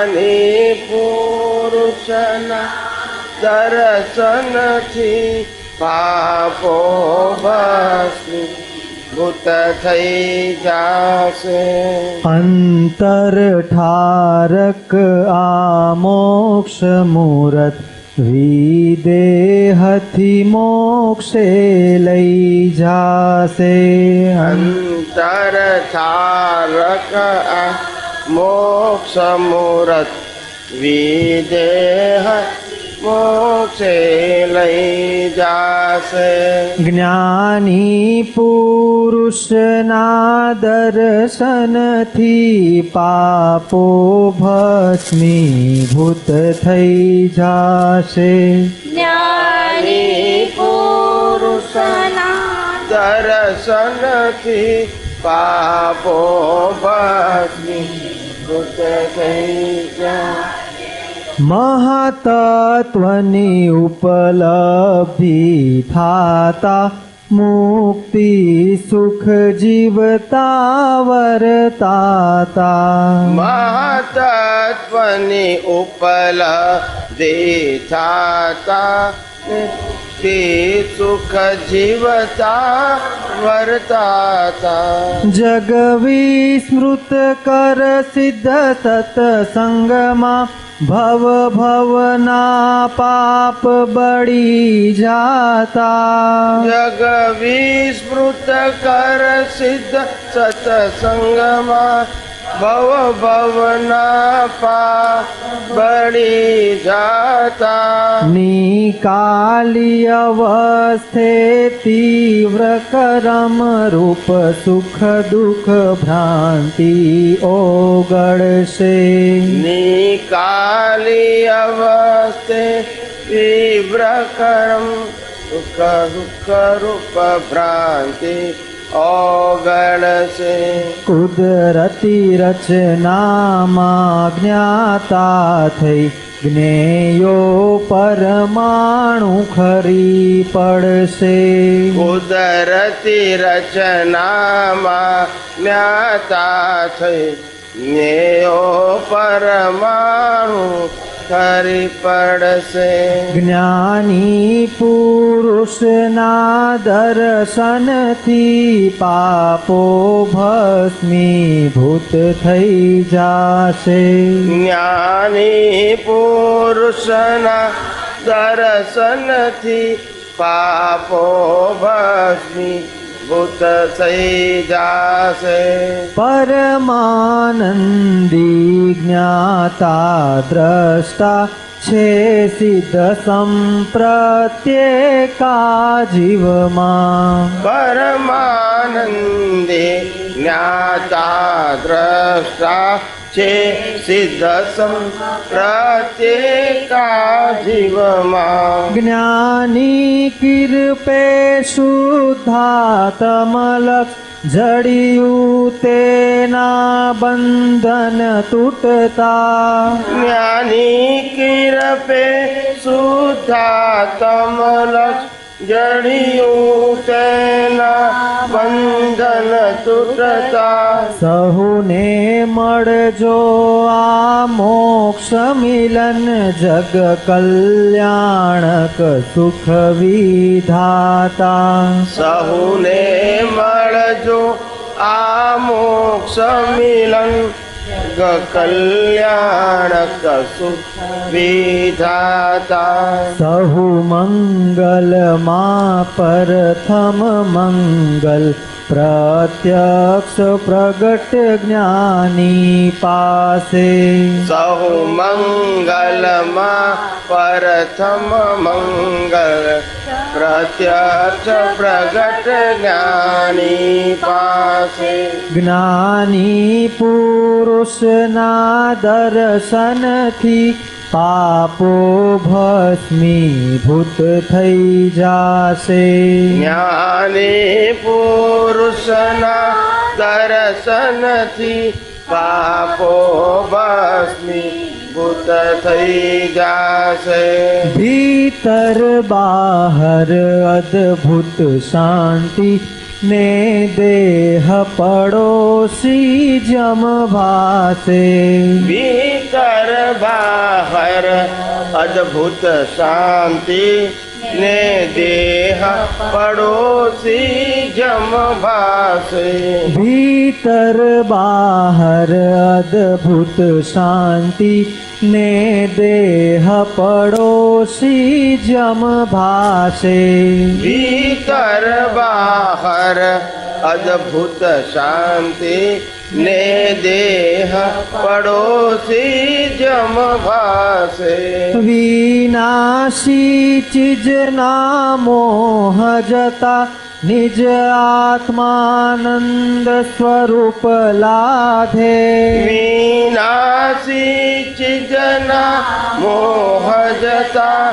જ્ઞાની પુરુષના દર્શનથી પાપો ભસ્મીભૂત થઈ જાશે. અંતર ઠારક આ મોક્ષ મૂરત વિદેહથી મોક્ષે લઈ જાશે. અંતર ઠારક આ મોક્ષ મૂરત વિદેહ મોક્ષે લઈ જાશે. જ્ઞાની પુરુષના દર્શનથી પાપો ભસ્મીભૂત થઈ જાશે. જ્ઞાની પુરુષના દર્શનથી પાપો ભસ્મીભૂત થઈ જાશે. મહાતત્વની ઉપલબ્ધિ થાતા મુક્તિ સુખ જીવતા વર્તાતા. મહાતત્વની ઉપલબ્ધિ થાતા તે સુખ જીવતા વર્તાતા. જગ વિસ્મૃત કર સિદ્ધ સત્સંગમાં ભવ ભવના પાપ બળી જાતા. જગ વિસ્મૃત કર સિદ્ધ સત્સંગમાં ભવ ભવના પાપ બળી જાતા. નિકાલી અવસ્થે તીવ્ર કરમ રૂપ સુખ દુઃખ ભ્રાંતિ ઓગળશે. નિકાલી અવસ્થે તીવ્ર કર્મ સુખ દુઃખ રૂપ ભ્રાંતિ ઓગળશે. કુદરતી રચનામાં જ્ઞાતા થઈ જ્ઞેયો પરમાણુ ખરી પડશે. કુદરતી રચનામાં જ્ઞાતા થઈ જ્ઞેયો પરમાણુ ખરી પડશે. જ્ઞાની પુરુષના દર્શનથી પાપો ભસ્મીભૂત થઈ જાશે. જ્ઞાની પુરુષના દર્શનથી પાપો ભસ્મીભૂત થઈ જાશે. પરમાનંદી જ્ઞાતા દ્રષ્ટા છે સિદ્ધ સંપ્રત્યેકા જીવમાં. પરમાનંદે જ્ઞાતા દ્રષ્ટા છે સિદ્ધ પ્રત્યેકા જીવમાં. જ્ઞાની કીર્પે શુદ્ધાત્મલક્ષ જડિયું તેના બંધન તૂટતા. જ્ઞાની કિરપે શુદ્ધાત્મ લક્ષ જડિયું તેના બંધન તૂટતા. સહુને મળજો આ મોક્ષ મિલન જગ કલ્યાણક સુખ વિધાતા. સહુને મળજો આ મોક્ષ મિલન કલ્યાણક સુખ વિધાતા. સહુ મંગલમાં પરથમ મંગલ પ્રત્યક્ષ પ્રગટ જ્ઞાની પાસે. સહુ મંગલમાં પ્રથમ મંગલ પ્રત્યક્ષ પ્રગટ જ્ઞાની પાસે. જ્ઞાની પુરુષના દર્શનથી પાપો ભસ્મીભૂત થઈ જાશે. જ્ઞાની પુરુષના દર્શનથી પાપો ભસ્મીભૂત થઈ જાશે. ભીતર બહાર અદ્ભુત શાંતિ ને દેહ પડોશી જમ ભાસે ભીતર બહાર અદ્ભુત શાંતિ ને દેહ પડોશી જમ ભાસે ભીતર બહાર અદ્ભુત શાંતિ ને દેહ પડોશી જમ ભાસે ભીતર બહાર અદ્ભુત શાંતિ ને દેહ પડોશી જમ ભાસે વિનાશી ચીજના મોહ જતા નિજ આત્માનંદ સ્વરૂપ લાધે વિનાશી ચીજના મોહ જતા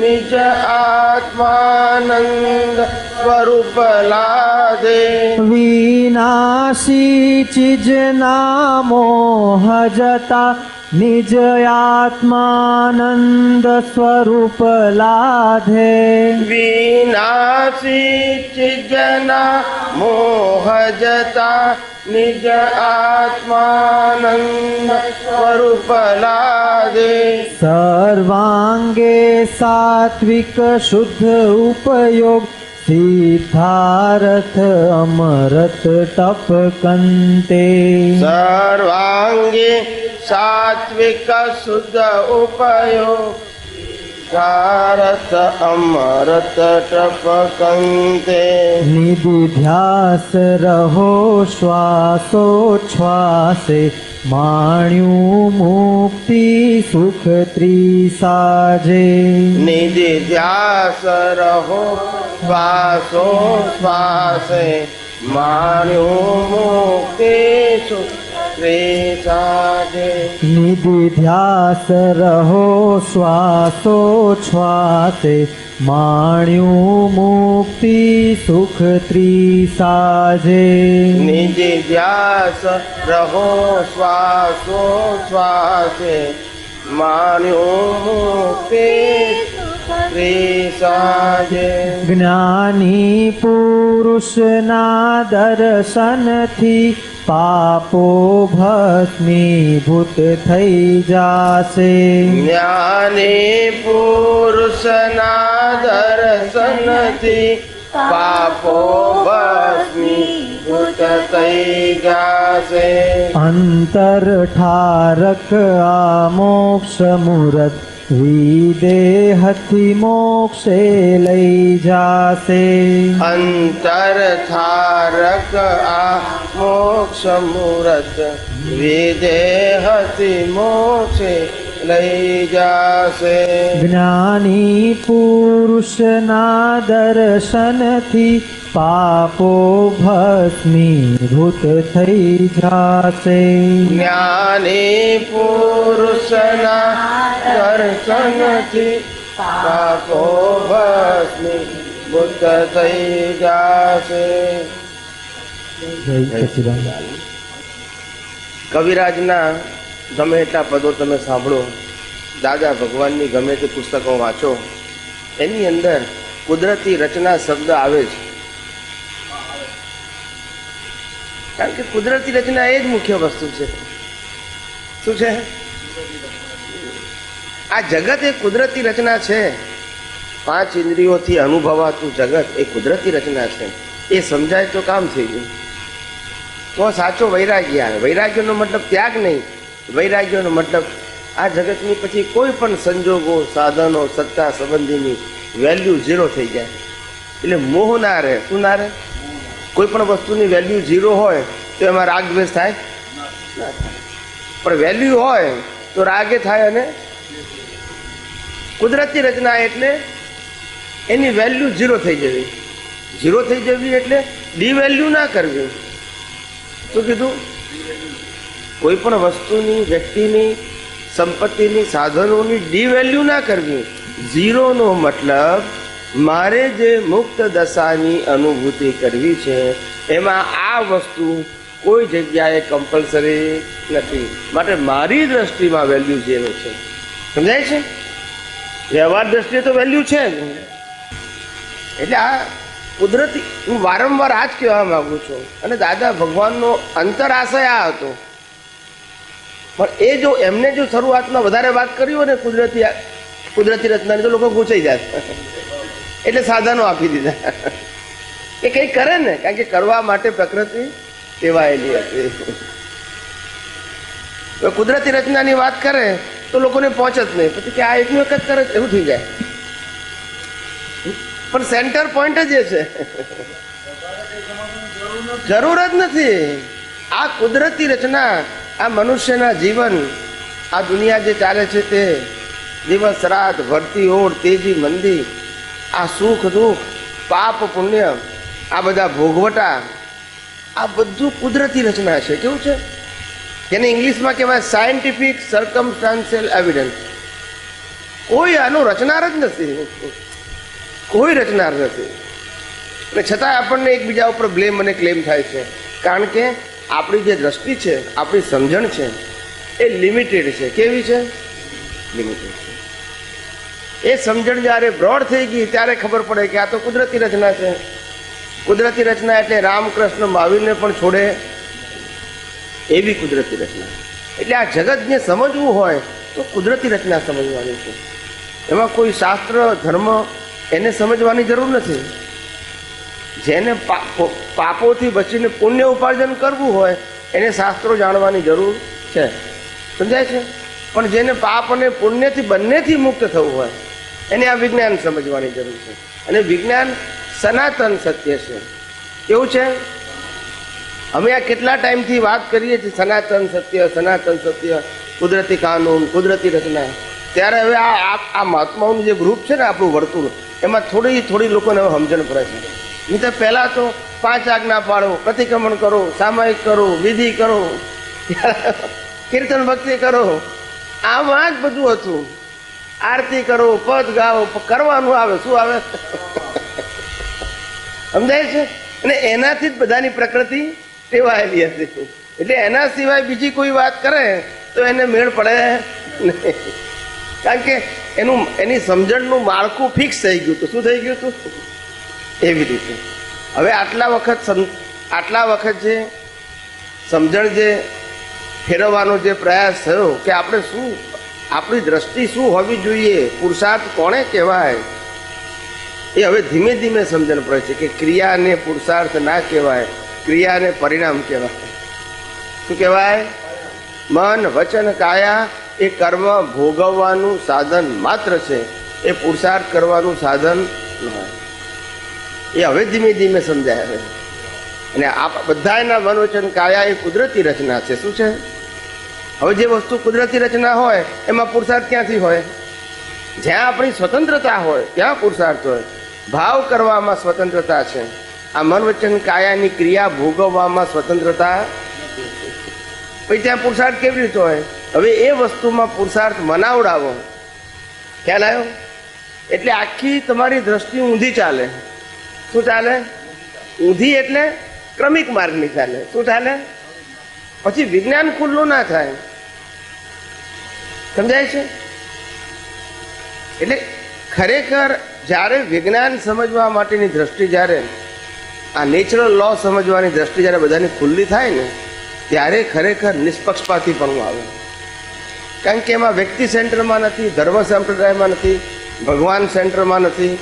નિજ આત્માનંદ સ્વરૂપ લાધે વિનાશી ચીજના મોહ જતા નિજ આત્માનંદ સ્વરૂપ લાધે વિનાશી ચીજના મોહ જતા નિજ આત્માનંદ સ્વરૂપ લાદે સર્વાંગે સાત્વિક શુદ્ધ ઉપયોગ સિદ્ધાર્થ અમરત ટપકંતે સર્વાંગે સાત્વિક શુદ્ધ ઉપયોગ સારથ અમરત ટપકંતે નિધિધ્યાસ રહો શ્વાસોચ્છ્વાસે માણ્યું મુક્તિ સુખ ત્રિસાજે નિધિ ધ્યાસ રહો શ્વાસો શ્વાસે માન્યું મુક્તિ સુખ ત્રિસાજે નિધિધ્યાસ રહો શ્વાસોચ્છ્વાસે માણ્યું મુક્તિ સુખ ત્રિસાજે નિધિ ધ્યાસ રહો શ્વાસો શ્વાસે માન્યું મુક્તિ ત્રિસાજે જ્ઞાની પુરુષના દર્શનથી પાપો ભસ્મીભૂત થઈ જાશે જ્ઞાની પુરુષના દર્શનથી પાપો ભસ્મીભૂત થઈ જાશે અંતર ઠારક આ મોક્ષ મૂરત વિદેહથી મોક્ષે લઈ જાશે અંતર થારક આ મોક્ષ મૂરત વિદેહથી મોક્ષે લઈ જાશે જ્ઞાની પુરુષના દર્શનથી પાપો ભસ્મીભૂત થઈ જાશે જ્ઞાની પુરુષના દર્શનથી પાપો ભસ્મીભૂત થઈ જાશે જય સચિદાનંદ. કવિરાજના ગમે એટલા પદો તમે સાંભળો, દાદા ભગવાનની ગમે તે પુસ્તકો વાંચો, એની અંદર કુદરતી રચના શબ્દ આવે છે. કારણ કે કુદરતી રચના એ જ મુખ્ય વસ્તુ છે. શું છે? આ જગત એ કુદરતી રચના છે. 5 ઇન્દ્રિયોથી અનુભવાતું જગત એ કુદરતી રચના છે. એ સમજાય તો કામ થઈ ગયું. તો સાચો વૈરાગ્ય આવે. વૈરાગ્યનો મતલબ ત્યાગ નહીં, વૈરાગ્યનો મતલબ આ જગતની પછી કોઈ પણ સંજોગો, સાધનો, સત્તા સંબંધીની વેલ્યુ 0 થઈ જાય. એટલે મોહ ના રહે. શું ના રહે? કોઈ પણ વસ્તુની વેલ્યુ 0 હોય તો એમાં રાગ દ્વેષ થાય ના થાય. પણ વેલ્યુ હોય તો રાગે થાય. અને કુદરતી રચના એટલે એની વેલ્યુ 0 થઈ જવી. 0 થઈ જવી એટલે ડિવેલ્યુ ના કરવી. શું કીધું? કોઈ પણ વસ્તુની, વ્યક્તિની, સંપત્તિની, સાધનોની ડિવેલ્યુ ના કરવી. 0નો મતલબ મારે જે મુક્ત દશાની અનુભૂતિ કરવી છે એમાં આ વસ્તુ કોઈ જગ્યાએ કમ્પલસરી નથી. માટે મારી દ્રષ્ટિમાં વેલ્યુ 0 છે. સમજાય છે? વ્યવહાર દ્રષ્ટિએ તો વેલ્યુ છે જ. એટલે આ કુદરતી, હું વારંવાર આ જ કહેવા માંગુ છું. અને દાદા ભગવાનનો અંતરાશય આ હતો. પણ એ જો એમને જો શરૂઆતમાં વધારે વાત કરી હોય ને કુદરતી રચનાની, તો લોકો ગુંચાઈ જાય. એટલે સાધનો આપી દીધા એ કંઈ કરે ને, કારણ કે કરવા માટે પ્રકૃતિ ટેવાયેલી હતી. કુદરતી રચનાની વાત કરે તો લોકોને પહોંચ જ નહીં, પછી કે આ એકનું એક જ કરે એવું થઈ જાય. પણ સેન્ટર પોઈન્ટ જ એ છે, જરૂર જ નથી. આ કુદરતી રચના, આ મનુષ્યના જીવન, આ દુનિયા જે ચાલે છે તે દિવસ રાત, ભરતી ઓઢ, તેજી મંદી, આ સુખ દુઃખ, પાપ પુણ્ય, આ બધા ભોગવટા, આ બધું કુદરતી રચના છે. કેવું છે? એને ઇંગ્લિશમાં કહેવાય સાયન્ટિફિક સર્કમસ્ટાન્શિયલ એવિડન્સ. કોઈ આનું રચનાર જ નથી, કોઈ રચનાર નથી. અને છતાં આપણને એકબીજા ઉપર બ્લેમ અને ક્લેમ થાય છે, કારણ કે આપણી જે દ્રષ્ટિ છે, આપણી સમજણ છે એ લિમિટેડ છે. કેવી છે? લિમિટેડ છે. એ સમજણ જ્યારે બ્રોડ થઈ ગઈ ત્યારે ખબર પડે કે આ તો કુદરતી રચના છે. કુદરતી રચના એટલે રામકૃષ્ણ મહાવીરને પણ છોડે એવી કુદરતી રચના. એટલે આ જગતને સમજવું હોય તો કુદરતી રચના સમજવાની છે. એમાં કોઈ શાસ્ત્ર ધર્મ એને સમજવાની જરૂર નથી. જેને પાપોથી બચીને પુણ્ય ઉપાર્જન કરવું હોય એને શાસ્ત્રો જાણવાની જરૂર છે. સમજાય છે? પણ જેને પાપ અને પુણ્યથી બંનેથી મુક્ત થવું હોય એને આ વિજ્ઞાન સમજવાની જરૂર છે. અને વિજ્ઞાન સનાતન સત્ય છે. કેવું છે? અમે આ કેટલા ટાઈમથી વાત કરીએ છીએ સનાતન સત્ય, કુદરતી કાનૂન, કુદરતી રચના. ત્યારે હવે આ મહાત્માઓનું જે ગ્રુપ છે ને, આપણું વર્તુળ, એમાં થોડી લોકોને હવે સમજણ પડે છે. નહીં તો પહેલાં તો 5 આજ્ઞા પાડો, પ્રતિક્રમણ કરો, સામાયિક કરો, વિધિ કરો, કીર્તન ભક્તિ કરો, આમાં જ બધું હતું. આરતી કરો, પદ ગાઓ, કરવાનું આવે. શું આવે? સમજાય છે? અને એનાથી જ બધાની પ્રકૃતિ ટેવાયેલી હતી. એટલે એના સિવાય બીજી કોઈ વાત કરે તો એને મેળ પડે નહીં, કારણ કે એની સમજણનું માળખું ફિક્સ થઈ ગયું હતું. શું થઈ ગયું હતું? એવી રીતે હવે આટલા વખત જે સમજણ જે ફેરવવાનો જે પ્રયાસ થયો કે આપણે શું, આપણી દ્રષ્ટિ શું હોવી જોઈએ, પુરુષાર્થ કોને કહેવાય, એ હવે ધીમે ધીમે સમજણ પડે છે કે ક્રિયાને પુરુષાર્થ ના કહેવાય, ક્રિયાને પરિણામ કહેવાય. શું કહેવાય? મન, વચન, કાયા એ કર્મ ભોગવવાનું સાધન માત્ર છે, એ પુરુષાર્થ કરવાનું સાધન ન હોય. એ હવે ધીમે ધીમે સમજાય. અને આ બધાના મન, વચન, કાયા એ કુદરતી રચના છે. શું છે? હવે જે વસ્તુ કુદરતી રચના હોય એમાં પુરુષાર્થ ક્યાંથી હોય? જ્યાં આપણી સ્વતંત્રતા હોય ત્યાં પુરુષાર્થ હોય. ભાવ કરવામાં સ્વતંત્રતા છે. આ મન, વચન, કાયાની ક્રિયા ભોગવવામાં સ્વતંત્રતા, પછી ત્યાં પુરુષાર્થ કેવી રીતે હોય? હવે એ વસ્તુમાં પુરુષાર્થ મનાવડાવો. ખ્યાલ આવ્યો? એટલે આખી તમારી દ્રષ્ટિ ઊંધી ચાલે. શું ચાલે? ઊંધી એટલે ક્રમિક માર્ગની ચાલે. શું ચાલે? પછી વિજ્ઞાન ખુલ્લું ના થાય. સમજાય છે? એટલે ખરેખર જ્યારે વિજ્ઞાન સમજવા માટેની દ્રષ્ટિ, જ્યારે આ નેચરલ લો સમજવાની દ્રષ્ટિ જ્યારે બધાની ખુલ્લી થાય ને, ત્યારે ખરેખર નિષ્પક્ષપાતીપણું આવે. કારણ કે એમાં વ્યક્તિ સેન્ટરમાં નથી, ધર્મ સંપ્રદાયમાં નથી, ભગવાન સેન્ટરમાં નથી,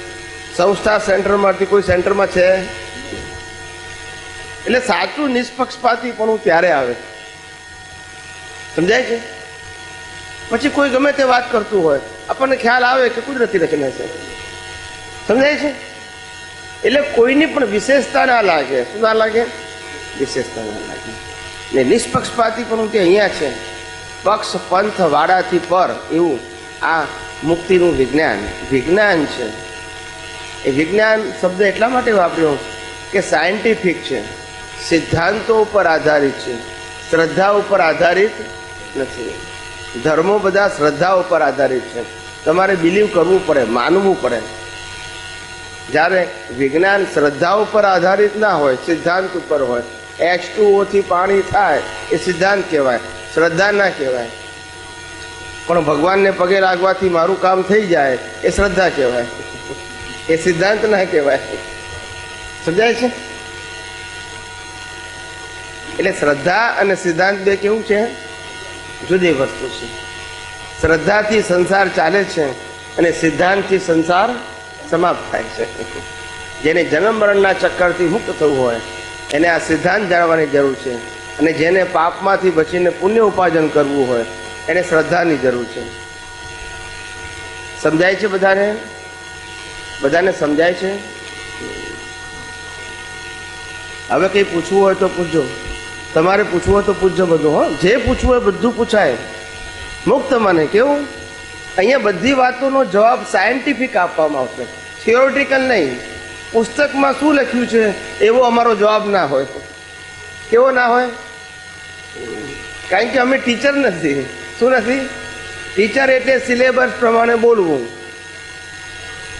સંસ્થા સેન્ટરમાં નથી, કોઈ સેન્ટરમાં છે. એટલે સાચું નિષ્પક્ષપાતીપણું ત્યારે આવે. સમજાય છે? પછી કોઈ ગમે તે વાત કરતું હોય, આપણને ખ્યાલ આવે કે કુદરતી રચના છે. સમજાય છે? એટલે કોઈની પણ વિશેષતા ના લાગે. શું ના લાગે? વિશેષતા ના લાગે. ને નિષ્પક્ષપાતીપણું તે અહીંયા છે. પક્ષ પંથ વાડાથી પર એવું આ મુક્તિનું વિજ્ઞાન છે. એ વિજ્ઞાન શબ્દ એટલા માટે વાપર્યો કે સાયન્ટિફિક છે, સિદ્ધાંતો ઉપર આધારિત છે, શ્રદ્ધા ઉપર આધારિત નથી. ધર્મો બધા શ્રદ્ધા ઉપર આધારિત છે. તમારે બિલીવ કરવું પડે, માનવું પડે. જ્યારે વિજ્ઞાન શ્રદ્ધા ઉપર આધારિત ના હોય, સિદ્ધાંત ઉપર હોય. H2O થી પાણી થાય એ સિદ્ધાંત કહેવાય, શ્રદ્ધા ના કહેવાય. પણ ભગવાનને પગે લાગવાથી મારું કામ થઈ જાય એ શ્રદ્ધા કહેવાય, એ સિદ્ધાંત ના કહેવાય. સમજાય છે? એટલે શ્રદ્ધા અને સિદ્ધાંત બે કેવું છે? જુદી વસ્તુ છે. શ્રદ્ધાથી સંસાર ચાલે છે અને સિદ્ધાંતથી સંસાર સમાપ્ત થાય છે. જેને જન્મ મરણના ચક્કરથી મુક્ત થવું હોય એને આ સિદ્ધાંત જાણવાની જરૂર છે, અને જેને પાપમાંથી બચીને પુણ્ય ઉપાર્જન કરવું હોય એને શ્રદ્ધાની જરૂર છે. સમજાય છે બધાને? બધાને સમજાય છે? હવે કંઈ પૂછવું હોય તો પૂછજો. તમારે પૂછવું હોય તો પૂછજો બધું. હો, જે પૂછવું હોય બધું પૂછાય મુક્ત મને. કેવું? અહીંયા બધી વાતોનો જવાબ સાયન્ટિફિક આપવામાં આવશે, થિયોરિટિકલ નહીં. પુસ્તકમાં શું લખ્યું છે એવો અમારો જવાબ ના હોય. કેવો ના હોય? કારણ કે અમે ટીચર નથી. શું નથી? ટીચર એટલે સિલેબસ પ્રમાણે બોલવું.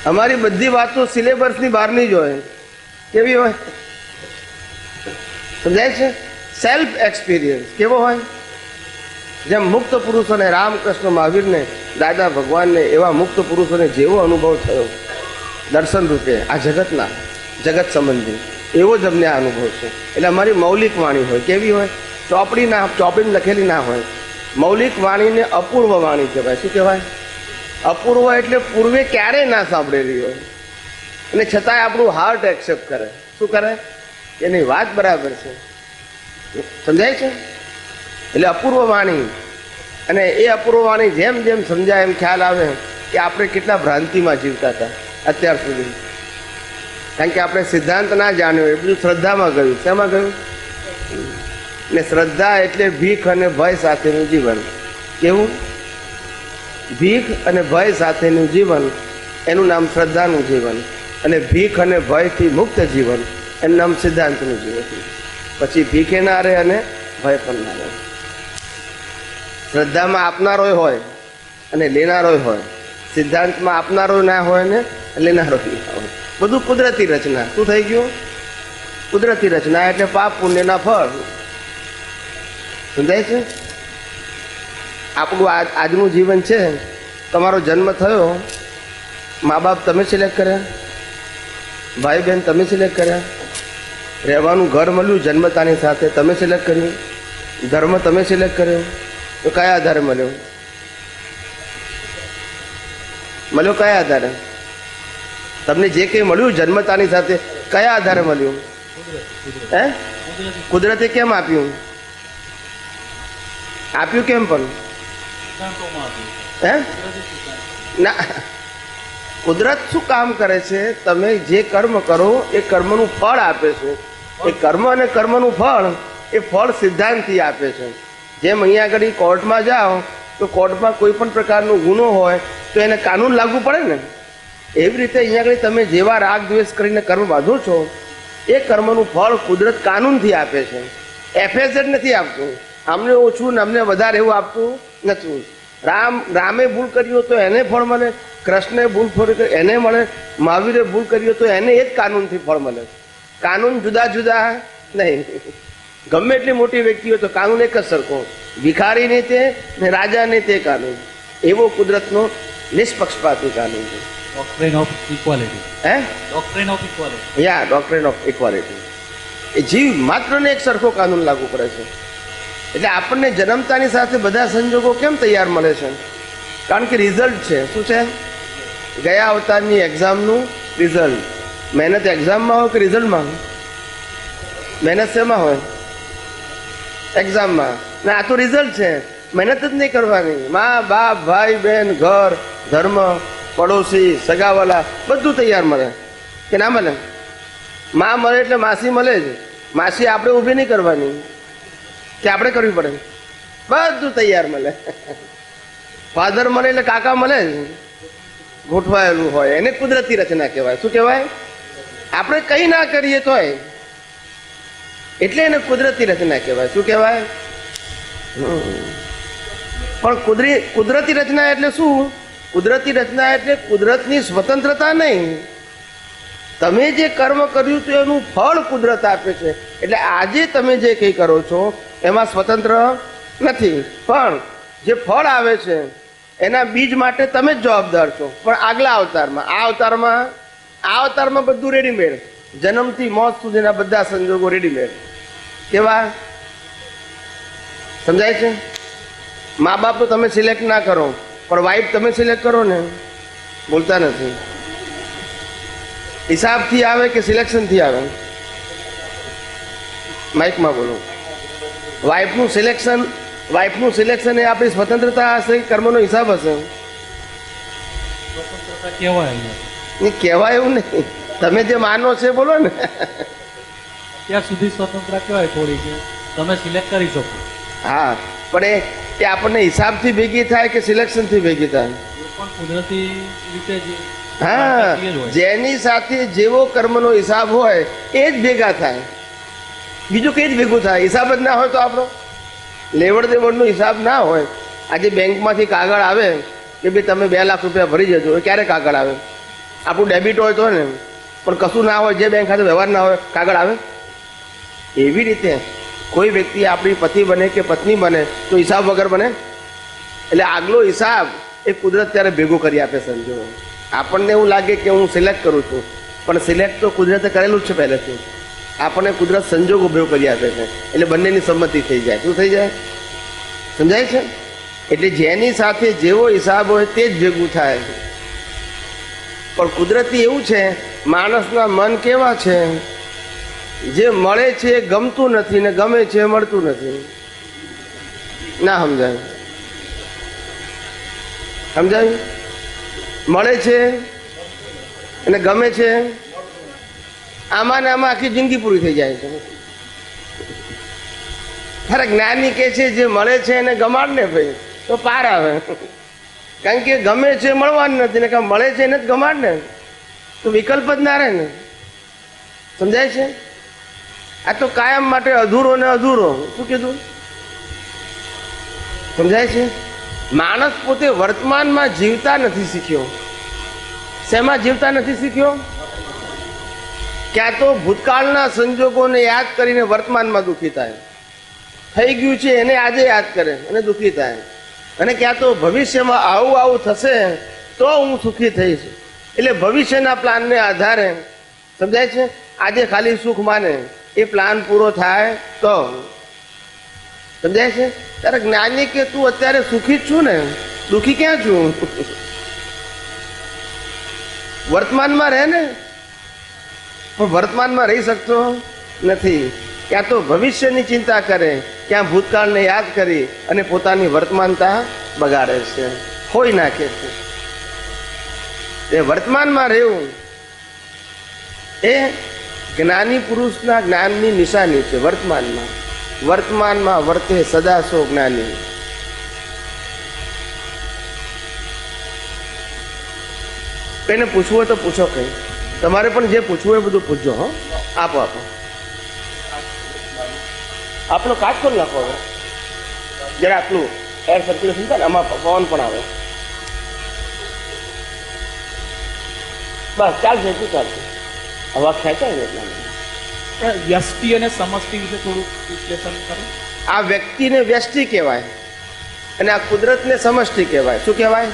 અમારી બધી વાતો સિલેબસની બહારની જ હોય. કેવી હોય? સમજાય છે? સેલ્ફ એક્સપિરિયન્સ કેવો હોય? જેમ મુક્ત પુરુષોને, રામકૃષ્ણ મહાવીરને, દાદા ભગવાનને, એવા મુક્ત પુરુષોને જેવો અનુભવ થયો દર્શન રૂપે આ જગતના, જગત સંબંધી, એવો જ અમને આ અનુભવ છે. એટલે અમારી મૌલિક વાણી હોય. કેવી હોય? ચોપડીમાં લખેલી ના હોય. મૌલિક વાણીને અપૂર્વ વાણી કહેવાય. શું કહેવાય? અપૂર્વ એટલે પૂર્વે ક્યારેય ના સાંભળેલી હોય અને છતાંય આપણું હાર્ટ એક્સેપ્ટ કરે. શું કરે? એની વાત બરાબર છે. સમજાય છે? એટલે અપૂર્વ વાણી. અને એ અપૂર્વ વાણી જેમ જેમ સમજાય એમ ખ્યાલ આવે કે આપણે કેટલા ભ્રાંતિમાં જીવતા હતા અત્યાર સુધી. કારણ કે આપણે સિદ્ધાંત ના જાણ્યો, એ બધું શ્રદ્ધામાં ગયું. શેમાં ગયું? ને શ્રદ્ધા એટલે ભીખ અને ભય સાથેનું જીવન. કેવું? ભીખ અને ભય સાથેનું જીવન, એનું નામ શ્રદ્ધાનું જીવન. અને ભીખ અને ભયથી મુક્ત જીવન, એનું નામ સિદ્ધાંતનું જીવન. પછી ભીખે ના રહે અને ભય પણ ના રહે. શ્રદ્ધામાં આપનારોય હોય અને લેનારોય હોય. સિદ્ધાંતમાં આપનારો ના હોય ને લેનારો ના હોય. બધું કુદરતી રચના. શું થઈ ગયું? કુદરતી રચના એટલે પાપ પુણ્યના ફળ. સમજાય છે? આપણું આજનું જીવન છે. તમારો જન્મ થયો, મા બાપ તમે સિલેક્ટ કર્યા, ભાઈ બહેન તમે સિલેક્ટ કર્યા, રહેવાનું ઘર મળ્યું જન્મતાની સાથે તમે સિલેક્ટ કર્યું, ધર્મ તમે સિલેક્ટ કર્યો. તો કયા આધારે મળ્યો? મળ્યો કયા આધારે? તમને જે કંઈ મળ્યું જન્મતાની સાથે કયા આધારે મળ્યું? હે? કુદરતે કેમ આપ્યું? આપ્યું કેમ પણ? હે? ના, કુદરત શું કામ કરે છે? તમે જે કર્મ કરો એ કર્મનું ફળ આપે છે. એ કર્મ અને કર્મનું ફળ, એ ફળ સિદ્ધાંતથી આપે છે. જેમ અહીંયા આગળ કોર્ટમાં જાઓ તો કોર્ટમાં કોઈ પણ પ્રકારનો ગુનો હોય તો એને કાનૂન લાગુ પડે ને. એવી રીતે અહીંયા આગળ તમે જેવા રાગ દ્વેષ કરીને કર્મ બાંધો છો એ કર્મનું ફળ કુદરત કાનૂનથી આપે છે. એફએઝેડ નથી આપતું. અમને ઓછું ને અમને વધારે એવું આપતું નથી. રામે ભૂલ કરી હોય તો એને ફળ મળે, કૃષ્ણે ભૂલ કરી એને મળે, મહાવીરે ભૂલ કરી હોય તો એને એ જ કાનૂનથી ફળ મળે. કાનૂન જુદા જુદા નહીં. ગમે એટલી મોટી વ્યક્તિ હોય તો કાનૂન એક જ સરખો. ભિખારીને તે ને રાજાને તે કાનૂન. એવો કુદરતનો નિષ્પક્ષપાતી કાનૂન છે. Doctrine of equality. હે? Doctrine of equality. યા ડોક્ટ્રિન ઓફ ઇક્વાલિટી. એ જીવ માત્રને એક સરખો કાનૂન લાગુ પડે છે. એટલે આપણને જન્મતાની સાથે બધા સંજોગો કેમ તૈયાર મળે છે? કારણ કે રિઝલ્ટ છે. શું છે? ગયા અવતારની એક્ઝામનું રિઝલ્ટ. મહેનત એક્ઝામમાં હોય કે રિઝલ્ટમાં? મહેનત શેમાં હોય? એક્ઝામમાં. ને આ તો રિઝલ્ટ છે. મહેનત જ નહીં કરવાની. મા બાપ, ભાઈ બહેન, ઘર, ધર્મ, પડોશી, સગાવાલા બધું તૈયાર મળે કે ના મળે? મા મળે એટલે માસી મળે જ. માસી આપણે ઊભી નહીં કરવાની કે આપણે કરવી પડે? બધું તૈયાર મળે. ફાધર મળે એટલે કાકા મળે જ. ગોઠવાયેલું હોય. એને કુદરતી રચના કહેવાય. શું કહેવાય? આપણે કંઈ ના કરીએ તોય એટલે એને કુદરતી રચના કહેવાય. શું કહેવાય? પણ કુદરતી રચના એટલે શું? કુદરતી રચના એટલે કુદરતની સ્વતંત્રતા નહીં. તમે જે કર્મ કર્યું તો એનું ફળ કુદરત આપે છે. એટલે આજે તમે જે કંઈ કરો છો એમાં સ્વતંત્ર નથી, પણ જે ફળ આવે છે એના બીજ માટે તમે જ જવાબદાર છો. પણ આગલા અવતારમાં, આ અવતારમાં બધું રેડીમેડ. જન્મથી મોત સુધીના બધા સંજોગો રેડીમેડ. કેવા? સમજાય છે? મા બાપ તો તમે સિલેક્ટ ના કરો, પણ વાઈફ તમે સિલેક્ટ કરો ને. બોલતા નથી. હિસાબથી આવે કે સિલેક્શનથી આવે? માઇકમાં બોલો. વાઈફનું સિલેક્શન એ આપણી સ્વતંત્રતા હશે કે કર્મનો હિસાબ હશે? સ્વતંત્રતા કહેવાય અહીંયા. એ કહેવાય એવું નહીં, તમે જે માનો છે બોલો ને. ત્યાં સુધી સ્વતંત્રતા કહેવાય થોડી, કે તમે સિલેક્ટ કરી શકો. હા, પણ એ આપણને હિસાબથી ભેગી થાય કે સિલેક્શનથી ભેગી થાય? એ પણ કુદરતી રીતે જ હા, એ જ હોય. જેની સાથે જેવો કર્મનો હિસાબ હોય એ જ ભેગા થાય. બીજું કઈ જ ભેગું થાય? હિસાબ જ ના હોય તો આપણો લેવડ દેવડનો હિસાબ ના હોય. આજે બેંકમાંથી કાગળ આવે કે ભાઈ તમે 2 લાખ રૂપિયા ભરી જજો, એ ક્યારે કાગળ આવે? આપણું ડેબિટ હોય તો ને, પણ કશું ના હોય, જે બેંક ખાતે વ્યવહાર ના હોય, કાગળ આવે? એવી રીતે કોઈ વ્યક્તિ આપણી પતિ બને કે પત્ની બને તો હિસાબ વગર બને? એટલે આગલો હિસાબ એ કુદરત ત્યારે ભેગો કરી આપે. સમજો, આપણને એવું લાગે કે હું સિલેક્ટ કરું છું, પણ સિલેક્ટ તો કુદરતે કરેલું જ છે પહેલેથી. આપણને કુદરત સંજોગો ભેગો કરી આપે છે, એટલે બંનેની સંમતિ થઈ જાય. શું થઈ જાય? સમજાય છે? એટલે જેની સાથે જેવો હિસાબ હોય તે જ ભેગું થાય. પણ કુદરતી એવું છે, માણસના મન કેવા છે, જે મળે છે એ ગમતું નથી ને ગમે છે એ મળતું નથી. ના સમજાય? સમજાય? મળે છે અને ગમે છે, આમાં ને આમાં આખી જિંદગી પૂરી થઈ જાય છે. ખરે જ્ઞાની કે છે જે મળે છે એને ગમાડ ને ભાઈ, તો પાર આવે. કારણ કે ગમે છે મળવાનું નથી ને, કાં મળે છે એને જ ગમાડ ને, તો વિકલ્પ જ ના રહે ને. સમજાય છે? આ તો કાયમ માટે અધૂરો ને અધૂરો. શું કીધું? સમજાય છે? માણસ પોતે વર્તમાનમાં જીવતા નથી શીખ્યો. શેમાં જીવતા નથી શીખ્યો? ક્યાં તો ભૂતકાળના સંજોગોને યાદ કરીને વર્તમાનમાં દુઃખી થાય, થઈ ગયું છે એને આજે યાદ કરે અને દુઃખી થાય, અને ક્યાં તો ભવિષ્યમાં આવું આવું થશે તો હું સુખી થઈશ, એટલે ભવિષ્યના પ્લાનને આધારે, સમજાય છે, આજે ખાલી સુખ માને, એ પ્લાન પૂરો થાય તો. સમજાય છે? ત્યારે જ્ઞાની કે તું અત્યારે સુખી જ છું ને, દુઃખી ક્યાં છું? વર્તમાનમાં રહે ને. પણ વર્તમાનમાં રહી શકતો નથી. ક્યાં તો ભવિષ્યની ચિંતા કરે, ક્યાં ભૂતકાળને યાદ કરી અને પોતાની વર્તમાનતા બગાડે છે, ખોઈ નાખે છે. એ વર્તમાનમાં રહેવું એ જ્ઞાની પુરુષના જ્ઞાનની નિશાની છે. વર્તમાનમાં વર્તે સદા સો જ્ઞાની. કઈને પૂછવું હોય તો પૂછો. કઈ તમારે પણ જે પૂછવું હોય બધું પૂછજો. હો, આપો. આપણો કાચ કરી નાખો. હવે જરા આટલું એર સર્ક્યુલેશન થાય ને, આમાં પવન પણ આવે. બસ ચાલશે. શું ચાલશે? હવા ખેંચાય ને એટલા. વ્યષ્ટિ અને સમષ્ટિ વિશે થોડું વિશ્લેષણ કરો. આ વ્યક્તિને વ્યષ્ટિ કહેવાય અને આ કુદરતને સમષ્ટિ કહેવાય. શું કહેવાય?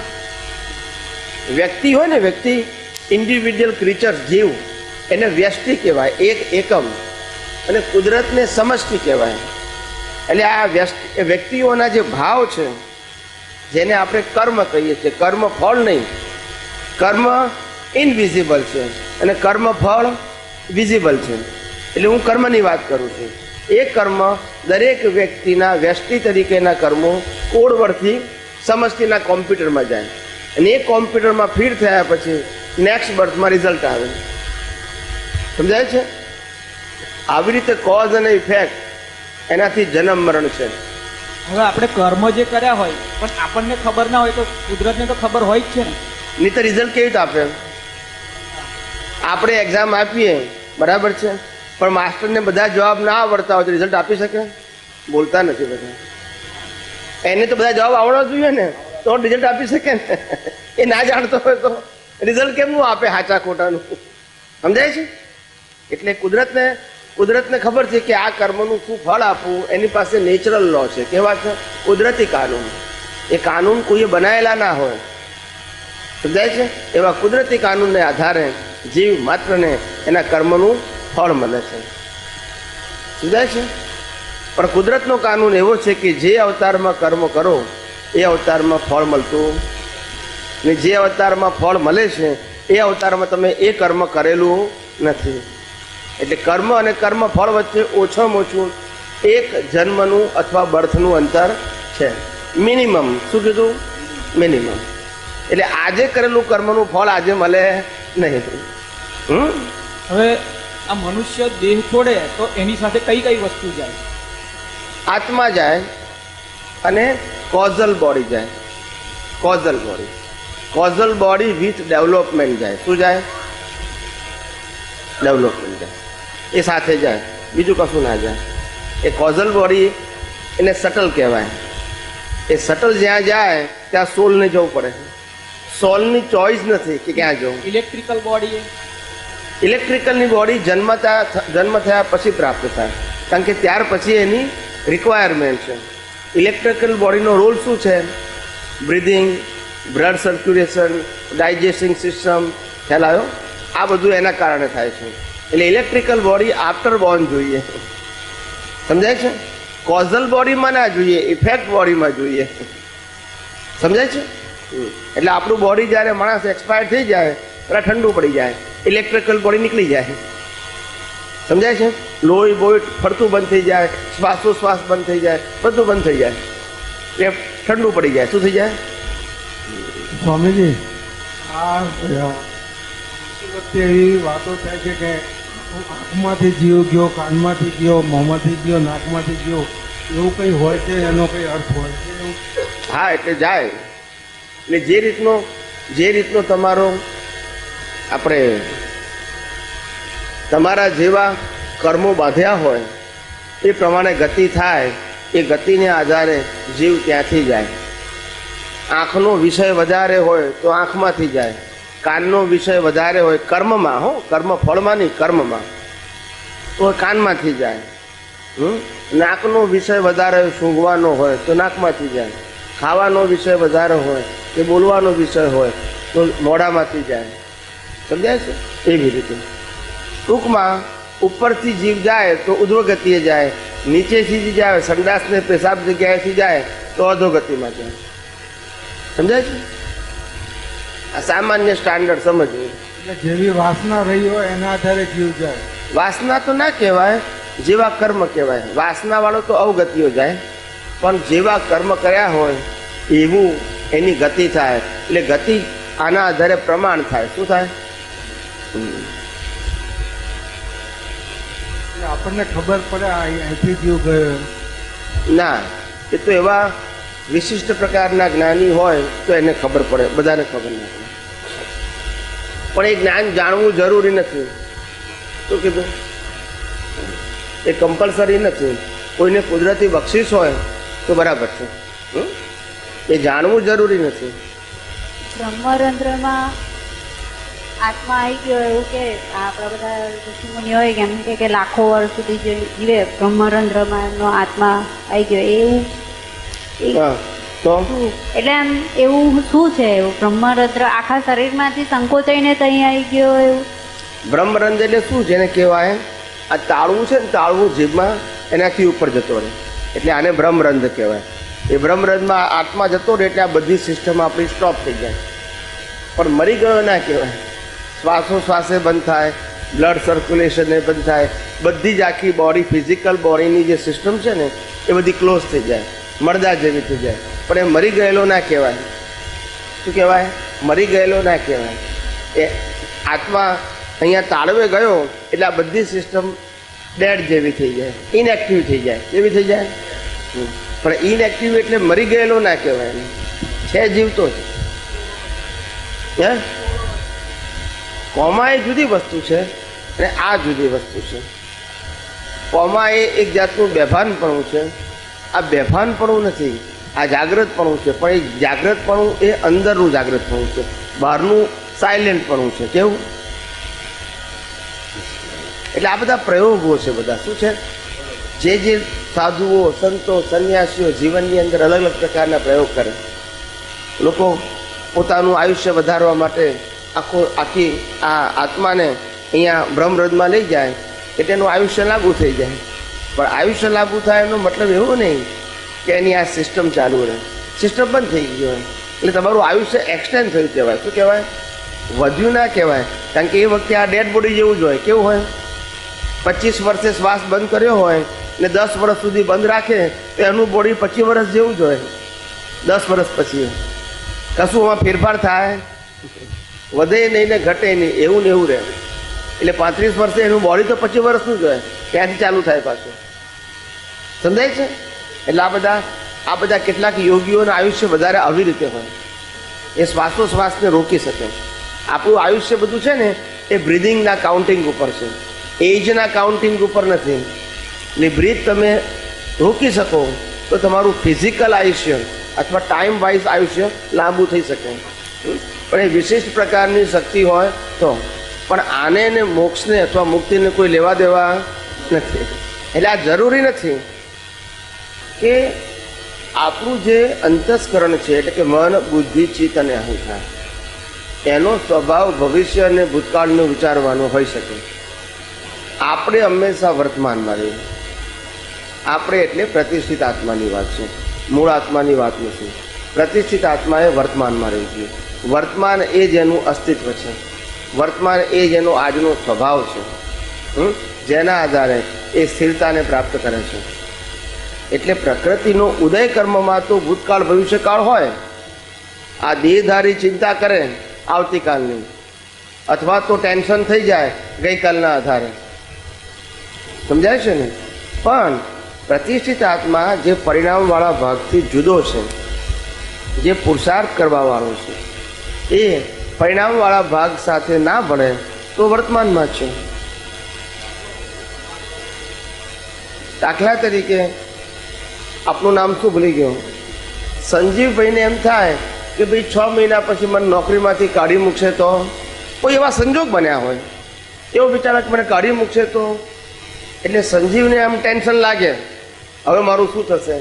વ્યક્તિ હોય ને, વ્યક્તિ, ઇન્ડિવિડ્યુઅલ ક્રિચર્સ, જીવ, એને વ્યષ્ટિ કહેવાય, એક એકમ. અને કુદરતને સમષ્ટિ કહેવાય. એટલે આ વ્યક્તિઓના જે ભાવ છે, જેને આપણે કર્મ કહીએ છીએ, કર્મ ફળ નહીં. કર્મ ઇનવિઝિબલ છે અને કર્મ ફળ વિઝિબલ છે. એટલે હું કર્મની વાત કરું છું. એ કર્મ દરેક વ્યક્તિના વ્યષ્ટિ તરીકેના કર્મો કોડવર્ડથી સમષ્ટિના કોમ્પ્યુટરમાં જાય, અને એ કોમ્પ્યુટરમાં ફીડ થયા પછી નેક્સ્ટ બર્થમાં રિઝલ્ટ આવે. સમજાય છે? આવી રીતે કોઝ અને ઇફેક્ટ, એનાથી જન્મ મરણ છે. હવે આપણે કર્મ જે કર્યા હોય પણ આપણને ખબર ના હોય તો કુદરતને તો ખબર હોય જ છે ને. નહીં તો રિઝલ્ટ કેવી રીતે આપે? આપણે એક્ઝામ આપીએ, બરાબર છે, પણ માસ્ટરને બધા જવાબ ના આવડતા હોય તો રિઝલ્ટ આપી શકે? બોલતા નથી બધા. એને તો બધા જવાબ આવડવા જોઈએ ને, તો રિઝલ્ટ આપી શકે ને. એ ના જાણતો હોય તો રિઝલ્ટ કેમનું આપે સાચા ખોટાનું? સમજાય છે? એટલે કુદરતને ખબર છે કે આ કર્મનું શું ફળ આપવું. એની પાસે નેચરલ લો છે. કેવા છે? કુદરતી કાનૂન. એ કાનૂન કોઈએ બનાવેલા ના હોય. સમજાય છે? એવા કુદરતી કાનૂનને આધારે જીવ માત્રને એના કર્મનું ફળ મળે છે. સમજાય છે? પણ કુદરતનો કાનૂન એવો છે કે જે અવતારમાં કર્મ કરો એ અવતારમાં ફળ મળતું ને જે અવતારમાં ફળ મળે છે એ અવતારમાં તમે એ કર્મ કરેલું નથી. એટલે કર્મ અને કર્મ ફળ વચ્ચે ઓછામાં ઓછું એક જન્મનું અથવા બર્થનું અંતર છે. મિનિમમ. શું કીધું? મિનિમમ. એટલે આજે કરેલું કર્મનું ફળ આજે મળે નહીં. હવે આ મનુષ્ય દેહ છોડે તો એની સાથે કઈ કઈ વસ્તુ જાય? આત્મા જાય અને કોઝલ બોડી જાય. કોઝલ બોડી વિથ ડેવલપમેન્ટ જાય. શું જાય? ડેવલપમેન્ટ જાય. એ સાથે જાય, બીજું કશું ના જાય. એ કોઝલ બોડી એને સટલ કહેવાય. એ સટલ જ્યાં જાય ત્યાં સોલને જવું પડે. સોલની ચોઈસ નથી કે ક્યાં જવું. ઇલેક્ટ્રિકલ બોડી ઇલેક્ટ્રિકલની બોડી જન્મ થયા પછી પ્રાપ્ત થાય, કારણ કે ત્યાર પછી એની રિક્વાયરમેન્ટ છે. ઇલેક્ટ્રિકલ બોડીનો રોલ શું છે? Breathing, blood circulation, digesting system. ખ્યાલ આવ્યો? આ બધું એના કારણે થાય છે. એટલે ઇલેક્ટ્રિકલ બોડી આફ્ટર બોર્ન જોઈએ. સમજાય છે? કોઝલ બોડીમાં ના જોઈએ, ઇફેક્ટ બોડીમાં જોઈએ. સમજાય છે? એટલે આપણું બોડી જ્યારે માણસ એક્સપાયર થઈ જાય ત્યારે ઠંડુ પડી જાય, ઇલેક્ટ્રિકલ બોડી નીકળી જાય. સમજાય છે? લોહી બોહી ફરતું બંધ થઈ જાય, શ્વાસોશ્વાસ બંધ થઈ જાય, બધું બંધ થઈ જાય, એટલે ઠંડુ પડી જાય. શું થઈ જાય? સ્વામીજી, આ વખતે એવી વાતો થાય છે કે આંખમાંથી જીવ ગયો, કાનમાંથી ગયો, મોંમાંથી ગયો, નાકમાંથી ગયો, એવું કંઈ હોય છે? એનો કંઈ અર્થ હોય છે એવું? હા, એટલે જાય. એટલે જે રીતનો તમારો આપણે તમારા જેવા કર્મો બાંધ્યા હોય એ પ્રમાણે ગતિ થાય. એ ગતિને આધારે જીવ ત્યાંથી જાય. આંખનો વિષય વધારે હોય તો આંખમાંથી જાય, કાનનો વિષય વધારે હોય કર્મમાં, કર્મ ફળમાં નહીં, કર્મમાં, તો કાનમાંથી જાય. નાકનો વિષય વધારે સૂંઘવાનો હોય તો નાકમાંથી જાય. ખાવાનો વિષય વધારે હોય કે બોલવાનો વિષય હોય તો મોઢામાંથી જાય. સમજાય છે? એવી રીતે ટૂંકમાં ઉપરથી જીવ જાય તો ઉધ્વગતિએ જાય, નીચેથી જાય સંડાસને પેશાબ જગ્યાએથી જાય તો અધોગતિમાં જાય. સમજાય છે? આ સામાન્ય સ્ટાન્ડર્ડ સમજવું. એટલે જેવી વાસના રહી હોય એના આધારે જીવ જાય. વાસના તો ના કહેવાય, જેવા કર્મ કહેવાય. વાસના વાળો તો અવગતિઓ જાય, પણ જેવા કર્મ કર્યા હોય એવું એની ગતિ થાય. એટલે ગતિ આના આધારે પ્રમાણ થાય. શું થાય? એટલે આપણને ખબર પડે અહીંથી જીવ ગયો. ના, એ તો એવા વિશિષ્ટ પ્રકારના જ્ઞાની હોય તો એને ખબર પડે, બધાને ખબર ના પડે. પણ એ જ્ઞાન જાણવું જરૂરી નથી. શું કીધું? એ કમ્પલસરી નથી. કોઈને કુદરતી બક્ષિસ હોય તો બરાબર છે, એ જાણવું જરૂરી નથી. બ્રહ્મરંધ્રમાં આત્મા આવી ગયો એવું કે આપણા બધા ઋષિમુનિ હોય કે એમ કે લાખો વર્ષ સુધી જે જીવે બ્રહ્મરંધ્રમાં એમનો આત્મા આવી ગયો એવું હા, તો એટલે એમ એવું શું છે? એવું બ્રહ્મરંધ્ર આખા શરીરમાંથી સંકોચાઈને ત્યાં આવી ગયો એવું? બ્રહ્મરંધ્ર એટલે શું છે એને કહેવાય? આ તાળવું છે ને, તાળવું જીભમાં એનાથી ઉપર જતો રહે એટલે આને બ્રહ્મરંધ્ર કહેવાય. એ બ્રહ્મરંધ્રમાં આત્મા જતો રહે એટલે આ બધી સિસ્ટમ આપણી સ્ટોપ થઈ જાય. પણ મરી ગયો ના કહેવાય. શ્વાસોશ્વાસે બંધ થાય, બ્લડ સર્ક્યુલેશન એ બંધ થાય, બધી જ આખી બોડી, ફિઝિકલ બોડીની જે સિસ્ટમ છે ને એ બધી ક્લોઝ થઈ જાય, મળદા જેવી થઈ જાય. પણ એ મરી ગયેલો ના કહેવાય. શું કહેવાય? મરી ગયેલો ના કહેવાય. એ આત્મા અહીંયા તાળવે ગયો એટલે આ બધી સિસ્ટમ ડેડ જેવી થઈ જાય, ઇનએક્ટિવ થઈ જાય. કેવી થઈ જાય? પણ ઇનએક્ટિવ એટલે મરી ગયેલો ના કહેવાય, છે જીવતો છે. હે, કોમા એ જુદી વસ્તુ છે અને આ જુદી વસ્તુ છે. કોમા એ એક જાતનું બેભાનપણું છે. આ બેભાનપણું નથી, આ જાગ્રતપણું છે. પણ એ જાગ્રતપણું એ અંદરનું જાગ્રતપણું છે, બહારનું સાયલેન્ટપણું છે. કેવું? એટલે આ બધા પ્રયોગો છે. બધા શું છે? જે સાધુઓ, સંતો, સંન્યાસીઓ જીવનની અંદર અલગ અલગ પ્રકારના પ્રયોગ કરે. લોકો પોતાનું આયુષ્ય વધારવા માટે આખી આ આત્માને અહીંયા બ્રહ્મરથમાં લઈ જાય એટલે એનું આયુષ્ય લાગુ થઈ જાય. પણ આયુષ્ય લાગુ થાય એનો મતલબ એવો નહીં કે એની આ સિસ્ટમ ચાલુ રહે. સિસ્ટમ બંધ થઈ ગઈ હોય એટલે તમારું આયુષ્ય એક્સટેન્ડ થયું કહેવાય. શું કહેવાય? વધ્યું ના કહેવાય. કારણ કે એ વખતે આ ડેડ બોડી જેવું જ હોય. કેવું હોય? 25 વર્ષે શ્વાસ બંધ કર્યો હોય ને 10 વર્ષ સુધી બંધ રાખે તો એનું બોડી 25 વર્ષ જેવું જ હોય. 10 વર્ષ પછી કશું એમાં ફેરફાર થાય વધે નહીં ને ઘટે નહીં, એવું ને એવું રહે. એટલે 35 વર્ષે એનું બોડી તો 25 વર્ષનું જ હોય, ત્યાંથી ચાલુ થાય પાછું. સમજાય છે? એટલે આ બધા કેટલાક યોગીઓનું આયુષ્ય વધારે આવી રીતે હોય. એ શ્વાસોશ્વાસને રોકી શકે. આપણું આયુષ્ય બધું છે ને એ બ્રિધિંગના કાઉન્ટિંગ ઉપર છે, એજના કાઉન્ટિંગ ઉપર નથી. એટલે બ્રીથ તમે રોકી શકો તો તમારું ફિઝિકલ આયુષ્ય અથવા ટાઈમ વાઇઝ આયુષ્ય લાંબુ થઈ શકે. પણ એ વિશિષ્ટ પ્રકારની શક્તિ હોય તો. પણ આને ને મોક્ષને અથવા મુક્તિને કોઈ લેવા દેવા નથી. એટલે આ જરૂરી નથી કે આપણું જે અંતસ્કરણ છે એટલે કે મન, બુદ્ધિ, ચિત્ત અને અહંકાર એનો સ્વભાવ ભવિષ્ય અને ભૂતકાળનો વિચારવાનો હોઈ શકે. આપણે હંમેશા વર્તમાનમાં રહીએ. આપણે એટલે પ્રતિષ્ઠિત આત્માની વાત છે, મૂળ આત્માની વાત નથી. પ્રતિષ્ઠિત આત્માએ વર્તમાનમાં રહેવું જોઈએ. વર્તમાન એ જ એનું અસ્તિત્વ છે. વર્તમાન એ જ એનો આજનો સ્વભાવ છે, જેના આધારે એ સ્થિરતાને પ્રાપ્ત કરે છે. એટલે પ્રકૃતિનો ઉદય કર્મમાં તો ભૂતકાળ ભવિષ્યકાળ હોય. આ દેહધારી ચિંતા કરે આવતીકાલની, અથવા તો ટેન્શન થઈ જાય ગઈકાલના આધારે. સમજાય છે ને? પણ પ્રતિષ્ઠિત આત્મા જે પરિણામવાળા ભાગથી જુદો છે, જે પુરુષાર્થ કરવાવાળો છે, એ પરિણામવાળા ભાગ સાથે ના ભળે તો વર્તમાનમાં છે. દાખલા તરીકે આપનું નામ શું ભૂલી ગયો? સંજીવભાઈને એમ થાય કે ભાઈ 6 મહિના પછી મને નોકરીમાંથી કાઢી મૂકશે તો. કોઈ એવા સંજોગ બન્યા હોય, એવો વિચાર કે મને કાઢી મૂકશે તો. એટલે સંજીવને એમ ટેન્શન લાગે, હવે મારું શું થશે,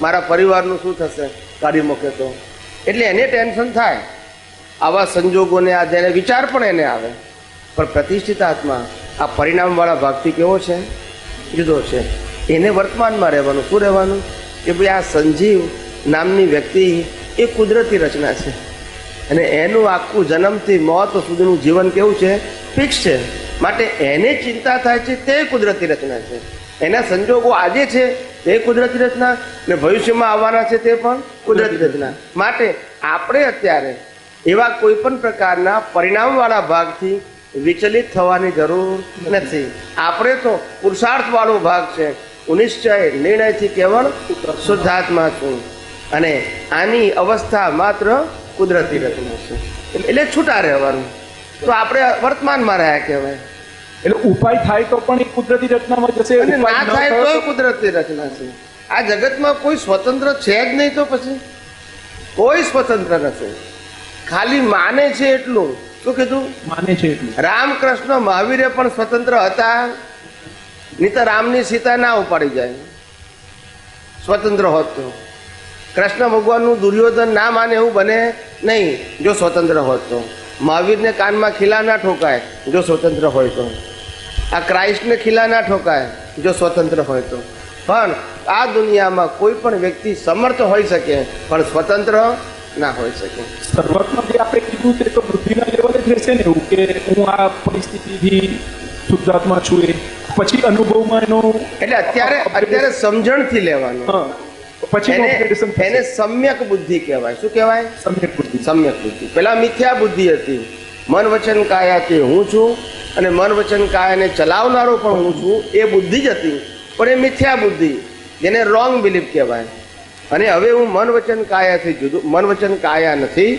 મારા પરિવારનું શું થશે કાઢી મૂકે તો. એટલે એને ટેન્શન થાય. આવા સંજોગોને આ જેને વિચાર પણ એને આવે. પણ પ્રતિષ્ઠિત આત્મા આ પરિણામવાળા ભાગથી કેવો છે? જુદો છે. એને વર્તમાનમાં રહેવાનું. શું રહેવાનું? કે ભાઈ આ સંજીવ નામની વ્યક્તિ એ કુદરતી રચના છે અને એનું આખું જન્મથી મોત સુધીનું જીવન કેવું છે? ફિક્સ છે. માટે એને ચિંતા થાય છે તે કુદરતી રચના છે. એના સંજોગો આજે છે તે કુદરતી રચના ને ભવિષ્યમાં આવવાના છે તે પણ કુદરતી રચના. માટે આપણે અત્યારે એવા કોઈ પણ પ્રકારના પરિણામવાળા ભાગથી વિચલિત થવાની જરૂર નથી. આપણે તો પુરુષાર્થવાળો ભાગ છે. નિશ્ચય નિર્ણયથી કેવળ શુદ્ધાત્મા છું અને આની અવસ્થા માત્ર કુદરતી રચના છે. એટલે છૂટા રહેવાનું. તો આપણે વર્તમાનમાં રહ્યા કહેવાય. એટલે ઉપાય થાય તો પણ એ કુદરતી રચનામાં જશે, અને ના થાય તો કુદરતી રચના છે. આ જગતમાં કોઈ સ્વતંત્ર છે જ નહીં. તો પછી કોઈ સ્વતંત્ર નથી. ખાલી માને છે એટલું. શું કીધું? માને છે એટલું. રામકૃષ્ણ મહાવીરે પણ સ્વતંત્ર હતા. નહીં તો રામની સીતા ના ઉપાડી જાય સ્વતંત્ર હોત તો. કૃષ્ણ ભગવાનનું દુર્યોધન ના માને એવું બને નહીં જો સ્વતંત્ર હોત તો. મહાવીરને કાનમાં ખીલા ના ઠોકાય જો સ્વતંત્ર હોય તો. આ ક્રાઇસ્ટને ખીલા ના ઠોકાય જો સ્વતંત્ર હોય તો. પણ આ દુનિયામાં કોઈ પણ વ્યક્તિ સમર્થ હોઈ શકે પણ સ્વતંત્ર ના હોઈ શકે. શરૂઆતમાં જે આપણે કીધું તે તો બુદ્ધિના લેવલે જ રહેશે ને, એવું કે હું આ પરિસ્થિતિથી શુદ્ધાત્મા છું. એ પછી અનુભવમાં એનો એટલે અત્યારે સમજણથી લેવાનું. પછી એને સમ્યક બુદ્ધિ કહેવાય. શું કહેવાય? સમ્યક બુદ્ધિ. સમ્યક બુદ્ધિ. પેલા મિથ્યા બુદ્ધિ હતી. મન વચન કાયાથી હું છું અને મન વચન કાયાને ચલાવનારો પણ હું છું, એ બુદ્ધિ જ હતી. પણ એ મિથ્યા બુદ્ધિ, જેને રોંગ બિલીફ કહેવાય. અને હવે હું મન વચન કાયાથી જુદો, મન વચન કાયા નથી.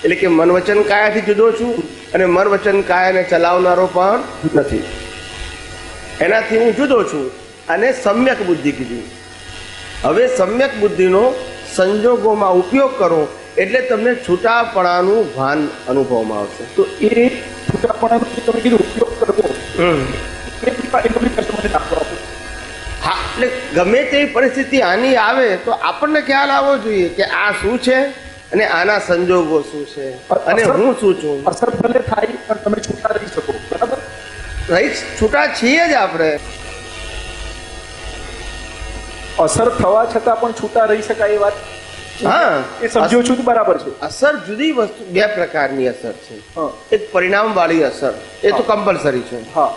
એટલે કે મન વચન કાયાથી જુદો છું અને મન વચન કાયાને ચલાવનારો પણ નથી. એનાથી હું જુદો છું અને સમ્યક બુદ્ધિ કીધી. હવે સમ્યક બુદ્ધિનો સંજોગોમાં ઉપયોગ કરો એટલે તમને છૂટાપણાનું ભાન અનુભવમાં આવશે. તો એ છૂટાપણાનો જે તમે કીધું ઉપયોગ કરવો, હા, એટલે ગમે તેવી પરિસ્થિતિ આની આવે તો આપણને ખ્યાલ આવવો જોઈએ કે આ શું છે અને આના સંજોગો શું છે અને હું શું છું. અસર ભલે થાય પણ તમે છૂટા રહી શકો. બરાબર? રહી છૂટા છીએ જ આપણે. અસર થવા છતાં પણ છૂટા રહી શકાય એ વાત હા, એ સમજ્યો છું તો બરાબર છે. અસર જુદી વસ્તુ, બે પ્રકારની અસર છે. હા એક પરિણામ વાળી અસર, એ તો કમ્પલસરી છે, હા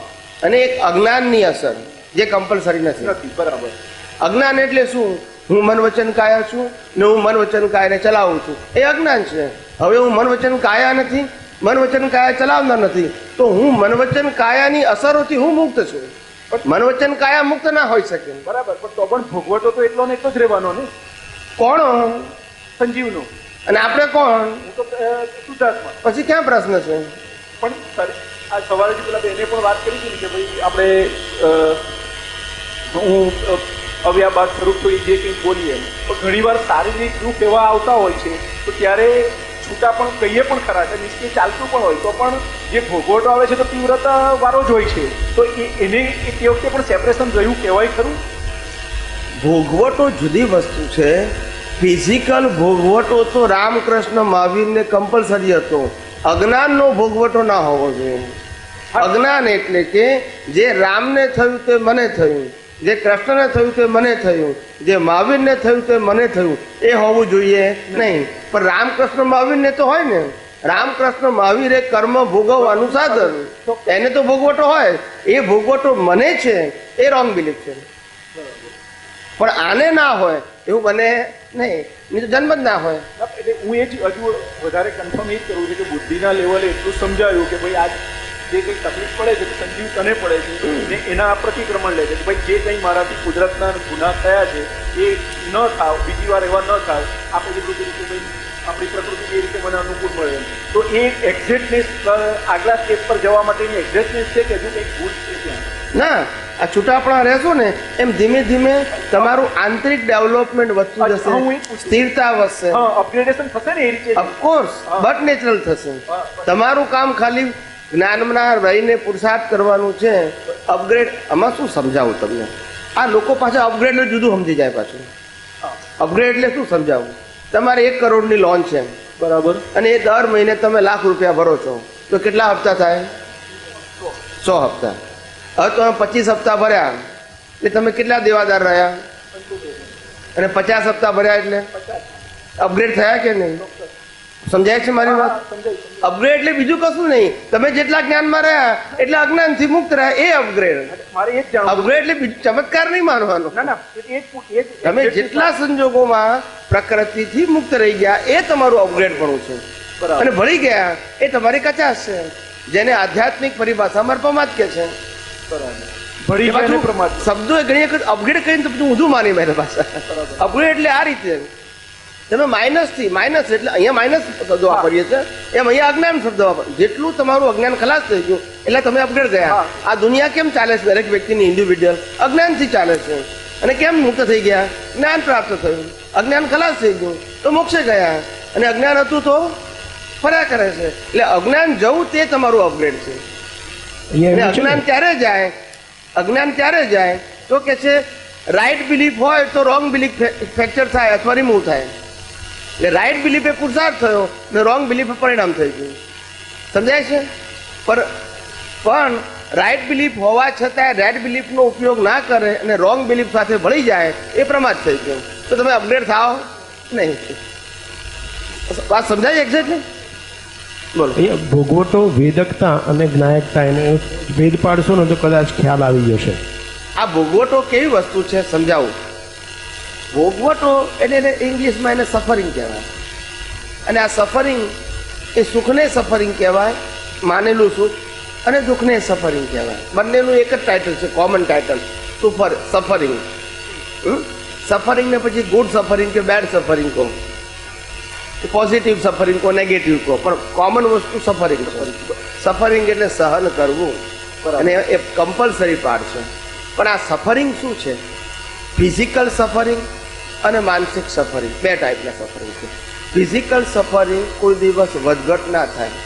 અને એક અજ્ઞાનની અસર જે કમ્પલસરી નથી. નથી બરાબર. અજ્ઞાન એટલે શું? હું મન વચન કાયા છું ને હું મન વચન કાયાને ચલાવું છું, એ અજ્ઞાન છે. હવે હું મન વચન કાયા નથી, મન વચન કાયા ચલાવનાર નથી, તો હું મન વચન કાયાની અસરોથી હું મુક્ત છું. પણ મન વચન કાયા મુક્ત ના હોઈ શકે. બરાબર, પણ તો પણ ભોગવટો તો એટલો ને એટલો જ રહેવાનો ને. કોણ? સંજીવનો. અને આપણે કોણ? હું તો શુદ્ધાત્મા. પછી ક્યાં પ્રશ્ન છે? પણ સર, આ સવારે પેલા બેને પણ વાત કરી હતી ને કે ભાઈ આપણે હું અવ્યાબાદ સ્વરૂપ તો એ જે કંઈ બોલીએ, પણ ઘણીવાર શારીરિક દુઃખ એવા આવતા હોય છે તો ત્યારે છૂટા પણ કહીએ પણ ખરા છે, નિશ્ચય ચાલતું પણ હોય તો પણ જે ભોગવટો આવે છે તો તીવ્રતા વાળો જ હોય છે, તો એને તે વખતે પણ સેપરેશન રહ્યું કહેવાય ખરું? ભોગવટો જુદી વસ્તુ છે. ફિઝિકલ ભોગવટો તો રામકૃષ્ણ મહાવીરને કમ્પલસરી હતો. અજ્ઞાનનો ભોગવટો ના હોવો જોઈએ. અજ્ઞાન એટલે કે જે રામને થયું તે મને થયું, જે કૃષ્ણને થયું તે મને થયું, જે મહાવીરને થયું તે મને થયું, એ હોવું જોઈએ નહીં. પણ રામકૃષ્ણ મહાવીરને તો હોય ને. રામકૃષ્ણ મહાવીર એ કર્મ ભોગવવાનું સાધન, એને તો ભોગવટો હોય. એ ભોગવટો મને છે એ રોંગ બિલીફ છે. પણ આને ના હોય એવું બને નહીં, નહીં તો જન્મ જ ના હોય. એટલે હું એ જ હજુ વધારે કન્ફર્મ એ જ કરવું છે કે બુદ્ધિના લેવલે એટલું સમજાયું કે ભાઈ આજ જે કંઈ તકલીફ પડે છે તો સંજીવ તને પડે છે ને એના પ્રતિક્રમણ લે છે કે ભાઈ જે કંઈ મારાથી કુદરતના ગુનાહ થયા છે એ ન થાવ, બીજી વાર એવા ન થાવ. આપણે જે રીતે ભાઈ આપણી પ્રકૃતિ જે રીતે મને અનુકૂળ મળે તો એ એક્ઝેક્ટનેસ આગલા સ્ટેપ પર જવા માટેની એક્ઝેક્ટનેસ છે કે હજુ કંઈક ભૂલ છે ત્યાં? ના, આ છૂટાપણા રહેશો ને એમ ધીમે ધીમે તમારું આંતરિક ડેવલપમેન્ટ વધતું જશે, સ્થિરતા વધશે, અપગ્રેડેશન થશે ને એ રીતે. ઓફકોર્સ બટ નેચરલ થશે. તમારું કામ ખાલી જ્ઞાનના રહીને પુરુષાર્થ કરવાનું છે. અપગ્રેડ આમાં શું સમજાવું તમને? આ લોકો પાછા અપગ્રેડ એટલે જુદું સમજી જાય. પાછું અપગ્રેડ એટલે શું સમજાવું? તમારે 1 કરોડની લોન છે, બરાબર, અને એ દર મહિને તમે લાખ રૂપિયા ભરો છો, તો કેટલા હપ્તા થાય? 100 હપ્તા. હવે તમે 25 હપ્તા ભર્યા એટલે તમે કેટલા દેવાદાર રહ્યા? અને 50 હપ્તા ભર્યા એટલે અપગ્રેડ થયા કે નહીં? સમજાય છે મારી વાત? અપગ્રેડ એટલે બીજું કશું નહીં. તમે જેટલા જ્ઞાનમાં રહ્યા એટલે અજ્ઞાનથી મુક્ત રહ્યા, એ અપગ્રેડ. મારે એ જ જાણવું. અપગ્રેડ એટલે બીજું ચમત્કાર નહીં માનવાનો. ના ના, એ જ તમે જેટલા સંજોગોમાં પ્રકૃતિથી મુક્ત રહી ગયા એ તમારું અપગ્રેડ પણ છે. અને ભળી ગયા એ તમારી કચાશ છે, જેને આધ્યાત્મિક પરિભાષામાં પ્રમાદ કે છે. ભળી ગયા ને પ્રમાદ શબ્દો એ ઘણી વખત અપગ્રેડ કરીને તો બધું ઊંધું માની મારી પાસે. અપગ્રેડ એટલે આ રીતે તમે માઇનસથી, માઇનસ એટલે અહીંયા માઇનસ શબ્દો વાપરીએ છીએ, એમ અહીંયા અજ્ઞાન શબ્દો વાપર. જેટલું તમારું અજ્ઞાન ખલાસ થઈ ગયું એટલે તમે અપગ્રેડ ગયા. આ દુનિયા કેમ ચાલે છે? દરેક વ્યક્તિની ઇન્ડિવિડ્યુઅલ અજ્ઞાનથી ચાલે છે. અને કેમ મુક્ત થઈ ગયા? જ્ઞાન પ્રાપ્ત થયું, અજ્ઞાન ખલાસ થઈ ગયું તો મોક્ષે ગયા, અને અજ્ઞાન હતું તો ફર્યા કરે છે. એટલે અજ્ઞાન જવું તે તમારું અપગ્રેડ છે. અને અજ્ઞાન ત્યારે જાય, અજ્ઞાન ત્યારે જાય તો કે છે રાઈટ બિલીફ હોય તો રોંગ બિલીફ ફ્રેક્ચર થાય અથવા રિમૂવ થાય. એટલે રાઈટ બિલીફ એ પુરુષાર્થ થયો ને રોંગ બિલીફ પરિણામ થઈ ગયું. સમજાય છે? પણ રાઈટ બિલીફ હોવા છતાં રાઈટ બિલીફનો ઉપયોગ ના કરે અને રોંગ બિલીફ સાથે ભળી જાય એ પ્રમાદ થઈ ગયો. તો તમે અપગ્રેડ થાવ નહીં. વાત સમજાય એક્ઝેક્ટલી? બોલો. અહીંયા ભોગવટો, વેદકતા અને જ્ઞાયકતા એને ભેદ પાડશો ને તો કદાચ ખ્યાલ આવી જશે. આ ભોગવટો કેવી વસ્તુ છે સમજાવું. ભોગવટો એટલે ઇંગ્લિશમાં એને સફરિંગ કહેવાય. અને આ સફરિંગ એ સુખને સફરિંગ કહેવાય, માનેલું સુખ, અને દુઃખને સફરિંગ કહેવાય. બંનેનું એક જ ટાઇટલ છે, કોમન ટાઇટલ, સફરિંગ. સફરિંગ ને પછી ગુડ સફરિંગ કે બેડ સફરિંગ કહો, પોઝિટિવ સફરિંગ કહો, નેગેટિવ કહો, પણ કોમન વસ્તુ સફરિંગ છે. સફરિંગ એટલે સહન કરવું, અને એ કમ્પલસરી પાર્ટ છે. પણ આ સફરિંગ શું છે? ફિઝિકલ સફરિંગ અને માનસિક સફરિંગ, બે ટાઈપના સફરિંગ છે. ફિઝિકલ સફરિંગ કોઈ દિવસ વધઘટ ના થાય,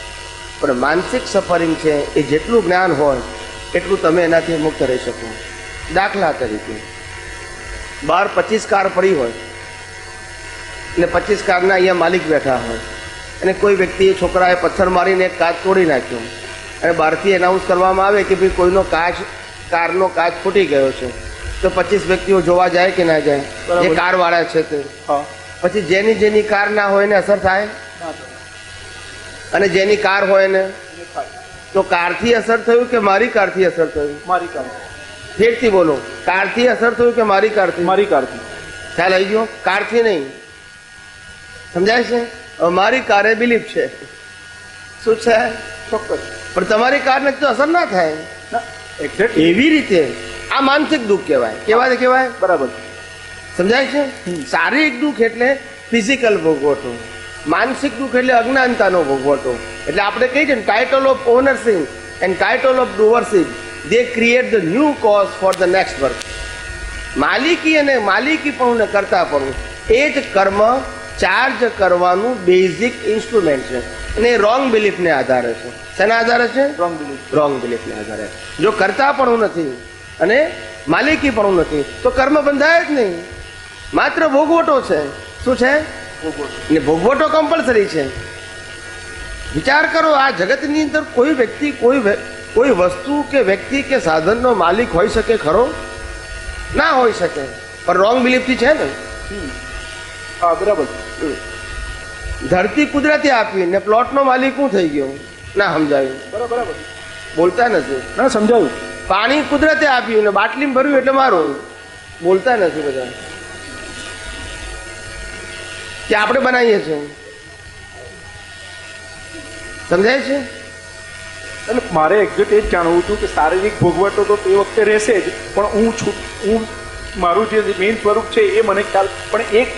પણ માનસિક સફરિંગ છે એ જેટલું જ્ઞાન હોય એટલું તમે એનાથી મુક્ત રહી શકો. દાખલા તરીકે બહાર 25 કાર પડી હોય અને 25 કારના અહીંયા માલિક બેઠા હોય, અને કોઈ વ્યક્તિએ છોકરાએ પથ્થર મારીને એક કાચ તોડી નાખ્યો, અને બહારથી એનાઉન્સ કરવામાં આવે કે ભાઈ કોઈનો કારનો કાચ ફૂટી ગયો છે, તો 25 વ્યક્તિઓ જોવા જાય કે ના જાય? બરાબર. જે કારવાળા છે તે. હા, પછી જેની કાર ના હોય એને અસર થાય, ના થાય. અને જેની કાર હોય ને, એને થાય. તો કારથી અસર થયું કે મારી કારથી અસર થયું? મારી કાર, ફેરથી બોલો, કારથી અસર થયું કે મારી કારથી? મારી કારથી. ખ્યાલ આવી ગયો? કારથી નહીં. સમજાય છે? હવે મારી કારે બિલીફ છે, શું છે? ચોક્કસ. પણ તમારી કારને તો અસર ના થાય. ના, એક્ઝેક્ટ. એવી રીતે આ માનસિક દુઃખ કહેવાય. કહેવાય બરાબર. સમજાય છે? શારીરિક દુઃખ એટલે ફિઝિકલ ભોગવટો, માનસિક દુઃખ એટલે અજ્ઞાનતાનો ભોગવટો. એટલે આપણે કહીએ છીએ ને, title of ownership and title of doership they create the new cause for the next work. માલિકી અને માલિકી પણ કરતા પણ એ જ કર્મ ચાર્જ કરવાનું બેઝિક ઇન્સ્ટ્રુમેન્ટ છે. અને એ રોંગ બિલીફને આધારે છે. શેના આધારે છે? Wrong belief. રોંગ બિલીફને આધારે. જો કરતા પણ નથી અને માલિકી પણ નથી તો કર્મ બંધાય જ નહીં, માત્ર ભોગવટો છે. શું છે? ને ભોગવટો કમ્પલસરી છે. વિચાર કરો, આ જગતની અંદર કોઈ વ્યક્તિ કોઈ વસ્તુ કે વ્યક્તિ કે સાધનનો માલિક હોઈ શકે ખરો? ના હોઈ શકે. પણ રોંગ બિલીફથી છે ને. હા, બરાબર. ધરતી કુદરતી આપી ને પ્લોટનો માલિક શું થઈ ગયો? ના સમજાયું. બરાબર. બોલતા નથી. ના, સમજાયું. પાણી કુદરતે આપ્યું ને બાટલીમાં ભર્યું એટલે મારું. બોલતા નથી બધા. કે આપણે બનાવીએ છીએ. સમજાય છે? એટલે મારે એક્ઝેક્ટ એ જ જાણવું હતું કે શારીરિક ભોગવટો તો તે વખતે રહેશે જ, પણ હું મારું જે મેઇન સ્વરૂપ છે એ મને ખ્યાલ, પણ એક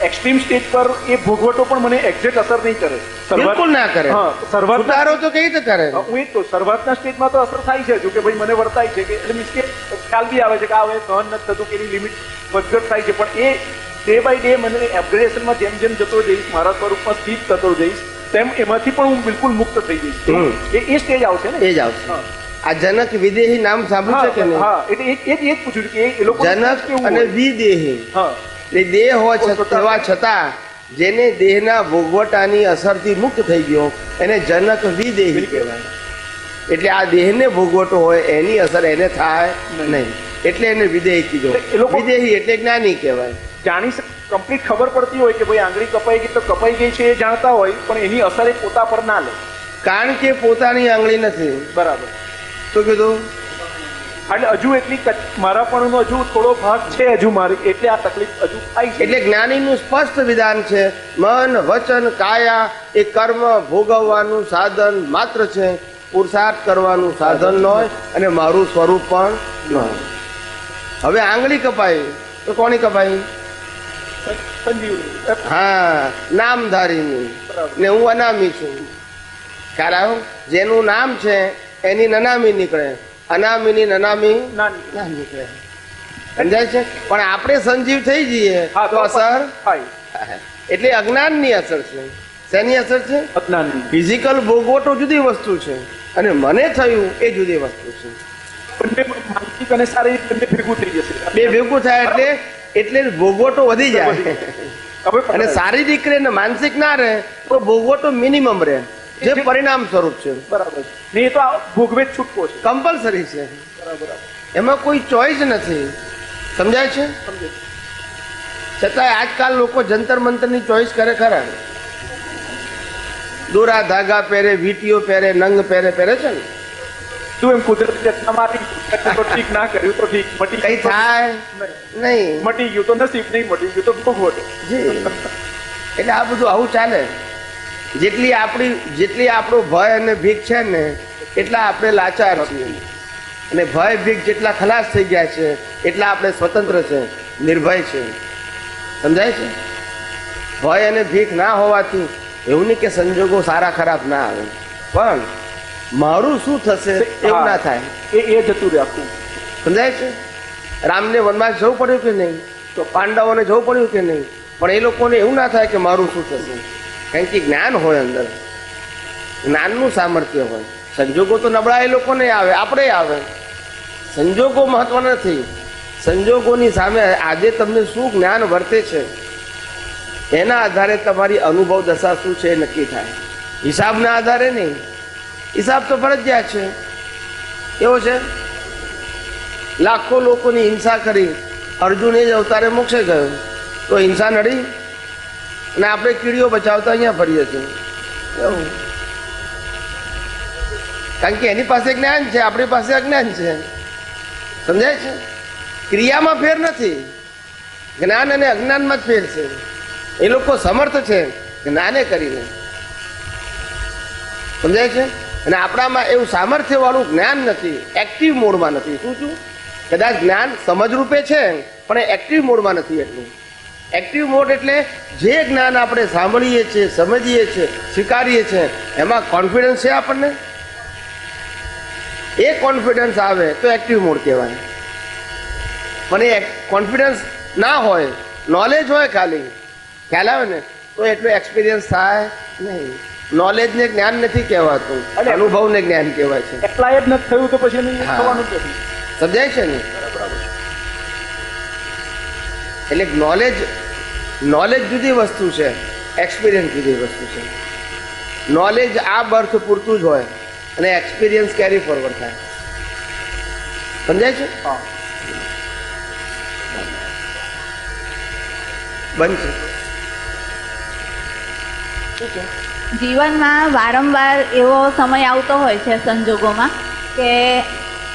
એક્સ્ટ્રીમ સ્ટેજ પર એ ભોગવટો પણ મને એક્ઝેક્ટ અસર નહીં કરે. બિલકુલ ના કરે. હા, શરૂઆતના સુધારો તો કઈ રીતે કરે? હું એ જ તો શરૂઆતના સ્ટેજમાં તો અસર થાય છે, જો કે ભાઈ મને વર્તાય છે કે એટલે મીન્સ કે ખ્યાલ બી આવે છે કે આ હવે સહન નથી થતું કે એની લિમિટ વધઘટ થાય છે, પણ એ ડે બાય ડે મને અપગ્રેડેશનમાં જેમ જેમ જતો જઈશ, મારા સ્વરૂપમાં સ્થિત થતો જઈશ, તેમ એમાંથી પણ હું બિલકુલ મુક્ત થઈ જઈશ. એ સ્ટેજ આવશે ને? એ જ આવશે. આ જનક વિદેહી નામ સાંભળ્યું છે કે નહીં? હા, એટલે એ જ પૂછ્યું કે એ લોકો જનક અને વિદેહી. હા, એ દેહ હોવા છતાં જેને દેહના ભોગવટાની અસરથી મુક્ત થઈ ગયો એને જનક વિદેહી કહેવાય. એટલે આ દેહને ભોગવટો હોય એની અસર એને થાય નહીં, એટલે એને વિદેહી કીધો. એ લોકો- વિદેહી એટલે જ્ઞાની કહેવાય. જાણી કમ્પ્લીટ ખબર પડતી હોય કે ભાઈ આંગળી કપાઈ ગઈ તો કપાઈ ગઈ છે એ જાણતા હોય, પણ એની અસર એ પોતા પર ના લે. કારણ કે પોતાની આંગળી નથી. બરાબર. શું કીધું? એટલે હજુ એટલી મારા પણ હજુ થોડો ભાગ છે હજુ મારી, એટલે આ તકલીફ હજુ થાય છે. એટલે જ્ઞાનીનું સ્પષ્ટ વિધાન છે, મન વચન કાયા એ કર્મ ભોગવવાનું સાધન માત્ર છે, પુરુષાર્થ કરવાનું સાધન ન હોય અને મારું સ્વરૂપ પણ ન હોય. હવે આંગળી કપાઈ તો કોની કપાઈ? સંજીવની. હા, નામધારીની. ને હું અનામી છું. ખ્યાલ આવ્યો? જેનું નામ છે એની નનામી નીકળે, અનામીની નનામી નાની. ના નીકળે. સમજાય છે? પણ આપણે સંજીવ થઈ જઈએ હા, તો અસર થાય. એટલે અજ્ઞાનની અસર છે. શેની અસર છે? અજ્ઞાનની. ફિઝિકલ ભોગવટો જુદી વસ્તુ છે અને મને થયું એ જુદી વસ્તુ છે. બંને માનસિક અને શારીરિક બંને ભેગું થઈ જશે. બે ભેગું થાય એટલે ભોગવટો વધી જાય. હવે અને શારીરિક રહે ને માનસિક ના રહે તો ભોગવટો મિનિમમ રહે, જે પરિણામ સ્વરૂપ છે. બરાબર. ને એ તો આ ભોગવે જ છૂટકો છે. કમ્પલસરી છે. બરાબર. એમાં કોઈ ચોઈસ નથી. સમજાય છે? સમજે. છતાંય આજકાલ લોકો જંતર મંતરની ચોઈસ કરે ખરા. દોરા ધાગા પહેરે, વીટીઓ પહેરે, નંગ પહેરે છે ને. તું એમ કુદરતી રચના મારી તો ઠીક, ના કર્યું તો ઠીક, મટી કઈ થાય નહીં. મટી ગયું તો નસીબ, નહીં મટી ગયું તો ભોગવટો. જી. એટલે આ બધું આવું ચાલે. જેટલી આપણો ભય અને ભીખ છે ને એટલા આપણે લાચાર છીએ, અને ભય ભીખ જેટલા ખલાસ થઈ ગયા છે એટલા આપણે સ્વતંત્ર છે, નિર્ભય છે. સમજાય છે? ભય અને ભીખ ના હોવાથી એવું નહીં કે સંજોગો સારા ખરાબ ના આવે, પણ મારું શું થશે એવું ના થાય. એ જતું રહે આખું. સમજાય છે? રામને વનવાસ જવું પડ્યું કે નહીં? તો પાંડવોને જવું પડ્યું કે નહીં? પણ એ લોકોને એવું ના થાય કે મારું શું થશે, કારણ કે જ્ઞાન હોય અંદર, જ્ઞાનનું સામર્થ્ય હોય. સંજોગો તો નબળા એ લોકોને આવે, આપણે આવે. સંજોગો મહત્વ નથી. સંજોગોની સામે આજે તમને શું જ્ઞાન વર્તે છે એના આધારે તમારી અનુભવ દશા શું છે એ નક્કી થાય, હિસાબના આધારે નહીં. હિસાબ તો ફરજિયાત છે. એવો છે, લાખો લોકોની હિંસા કરી, અર્જુન એ જ અવતારે મોક્ષે ગયો, તો હિંસા નડી, અને આપણે કીડીઓ બચાવતા અહીંયા ફરીએ છીએ. એવું, કારણ કે એની પાસે જ્ઞાન છે, આપણી પાસે અજ્ઞાન છે. સમજાય છે? ક્રિયામાં ફેર નથી, જ્ઞાન અને અજ્ઞાનમાં જ ફેર છે. એ લોકો સમર્થ છે જ્ઞાને કરીને. સમજાય છે? અને આપણામાં એવું સામર્થ્ય વાળું જ્ઞાન નથી, એક્ટિવ મોડમાં નથી. શું છું? કદાચ જ્ઞાન સમજરૂપે છે પણ એ એક્ટિવ મોડમાં નથી. એટલું એક્ટિવ મોડ એટલે જે જ્ઞાન આપણે સાંભળીએ છીએ, સમજીએ છીએ, સ્વીકારીએ છીએ, એમાં કોન્ફિડન્સ છે આપણને. એ કોન્ફિડન્સ આવે તો એક્ટિવ મોડ કહેવાય. પણ એ કોન્ફિડન્સ ના હોય, નોલેજ હોય, ખાલી ખ્યાલ આવે ને, તો એટલું એક્સપિરિયન્સ થાય નહીં. નોલેજને જ્ઞાન નથી કહેવાતું, અનુભવને જ્ઞાન કહેવાય છે. એપ્લાય જ નથી થયું તો પછી એનું હા. થવાનું જ નથી. સમજાય છે ને? એટલે નોલેજ જુદી વસ્તુ છે, એક્સપિરિયન્સ જુદી વસ્તુ છે. નોલેજ આ બર્થ પૂરતું જ હોય અને એક્સપિરિયન્સ કેરી ફોરવર્ડ થાય. સમજાય છે? હા. બનશે. શું છે? જીવનમાં વારંવાર એવો સમય આવતો હોય છે સંજોગોમાં કે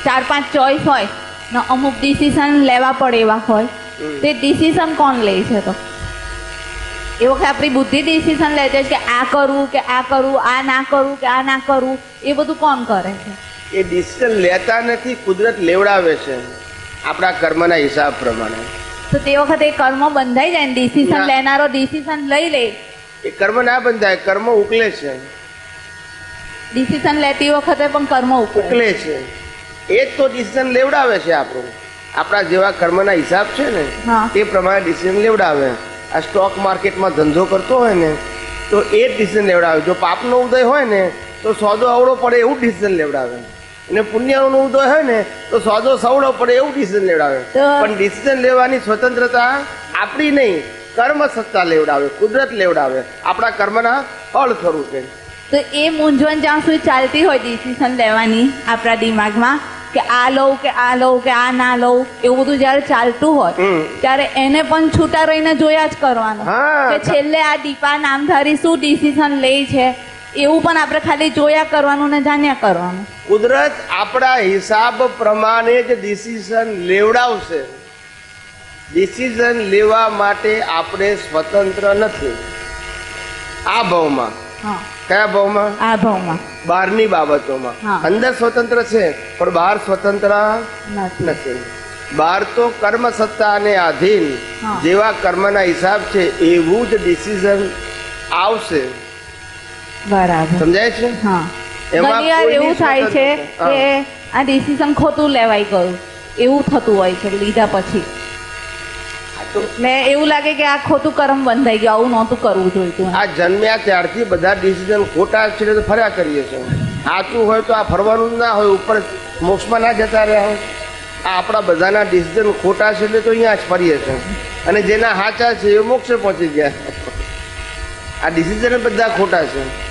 4-5 ચોઈસ હોય ને અમુક ડિસિઝન લેવા પડે એવા હોય. તે ડિસિઝન કોણ લે છે? તો એ વખતે આપણી બુદ્ધિ ડિસિઝન લે છે કે આ કરવું કે આ કરવું, આ ના કરવું કે આ ના કરવું, એ બધું કોણ કરે છે? એ ડિસિઝન લેતા નથી, કુદરત લેવડાવે છે આપણા કર્મના હિસાબ પ્રમાણે. તો તે વખતે એ કર્મ બંધાઈ જાય ને, ડિસિઝન ના. લેનારો ડિસિઝન લઈ લે. એ કર્મ ના બંધાય, કર્મ ઉકલે છે. ડિસિઝન લેતી વખતે પણ કર્મ ઉકળે. ઉકલે છે. એ જ તો ડિસિઝન લેવડાવે છે આપણું. આપણા જેવા કર્મના હિસાબ છે ને, હા. તે પ્રમાણે ડિસિઝન લેવડાવે. આ સ્ટોક માર્કેટમાં ધંધો કરતો હોય ને, તો એ જ ડિસિઝન લેવડાવે. જો પાપનો ઉદય હોય ને તો સોદો અવળો પડે એવું ડિસિઝન લેવડાવે, અને પુણ્યનો ઉદય હોય ને તો સોદો સવળો પડે એવું ડિસિઝન લેવડાવે. તો- પણ ડિસિઝન લેવાની સ્વતંત્રતા આપણી નહીં, કર્મ સત્તા લેવડાવે, કુદરત લેવડાવે આપણા કર્મના ફળ સ્વરૂપે. તો એ મૂંઝવણ જ્યાં સુધી ચાલતી હોય ડિસિઝન લેવાની આપણા દિમાગમાં કે આ લઉં કે આ લઉં કે આ ના લઉં, એવું બધું જ્યારે ચાલતું હોય ત્યારે એને પણ છૂટા રહીને જોયા જ કરવાનું હા. કે છેલ્લે આ દીપા નામધારી શું ડિસિઝન લે છે, એવું પણ આપણે ખાલી જોયા કરવાનું ને જાણ્યા કરવાનું. કુદરત આપણા હિસાબ પ્રમાણે જ ડિસિઝન લેવડાવશે. ડિસિઝન લેવા માટે આપણે સ્વતંત્ર નથી આ ભાવમાં. હા, કયા ભાવમાં? આ ભાવમાં બહારની બાબતોમાં. હા. અંદર સ્વતંત્ર છે પણ બહાર સ્વતંત્ર નથી. નથી. બહાર તો કર્મ સત્તાને આધીન હા. જેવા કર્મના હિસાબ છે એવું જ ડિસિઝન આવશે. બરાબર. સમજાય છે? હા, એમાં ઘણી વાર કોઈની એવું થાય છે સ્વતંત્રતા- કે આ ડિસિઝન ખોટું લેવાઈ ગયું, એવું થતું હોય છે લીધા પછી. એટલે એવું લાગે કે આ ખોટું કર્મ બંધાઈ ગયું, આવું નહોતું કરવું જોઈતું. આ જન્મ્યા ત્યારથી બધા ડિસિઝન ખોટા છે તો ફર્યા કરીએ છીએ. સાચું હોય તો આ ફરવાનું જ ના હોય, ઉપર મોક્ષમાં ના જતા રહ્યા હોય. આ આપણા બધાના ડિસિઝન ખોટા છે એટલે તો અહીંયા જ ફરીએ છીએ, અને જેના સાચા છે એ મોક્ષે પહોંચી ગયા. આ ડિસિઝન બધા ખોટા છે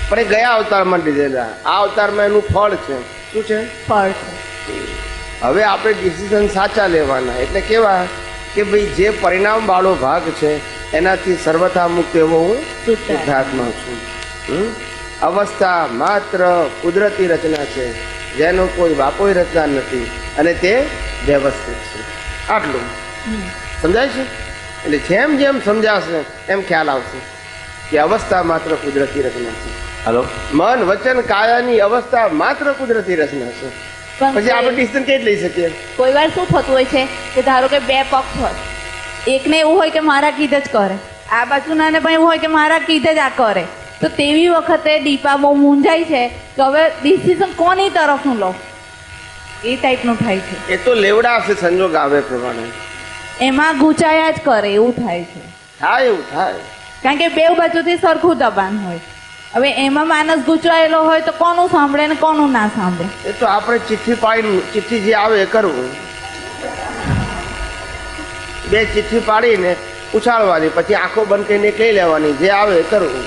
પણ એ ગયા અવતારમાં લીધેલા. આ અવતારમાં એનું ફળ છે. શું છે? ફળ છે. હવે આપણે ડિસિઝન સાચા લેવાના. એટલે કેવા કે ભાઈ જે પરિણામ વાળો ભાગ છે એનાથી સર્વથા મુક્ત એવો હું શુદ્ધાત્મા છું. અવસ્થા માત્ર કુદરતી રચના છે, જેનો કોઈ બાપોય રચના નથી, અને તે વ્યવસ્થિત છે. આટલું સમજાય છે? એટલે જેમ જેમ સમજાશે એમ ખ્યાલ આવશે કે અવસ્થા માત્ર કુદરતી રચના છે. હલો, મન વચન કાયાની અવસ્થા માત્ર કુદરતી રચના છે. પછી આપણે ડિસિઝન કેવી લઈ શકીએ? કોઈ વાર શું થતું હોય છે કે ધારો કે બે પક્ષ હોય, એકને એવું હોય કે મારા કીધે જ કરે, આ બાજુના ને પણ એવું હોય કે મારા કીધે જ આ કરે, તો તેવી વખતે દીપા બહુ મૂંઝાય છે કે હવે ડિસિઝન કોની તરફનું લો, એ ટાઈપનું થાય છે. એ તો લેવડાશે સંજોગ આવે પ્રમાણે. એમાં ગુચાયા જ કરે એવું થાય છે, થાય એવું થાય. કારણ કે બેઉ બાજુથી સરખું દબાણ હોય. હવે એમાં માણસ ગૂંચવાયેલો હોય તો કોનું સાંભળે ને કોનું ના સાંભળે? એ તો આપણે ચિઠ્ઠી પાડી, ચિઠ્ઠી જે આવે એ કરવું. બે ચિઠ્ઠી પાડીને ઉછાળવાની, પછી આંખો બંધ કરીને એક લઈ લેવાની, જે આવે એ કરવું.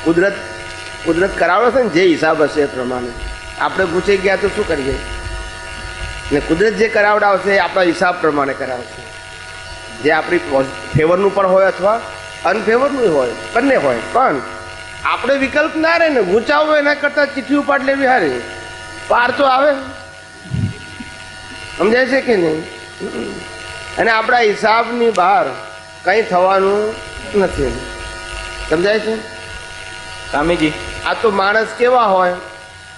કુદરત કુદરત કરાવડે છે ને જે હિસાબ હશે એ પ્રમાણે. આપણે પૂછી ગયા તો શું કરીએ? ને કુદરત જે કરાવડાવશે એ આપણા હિસાબ પ્રમાણે કરાવશે. જે આપણી ફેવરનું પણ હોય અથવા અનફેવરનું હોય, બંને હોય. પણ આપણે વિકલ્પ ના રહે ને, ગુચાવો એના કરતાં ચિઠ્ઠી ઉપાડ લેવી સારી. પાર તો આવે, સમજાય છે કે નહીં? અને આપણા હિસાબની બહાર કંઈ થવાનું નથી. સમજાય છે સ્વામીજી? આ તો માણસ કેવા હોય,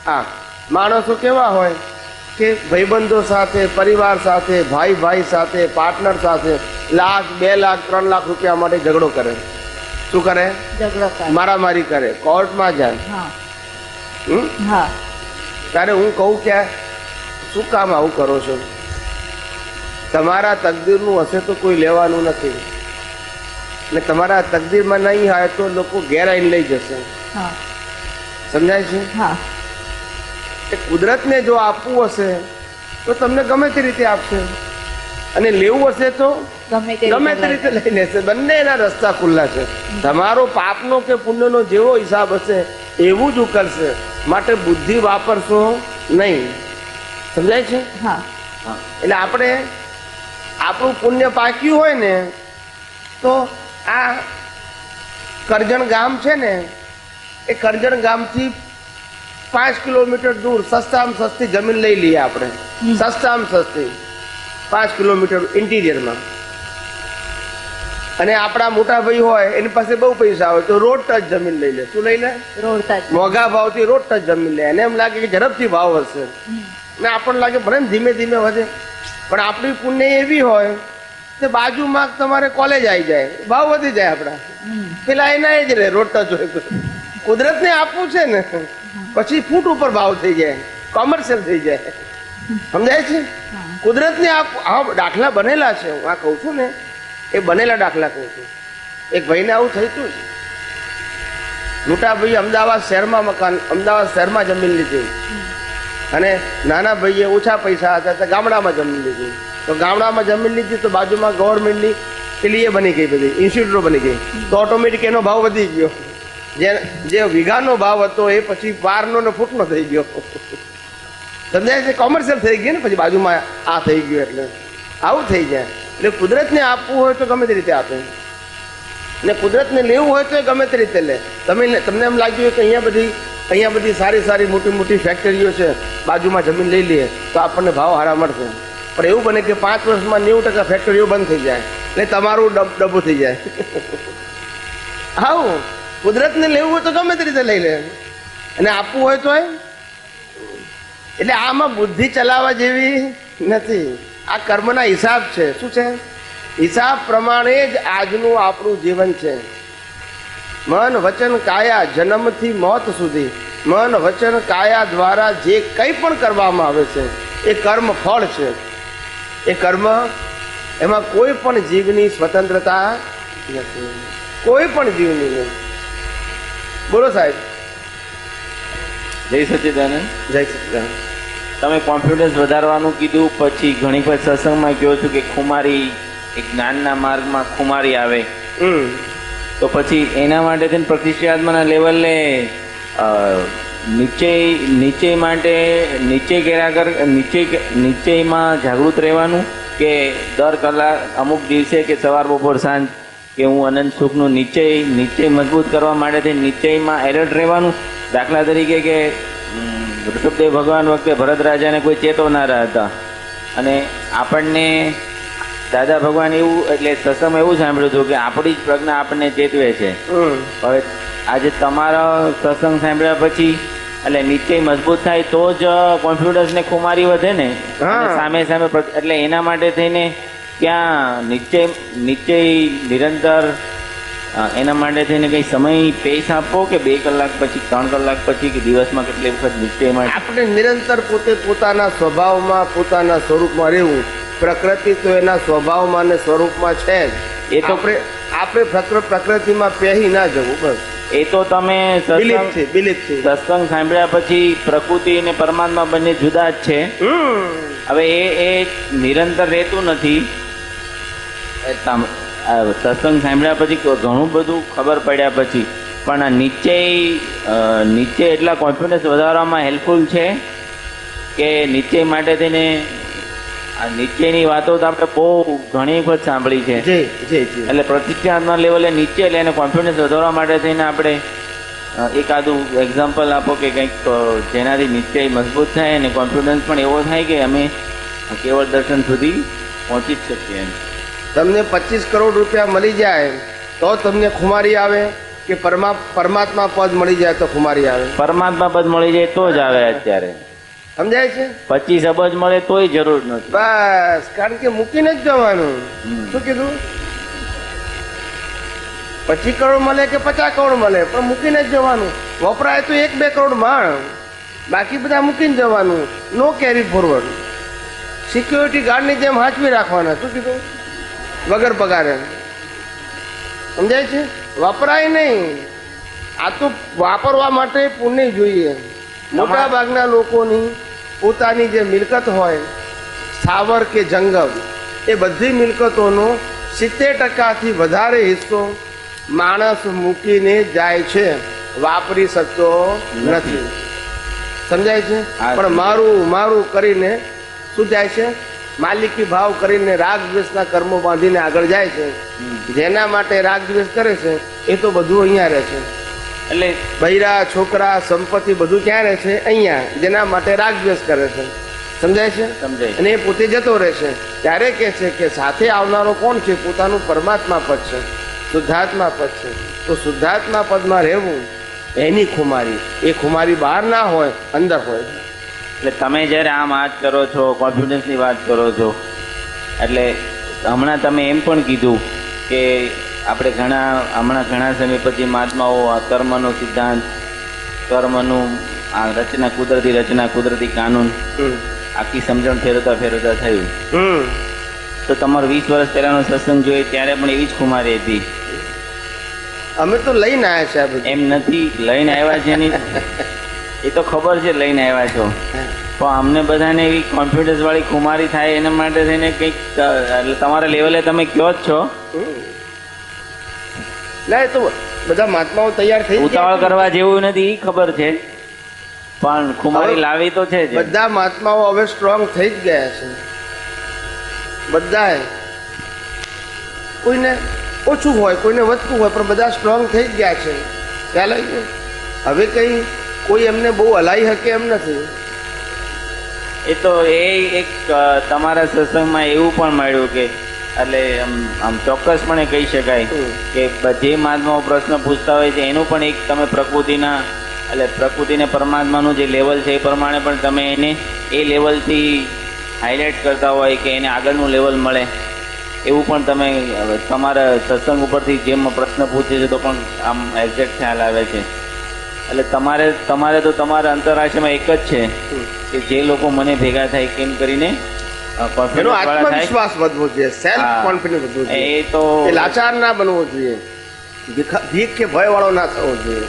હા માણસો કેવા હોય કે ભાઈબંધો સાથે, પરિવાર સાથે, ભાઈ ભાઈ સાથે, પાર્ટનર સાથે લાખ, 2 લાખ, 3 લાખ રૂપિયા માટે ઝઘડો કરે. શું કરે? ઝઘડો કરે. મારામારી કરે, કોર્ટમાં જાય. હા હમ? હા ત્યારે હું કહું કે શું કામ આવું કરો છો? તમારા તકદીરનું હશે તો કોઈ લેવાનું નથી, ને તમારા તકદીરમાં નહીં આવે તો લોકો ઘેર આવીને લઈ જશે. હા સમજાય છે? હા કે કુદરતને જો આપવું હશે તો તમને ગમે તે રીતે આપશે, અને લેવું હશે તો ગમે તે ગમે તે રીતે લઈ લેશે. બંને એના રસ્તા ખુલ્લા છે. તમારો પાપનો કે પુણ્યનો જેવો હિસાબ હશે એવું જ ઉકલશે. માટે બુદ્ધિ વાપરશો નહીં. સમજાય છે? હા એટલે આપણે આપણું પુણ્ય પાક્યું હોય ને તો આ કરજણ ગામ છે ને, એ કરજણ ગામથી 5 કિલોમીટર દૂર સસ્તામાં સસ્તી જમીન લઈ લઈએ આપણે. સસ્તામાં સસ્તી 5 કિલોમીટર ઇન્ટિરિયરમાં. અને આપણા મોટા ભાઈ હોય એની પાસે બહુ પૈસા હોય તો રોડ ટચ જમીન લઈ લે. શું લઈ લે? Road touch. મોંઘા ભાવથી રોડ ટચ જમીન લે. એને એમ લાગે કે ઝડપથી ભાવ હશે, ને આપણને લાગે ભલે ને ધીમે ધીમે વધે. પણ આપણી પુણ્ય એવી હોય કે બાજુમાં તમારે કોલેજ આવી જાય, ભાવ વધી જાય આપણા. પેલા એના જ રહે, રોડ ટચ હોય તો. કુદરતને આપવું છે ને પછી ફૂટ ઉપર ભાવ થઈ જાય, કોમર્શિયલ થઈ જાય. સમજાય છે? કુદરતને આ દાખલા બનેલા છે. હું આ કહું છું ને એ બનેલા દાખલા કહું છું. એક ભાઈને આવું થયું હતું. મોટા ભાઈએ અમદાવાદ શહેરમાં જમીન લીધી, અને નાના ભાઈએ ઓછા પૈસા હતા તો ગામડામાં જમીન લીધી. તો ગામડામાં જમીન લીધી તો બાજુમાં ગવર્મેન્ટની પેલી એ બની ગઈ, બધી ઇન્સ્ટિટ્યૂટો બની ગઈ. તો ઓટોમેટિક એનો ભાવ વધી ગયો. જે વીઘાનો ભાવ હતો એ પછી બારનો ને ફૂટનો થઈ ગયો. સમજાય છે? કોમર્શિયલ થઈ ગયું ને પછી બાજુમાં આ થઈ ગયું. એટલે આવું થઈ જાય. એટલે કુદરતને આપવું હોય તો ગમે તે રીતે આપે, ને કુદરતને લેવું હોય તો ગમે તે રીતે લે. તમને એમ લાગ્યું કે અહીંયા બધી સારી મોટી મોટી ફેક્ટરીઓ છે, બાજુમાં જમીન લઈ લઈએ તો આપણને ભાવ સારા મળશે. પણ એવું બને કે 5 વર્ષમાં 90% ફેક્ટરીઓ બંધ થઈ જાય, એટલે તમારું ડબ્બું થઈ જાય. આવું કુદરતને લેવું હોય તો ગમે તે રીતે લઈ લે, અને આપવું હોય તો એટલે આમાં બુદ્ધિ ચલાવવા જેવી નથી. આ કર્મના હિસાબ છે. શું છે? હિસાબ પ્રમાણે જ આજનું આપણું જીવન છે. મન વચન કાયા, જન્મથી મોત સુધી મન વચન કાયા દ્વારા જે કંઈ પણ કરવામાં આવે છે એ કર્મ ફળ છે. એ કર્મ, એમાં કોઈ પણ જીવની સ્વતંત્રતા નથી, કોઈ પણ જીવની નહીં. બોલો સાહેબ. જય સચ્ચિદાનંદ. જય સચ્ચિદાનંદ. તમે કોન્ફિડન્સ વધારવાનું કીધું, પછી ઘણી વખત સત્સંગમાં કહો છો કે ખુમારી, એક જ્ઞાનના માર્ગમાં ખુમારી આવે, તો પછી એના માટે થઈને પ્રતિષ્ઠાત્માના લેવલે નિશ્ચય માટે નિશ્ચયમાં જાગૃત રહેવાનું, કે દર કલાક અમુક દિવસે કે સવાર બપોર સાંજ કે હું અનંત સુખનું નિશ્ચય મજબૂત કરવા માટે થઈને નિશ્ચયમાં એલર્ટ રહેવાનું. દાખલા તરીકે કે ઋષભદેવ ભગવાન વખતે ભરત રાજાને કોઈ ચેતવનારા હતા, અને આપણને દાદા ભગવાન એવું, એટલે સત્સંગમાં એવું સાંભળ્યું હતું કે આપણી જ પ્રજ્ઞા આપણને ચેતવે છે. હવે આજે તમારા સત્સંગ સાંભળ્યા પછી એટલે નિશ્ચય મજબૂત થાય તો જ કોન્ફિડન્સ ને ખુમારી વધે ને. સામે એટલે એના માટે થઈને ક્યાં નિશ્ચય નિરંતર એના માટે થઈને કઈ સમય પેસ આપો, કે 2 કલાક પછી, 3 કલાક પછી, કે દિવસમાં કેટલી વખત નિશ્ચય માટે? આપણે નિરંતર પોતાના સ્વભાવમાં, પોતાના સ્વરૂપમાં રહેવું. પ્રકૃતિ તો એના સ્વભાવમાં ને સ્વરૂપમાં છે જ. એ તો આપણે પ્રકૃતિમાં પહેરી ના જવું. બસ એ તો તમે સત્સંગ સાંભળ્યા પછી પ્રકૃતિ અને પરમાત્મા બંને જુદા જ છે. હવે એ નિરંતર રહેતું નથી. સત્સંગ સાંભળ્યા પછી ઘણું બધું ખબર પડ્યા પછી પણ આ નીચે એટલા કોન્ફિડન્સ વધારવામાં હેલ્પફુલ છે કે નિશ્ચય માટે થઈને આ નિશ્ચયની વાતો તો આપણે બહુ ઘણી વખત સાંભળી છે. જી જી જી એટલે પ્રતિષ્ઠાના લેવલે નીચે એટલે એને કોન્ફિડન્સ વધારવા માટે થઈને આપણે એકાદું એક્ઝામ્પલ આપો કે કંઈક જેનાથી નિશ્ચય મજબૂત થાય અને કોન્ફિડન્સ પણ એવો થાય કે અમે કેવળ દર્શન સુધી પહોંચી જ શકીએ એમ. તમને 25 કરોડ રૂપિયા મળી જાય તો તમને ખુમારી આવે કે પરમાત્મા પદ મળી જાય તો ખુમારી આવે? પરમાત્મા પદ મળી જાય તો જ આવે. અત્યારે સમજાય છે? 25 અબજ મળે તોય જરૂર નથી. બસ, કારણ કે મૂકીને જ જવાનું. શું કીધું? 25 કરોડ મળે કે 50 કરોડ મળે પણ મૂકીને જ જવાનું. વપરાય તો 1-2 કરોડ માણ, બાકી બધા મૂકીને જવાનું. નો કેરી ફોરવર્ડ. સિક્યોરિટી ગાર્ડની જેમ હાચવી રાખવાના. શું કીધું? વગર પગારે. સમજાય છે? વપરાય નહીં. આ તો વાપરવા માટે પુણ્ય જોઈએ. મોટા ભાગના લોકોની પોતાની જે મિલકત હોય, સ્થાવર કે જંગમ, એ બધી મિલકતોનો 70% વધારે હિસ્સો માણસ મૂકીને જાય છે, વાપરી શકતો નથી. સમજાય છે? પણ મારું કરીને શું જાય છે? માલિકી ભાવ કરીને રાગ દ્વેષના કર્મો બાંધીને આગળ જાય છે. જેના માટે રાગ દ્વેષ કરે છે એ તો બધું અહીંયા રહે છે. એટલે બૈરા, છોકરા, સંપત્તિ બધું ક્યાં રહે છે? અહીંયા. જેના માટે રાગ દ્વેષ કરે છે. સમજાય છે? સમજાય. અને એ પોતે જતો રહે છે. ત્યારે કહે છે કે સાથે આવનારો કોણ છે? પોતાનું પરમાત્મા પદ છે, શુદ્ધાત્મા પદ છે. તો શુદ્ધાત્મા પદમાં રહેવું એની ખુમારી. એ ખુમારી બહાર ના હોય, અંદર હોય. એટલે તમે જ્યારે આમ વાત કરો છો, કોન્ફિડન્સની વાત કરો છો, એટલે હમણાં તમે એમ પણ કીધું કે આપણે હમણાં ઘણા સમય પછી મહાત્માઓ આ કર્મનો સિદ્ધાંત, કર્મનું આ રચના, કુદરતી કાનૂન આખી સમજણ ફેરવતા થયું. તો તમારો 20 વર્ષ પહેલાનો સત્સંગ જોઈએ ત્યારે પણ એવી જ ખુમારી હતી? અમે તો લઈને આવ્યા છે આ બધું. એમ નથી લઈને આવ્યા છે નહીં, એ તો ખબર છે લઈને આવ્યા છો, પણ અમને બધાને એવી કોન્ફિડન્સ વાળી ખુમારી થાય એના માટે થઈને કંઈક તમારા લેવલે તમે કયો જ છો. ના, એ તો બધા મહાત્માઓ તૈયાર થઈ ઉતાવળ કરવા જેવું નથી, એ ખબર છે, પણ ખુમારી લાવી તો છે જ. બધા મહાત્માઓ હવે સ્ટ્રોંગ થઈ જ ગયા છે. બધાએ, કોઈને ઓછું હોય, કોઈને વધતું હોય, પણ બધા સ્ટ્રોંગ થઈ જ ગયા છે. ખ્યાલ આવી ગયો? હવે કઈ કોઈ એમને બહુ હલાવી શકે એમ નથી. એ તો એક તમારા સત્સંગમાં એવું પણ મળ્યું કે એટલે આમ ચોક્કસપણે કહી શકાય કે જે મહાત્માઓ પ્રશ્ન પૂછતા હોય છે એનું પણ એક તમે પ્રકૃતિને પરમાત્માનું જે લેવલ છે એ પ્રમાણે પણ તમે એને એ લેવલથી હાઇલાઇટ કરતા હોય કે એને આગળનું લેવલ મળે એવું પણ તમે તમારા સત્સંગ ઉપરથી જેમ પ્રશ્ન પૂછે છે તો પણ આમ એક્ઝેક્ટ ખ્યાલ આવે છે. એટલે તમારે તો તમારા અંતરાશયમાં એક જ છે કે જે લોકો મને ભેગા થાય કેમ કરીને આત્મવિશ્વાસ વધવો જોઈએ, સેલ્ફ કોન્ફિડન્સ વધવો જોઈએ. એ તો લાચાર ના બનવો જોઈએ, ભીખ કે ભય વાળો ના થવો જોઈએ,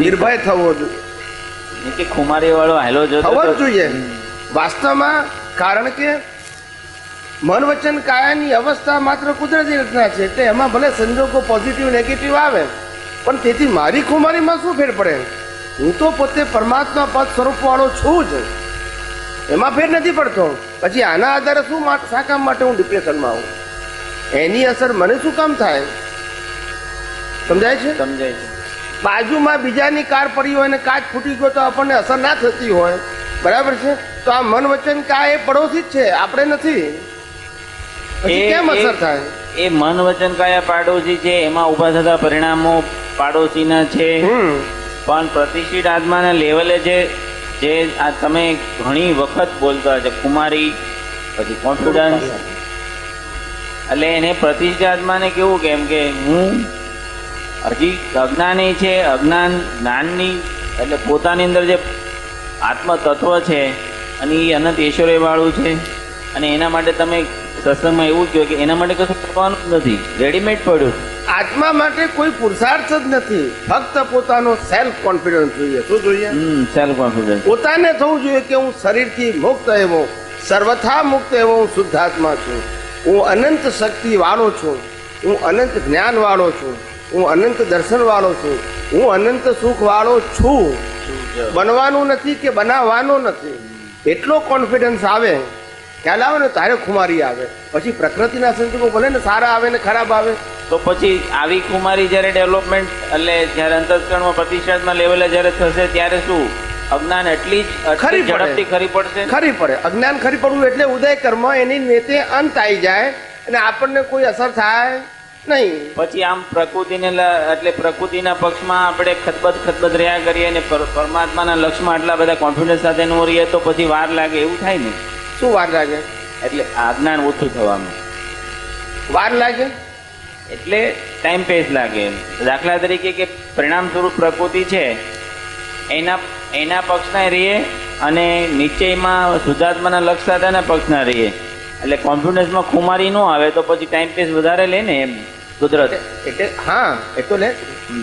નિર્ભય થવો જોઈએ, કે ખુમારી વાળો હેલો થવો જ જોઈએ વાસ્તવમાં. કારણ કે મન વચન કાયાની અવસ્થા માત્ર કુદરતી રચના છે, એટલે એમાં ભલે સંજોગો પોઝિટિવ નેગેટિવ આવે, પણ તેથી મારી ખુમારીમાં શું ફેર પડે? હું તો પોતે પરમાત્મા પદ સ્વરૂપ વાળો છું જ, એમાં ફેર નથી પડતો. પછી આના આધારે શા કામ માટે હું ડિપ્રેશનમાં આવું? એની અસર મને શું કામ થાય? સમજાય છે? સમજાય છે. બાજુમાં બીજાની કાર પડી હોય ને કાચ ફૂટી ગયો તો આપણને અસર ના થતી હોય, બરાબર છે? તો આ મન વચન કાય એ પડોશી જ છે, આપણે નથી. પછી કેમ અસર થાય? એ મન વચન કાયા પાડોશી છે, એમાં ઉભા થતા પરિણામો પાડોશીના છે, પણ પ્રતિષ્ઠિત આત્માના લેવલે જે આ તમે ઘણી વખત બોલતા છે ખુમારી, પછી કોન્ફિડન્સ, એટલે એને પ્રતિષ્ઠિત આત્માને કેવું કેમ કે હું હજી અજ્ઞાની છે, જ્ઞાનની એટલે પોતાની અંદર જે આત્મ તત્વ છે અને એ અનંત ઐશ્વર્ય વાળું છે, અને એના માટે તમે સત્સંગમાં એવું કહ્યું કે એના માટે કશું કરવાનું જ નથી, રેડીમેડ પડ્યું. આત્મા માટે કોઈ પુરુષાર્થ જ નથી, ફક્ત પોતાનો સેલ્ફ કોન્ફિડન્સ જોઈએ. શું જોઈએ? Self confidence. પોતાને થવું જોઈએ કે હું શરીરથી મુક્ત એવો, સર્વથા મુક્ત એવો હું શુદ્ધાત્મા છું, હું અનંત શક્તિ વાળો છું, હું અનંત જ્ઞાન વાળો છું, હું અનંત દર્શન વાળો છું, હું અનંત સુખ વાળો છું, બનવાનું નથી કે બનાવવાનો નથી, એટલો કોન્ફિડન્સ આવે, ખ્યાલ આવે ને તારે ખુમારી આવે. પછી પ્રકૃતિના સંજોગો ભલે ને સારા આવે ને ખરાબ આવે, તો પછી આવી કુમારી જ્યારે ડેવલપમેન્ટ એટલે જ્યારે અંતસ્કરણમાં પ્રતિષ્ઠાના લેવલે જ્યારે થશે ત્યારે શું અજ્ઞાન એટલી જ ખરી પડે. ઝડપથી ખરી પડશે? ખરી પડે. અજ્ઞાન ખરી પડવું એટલે ઉદય કર્મ એની નેતે અંત આવી જાય અને આપણને કોઈ અસર થાય નહીં. પછી આમ પ્રકૃતિને એટલે પ્રકૃતિના પક્ષમાં આપણે ખતબત રહ્યા કરીએ અને પરમાત્માના લક્ષ્યમાં આટલા બધા કોન્ફિડન્સ સાથે ન રહીએ તો પછી વાર લાગે એવું થાય ને. શું વાર લાગે? એટલે આ જ્ઞાન ઓછું થવામાં વાર લાગે એટલે ટાઈમ પેસ લાગે. દાખલા તરીકે કે પરિણામ સ્વરૂપ પ્રકૃતિ છે એના પક્ષના રહીએ અને નિશ્ચયમાં શુદ્ધાત્માના લક્ષ્ય સાથેના પક્ષના રહીએ એટલે કોન્ફિડન્સમાં ખુમારી ન આવે તો પછી ટાઈમ પેસ વધારે લે ને એમ કુદરત. એટલે હા એ તો લે.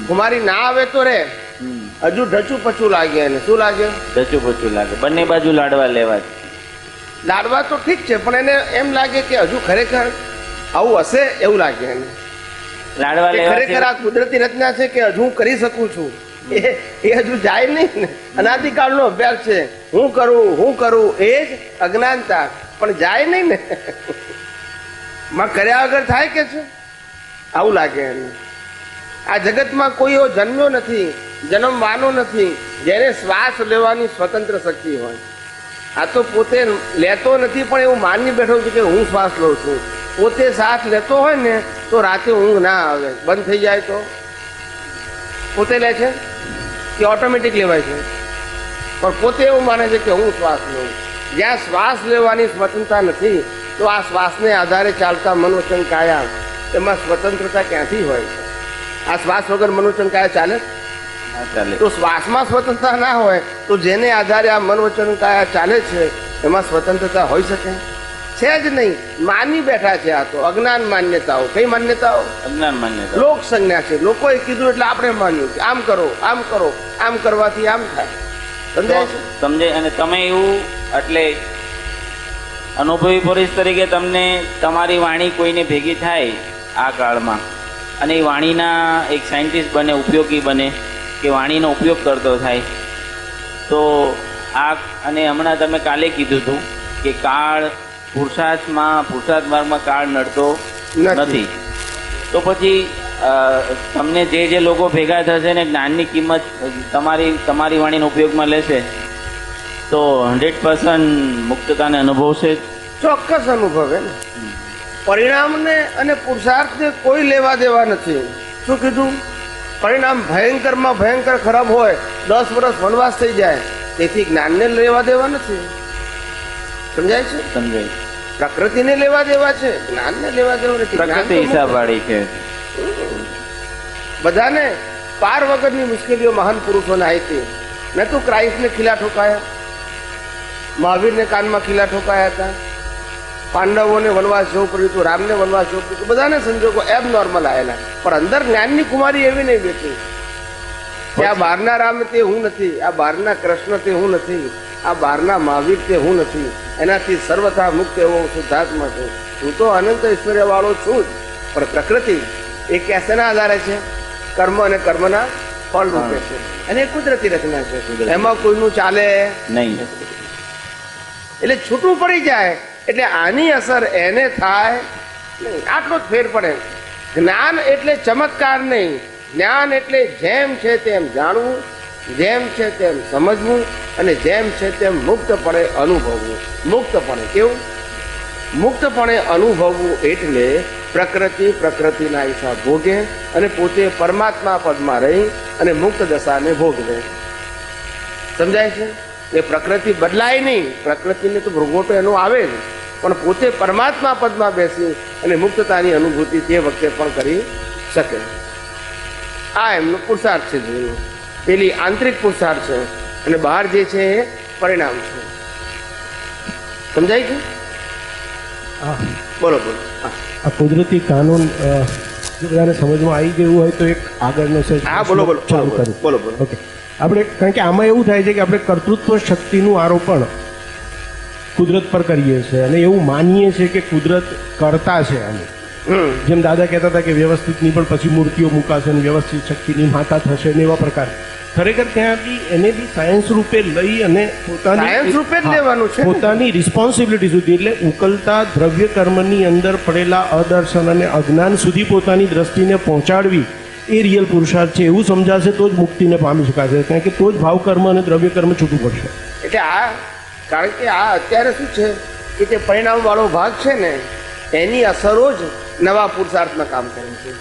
કુમારી ના આવે તો રે હજુ ઢચું પચું લાગે. અને શું લાગે? ધચું પચું લાગે. બંને બાજુ લાડવા લેવા જ. લાડવા તો ઠીક છે પણ એને એમ લાગે કે હજુ ખરેખર આવું હશે એવું લાગે એને. લાડવા કે લેવા ખરેખર આ કુદરતી રચના છે કે હજુ હું કરી શકું છું એ હજુ જાય નહીં ને. અનાદિકાળનો અભ્યાસ છે, હું કરું એ જ અજ્ઞાનતા, પણ જાય નહીં ને. માં કર્યા વગર થાય કે છે આવું લાગે એને. આ જગતમાં કોઈ એવો જન્મ્યો નથી, જન્મવાનો નથી જેને શ્વાસ લેવાની સ્વતંત્ર શક્તિ હોય. આ તો પોતે લેતો નથી પણ એવું માની બેઠો છે કે હું શ્વાસ લઉં છું. પોતે શ્વાસ લેતો હોય ને તો રાતે ઊંઘ ના આવે, બંધ થઈ જાય તો પોતે લે છે કે ઓટોમેટિક લેવાય છે, પણ પોતે એવું માને છે કે હું શ્વાસ લઉં. જ્યાં શ્વાસ લેવાની સ્વતંત્રતા નથી તો આ શ્વાસને આધારે ચાલતા મનોવચન કાયા એમાં સ્વતંત્રતા ક્યાંથી હોય? આ શ્વાસ વગર મનોવચન કાયા ચાલે? ચાલે. તો શ્વાસમાં સ્વતંત્રતા ના હોય તો જેને આધારે આ મનોવચન કાયા ચાલે છે એમાં સ્વતંત્રતા હોઈ શકે? છે જ નહીં. માની બેઠા છે. આ તો અજ્ઞાન માન્યતાઓ. કઈ માન્યતાઓ? અજ્ઞાન માન્યતા. લોક સંજ્ઞા છે. લોકોએ કીધું એટલે આપણે માન્યું કે આમ કરો, આમ કરવાથી આમ થાય. સમજાય છે? સમજાય. અને તમે એવું એટલે અનુભવી પુરુષ તરીકે તમને તમારી વાણી કોઈને ભેગી થાય આ કાળમાં અને એ વાણીના એક સાયન્ટિસ્ટ બને, ઉપયોગી બને કે વાણીનો ઉપયોગ કરતો થાય તો આ અને હમણાં તમે કાલે કીધું હતું કે કાળ પુરુષાર્થ માર્ગમાં કાળ નડતો નથી. તો પછી તમને જે લોકો ભેગા થશે ને જ્ઞાનની કિંમત તમારી વાણીનો ઉપયોગમાં લેશે તો 100% મુક્તતાને અનુભવશે. ચોક્કસ અનુભવે ને. પરિણામને અને પુરુષાર્થને કોઈ લેવા દેવા નથી. શું કીધું? પરિણામ ભયંકરમાં ભયંકર ખરાબ હોય, 10 વર્ષ વનવાસ થઈ જાય, તેથી જ્ઞાનને લેવા દેવા નથી. સમજાય છે? સમજાય. પ્રકૃતિને લેવા દેવા છે, જ્ઞાનને લેવા દેવા નથી. પ્રકૃતિ હિસાબવાળી છે. બધાને પાર વગરની મુશ્કેલીઓ મહાન પુરુષોને આવી હતી. મેં તો ક્રાઇસ્ટને ખીલા ઠોકાયા, મહાવીરને કાનમાં ખીલા ઠોકાયા હતા, પાંડવોને વનવાસ જવું પડ્યું હતું, રામને વનવાસ જવું પડ્યું હતું. બધાને સંજોગો એબ નોર્મલ આવેલા, પણ અંદર જ્ઞાનની કુમારી એવી નહીં બેઠી કે આ બહારના રામ તે હું નથી, આ બહારના કૃષ્ણ તે હું નથી, આ બહારના મહાવીર તે હું નથી, એનાથી સર્વથા મુક્ત એવો શુદ્ધાત્મા છું. હું તો અનંત ઐશ્વર્ય વાળો છું જ. પણ પ્રકૃતિ એ કેસેના આધારે છે? કર્મ અને કર્મના ફળ રૂપે છે. અને એ કુદરતી રચના છે, એમાં કોઈનું ચાલે નહીં. એટલે છૂટું પડી જાય એટલે આની અસર એને થાય નહીં. આટલો જ ફેર પડે. જ્ઞાન એટલે ચમત્કાર નહીં. જ્ઞાન એટલે જેમ છે તેમ જાણવું, જેમ છે તેમ સમજવું અને જેમ છે તેમ મુક્તપણે અનુભવવું. મુક્તપણે કેવું? મુક્તપણે અનુભવવું એટલે પ્રકૃતિના હિસાબ ભોગે અને પોતે પરમાત્મા પદમાં રહી અને મુક્ત દશાને ભોગવે. સમજાય છે? એ પ્રકૃતિ બદલાય નહીં. પ્રકૃતિને તો ભોગવટો એનો આવે જ, પણ પોતે પરમાત્મા પદમાં બેસી અને મુક્તતાની અનુભૂતિ તે વખતે પણ કરી શકે. આ એમનો પુરુષાર્થ છે. જોયું પેલી આંતરિક પુરુષાર્થ છે અને બહાર જે છે એ પરિણામ છે. સમજાય છે? બોલો. આ કુદરતી કાનૂન જો બધાને સમજમાં આવી ગયું હોય તો એક આગળનો છે. હા, બોલો. ચાલુ કરું. બોલો. ઓકે. આપણે કારણ કે આમાં એવું થાય છે કે આપણે કર્તૃત્વ શક્તિનું આરોપણ કુદરત પર કરીએ છીએ અને એવું માનીએ છીએ કે કુદરત કરતા છે આનું. જેમ દાદા કહેતા હતા કે વ્યવસ્થિતની પણ પછી મૂર્તિઓ મુકાશે ને વ્યવસ્થિત શક્તિની માતા થશે ને એવા પ્રકાર. ખરેખર ત્યાં બી એને બી સાયન્સ રૂપે લઈ અને સાયન્સ રૂપે જ લેવાનું છે. પોતાની રિસ્પોન્સિબિલિટી સુધી, એટલે ઉકલતા દ્રવ્ય કર્મની અંદર પડેલા અદર્શન અને અજ્ઞાન સુધી પોતાની દ્રષ્ટિને પહોંચાડવી એ રિયલ પુરુષાર્થ છે એવું સમજાશે તો જ મુક્તિને પામી શકાશે, કારણ કે તો જ ભાવ કર્મ અને દ્રવ્ય કર્મ છૂટું પડશે. એટલે કારણ કે અત્યારે શું છે કે તે પરિણામ વાળો ભાગ છે ને એની અસરો જ નવા પુરુષાર્થમાં કામ કરે છે.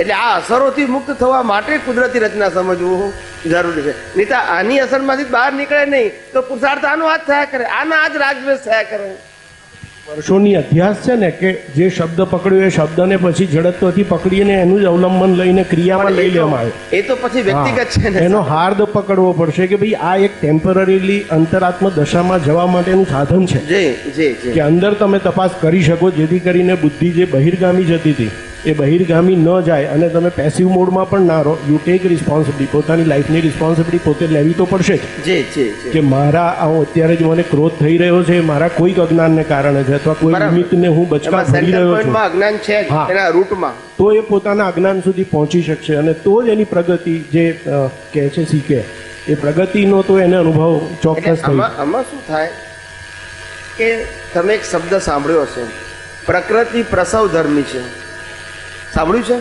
એટલે આ અસરોથી મુક્ત થવા માટે કુદરતી રચના સમજવું જરૂરી છે. નહીં તો આની અસરમાંથી બહાર નીકળે નહીં તો પુરુષાર્થ આનો હાથ થયા કરે, આના આજ રાજવેશ થયા કરે. વર્ષોની અભ્યાસ છે ને કે જે શબ્દ પકડ્યો એ શબ્દને પછી જડત્વથી પકડીને એનું જ અવલંબન લઈને ક્રિયામાં લઈ લેવામાં આવે. એ તો પછી વ્યક્તિગત છે ને. એનો હાર્દ પકડવો પડશે કે ભાઈ આ એક ટેમ્પરરીલી અંતરાત્મ દશામાં જવા માટેનું સાધન છે કે અંદર તમે તપાસ કરી શકો, જેથી કરીને બુદ્ધિ જે બહિર્ગામી જતી હતી એ બહિર્ગામી ન જાય અને તમે પેસિવ મોડમાં પણ ના રહો. યુ ટેક રિસ્પોન્સિબિલિટી, પોતાની લાઈફની રિસ્પોન્સિબિલિટી પોતે લેવી તો પડશે જ કે મારા અત્યારે જ મને ક્રોધ થઈ રહ્યો છે મારા કોઈક અજ્ઞાનને કારણે છે અથવા કોઈ નિમિત્તને હું બચકા ભરી રહ્યો છું, અજ્ઞાન છે એના રૂટમાં, તો એ પોતાના અજ્ઞાન સુધી પહોંચી શકશે અને તો જ એની પ્રગતિ જે કહે છે શીખે એ પ્રગતિનો તો એને અનુભવ ચોક્કસ થાય. આમાં શું થાય કે તમે એક શબ્દ સાંભળ્યો હશે, પ્રકૃતિ પ્રસવ ધર્મી છે. સાંભળ્યું છે?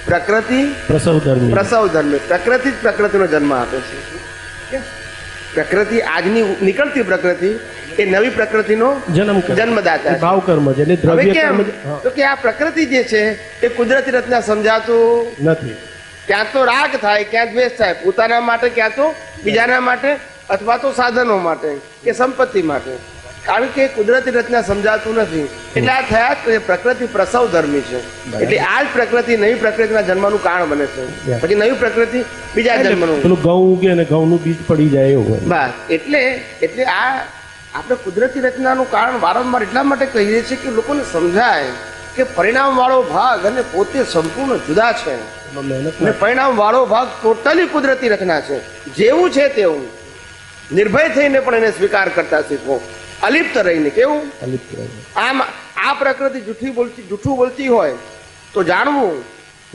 પ્રકૃતિ પ્રસવ ધર્મી. પ્રકૃતિ જ પ્રકૃતિનો જન્મ આપે છે. પ્રકૃતિ આજની નીકળતી પ્રકૃતિ એ નવી પ્રકૃતિનો જન્મદાતા ભાવ કર્મ છે. એટલે દ્રવ્ય કર્મ તો કે આ પ્રકૃતિ જે છે એ કુદરતી રચના સમજાતું નથી. ક્યાં તો રાગ થાય, ક્યાં દ્વેષ થાય, પોતાના માટે, ક્યાં તો બીજાના માટે, અથવા તો સાધનો માટે કે સંપત્તિ માટે. કારણ કે કુદરતી રચના સમજાતું નથી એટલે આ થયા કે પ્રકૃતિ પ્રસવ ધર્મી છે. એટલે આ જ પ્રકૃતિ નવી પ્રકૃતિના જન્મનું કારણ બને છે. પછી નવી પ્રકૃતિ બીજા જન્મનું, પેલું ઘઉં ઉગે અને ઘઉંનું બીજ પડી જાય એવું. બસ એટલે આ આપણે કુદરતી રચનાનું કારણ વારંવાર એટલા માટે કહીએ છીએ કે લોકોને સમજાય કે પરિણામ વાળો ભાગ અને પોતે સંપૂર્ણ જુદા છે અને પરિણામ વાળો ભાગ ટોટલી કુદરતી રચના છે. જેવું છે તેવું નિર્ભય થઈને પણ એને સ્વીકાર કરતા શીખવો, અલિપ્ત રહીને. કેવું? આમ આ પ્રકૃતિ જૂઠું બોલતી હોય તો જાણવું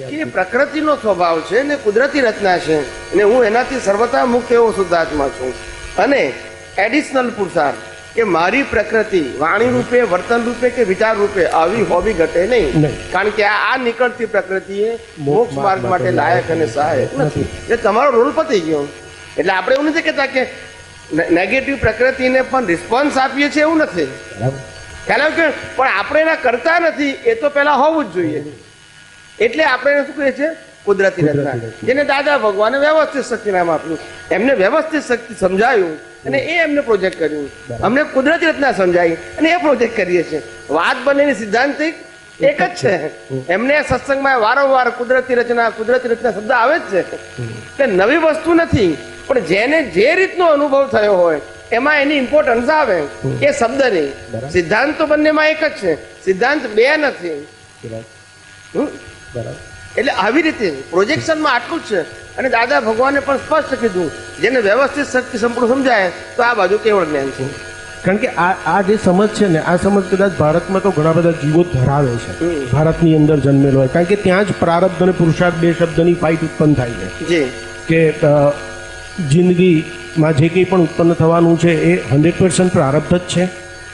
કે પ્રકૃતિનો સ્વભાવ છે ને કુદરતી રચના છે અને હું એનાથી સર્વતા મુક્ત એવો શુદ્ધાત્મા છું. અને એડિશનલ પુરુષાર્થ કે મારી પ્રકૃતિ વાણી રૂપે, વર્તન રૂપે કે વિચાર રૂપે આવી હોવી ઘટે નહીં. કારણ કે આ નીકળતી પ્રકૃતિ એ મોક્ષ માર્ગ માટે લાયક અને સહાયક નથી. એટલે તમારો રોલ પતી ગયો. એટલે આપણે એવું નથી કહેતા કે નેગેટિવ પ્રકૃતિને પણ રિસ્પોન્સ આપીએ છીએ એવું નથી. ખ્યાલ આવ્યો? પણ આપણે એના કરતા નથી એ તો પહેલા હોવું જ જોઈએ. એટલે આપણે એને શું કહીએ છીએ? કુદરતી રચના. જેને દાદા ભગવાને વ્યવસ્થિત શક્તિ નામ આપ્યું. એમને વ્યવસ્થિત શક્તિ સમજાયું અને એ એમને પ્રોજેક્ટ કર્યું. અમને કુદરતી રચના સમજાવી અને એ પ્રોજેક્ટ કરીએ છીએ. વાત બંનેની સિદ્ધાંતિક એક જ છે. એમને સત્સંગમાં વારંવાર કુદરતી રચના શબ્દ આવે જ છે. એટલે નવી વસ્તુ નથી, પણ જેને જે રીતનો અનુભવ થયો હોય એમાં એની ઇમ્પોર્ટન્સ આવે એ શબ્દની. સિદ્ધાંત તો બંનેમાં એક જ છે, સિદ્ધાંત બે નથી. એટલે આવી રીતે પ્રોજેક્શનમાં આટલું જ છે. અને દાદા ભગવાને પણ સ્પષ્ટ કીધું જેને વ્યવસ્થિત શક્તિ સંપૂર્ણ સમજાય તો આ બાજુ કેવળ જ્ઞાન છે. કારણ કે આ જે સમજ છે ને આ સમજ કદાચ ભારતમાં તો ઘણા બધા જીવો ધરાવે છે, ભારતની અંદર જન્મેલો હોય. કારણ કે ત્યાં જ પ્રારબ્ધ અને પુરુષાર્થ બે શબ્દની ફાઇટ ઉત્પન્ન થાય છે કે જિંદગીમાં જે કંઈ પણ ઉત્પન્ન થવાનું છે એ 100% પ્રારબ્ધ જ છે.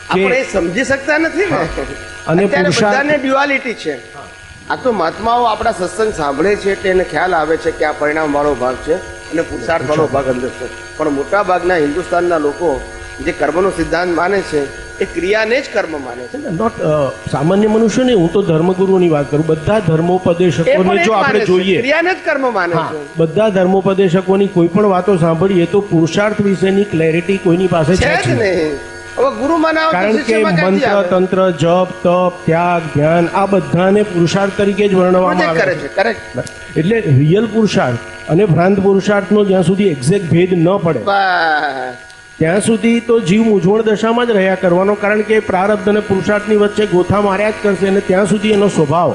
આપણે સમજી શકતા નથી ને. અને બધાને ડ્યુઆલિટી છે. આ તો મહાત્માઓ આપણા સત્સંગ સાંભળે છે એટલે એને ખ્યાલ આવે છે કે આ પરિણામ વાળો ભાગ છે અને પુરુષાર્થ વાળો ભાગ અંદર છે. પણ મોટા ભાગના હિન્દુસ્તાનના લોકો જે કર્મનો સિદ્ધાંત માને છે એ ક્રિયાને જ કર્મ માને છે. નોટ સામાન્ય મનુષ્ય નહીં, હું તો ધર્મગુરુની વાત કરું. બધા ધર્મોપદેશકોને જો આપણે જોઈએ ક્રિયાને જ કર્મ માને છે. બધા ધર્મોપદેશકોની કોઈ પણ વાતો સાંભળીએ તો પુરુષાર્થ વિશેની ક્લેરિટી કોઈની પાસે છે જ નહીં. હવે ગુરુ માનાવ કારણ કે મંત્ર, તંત્ર, જપ, તપ, ત્યાગ, ધ્યાન આ બધાને પુરુષાર્થ તરીકે જ વર્ણવવામાં આવે છે. એટલે રિયલ પુરુષાર્થ અને ભ્રાંત પુરુષાર્થનો જ્યાં સુધી એક્ઝેક્ટ ભેદ ન પડે ત્યાં સુધી તો જીવ મૂંઝવણ દશામાં જ રહ્યા કરવાનો. કારણ કે પ્રારબ્ધ અને પુરુષાર્થની વચ્ચે ગોથા માર્યા જ કરશે અને ત્યાં સુધી એનો સ્વભાવ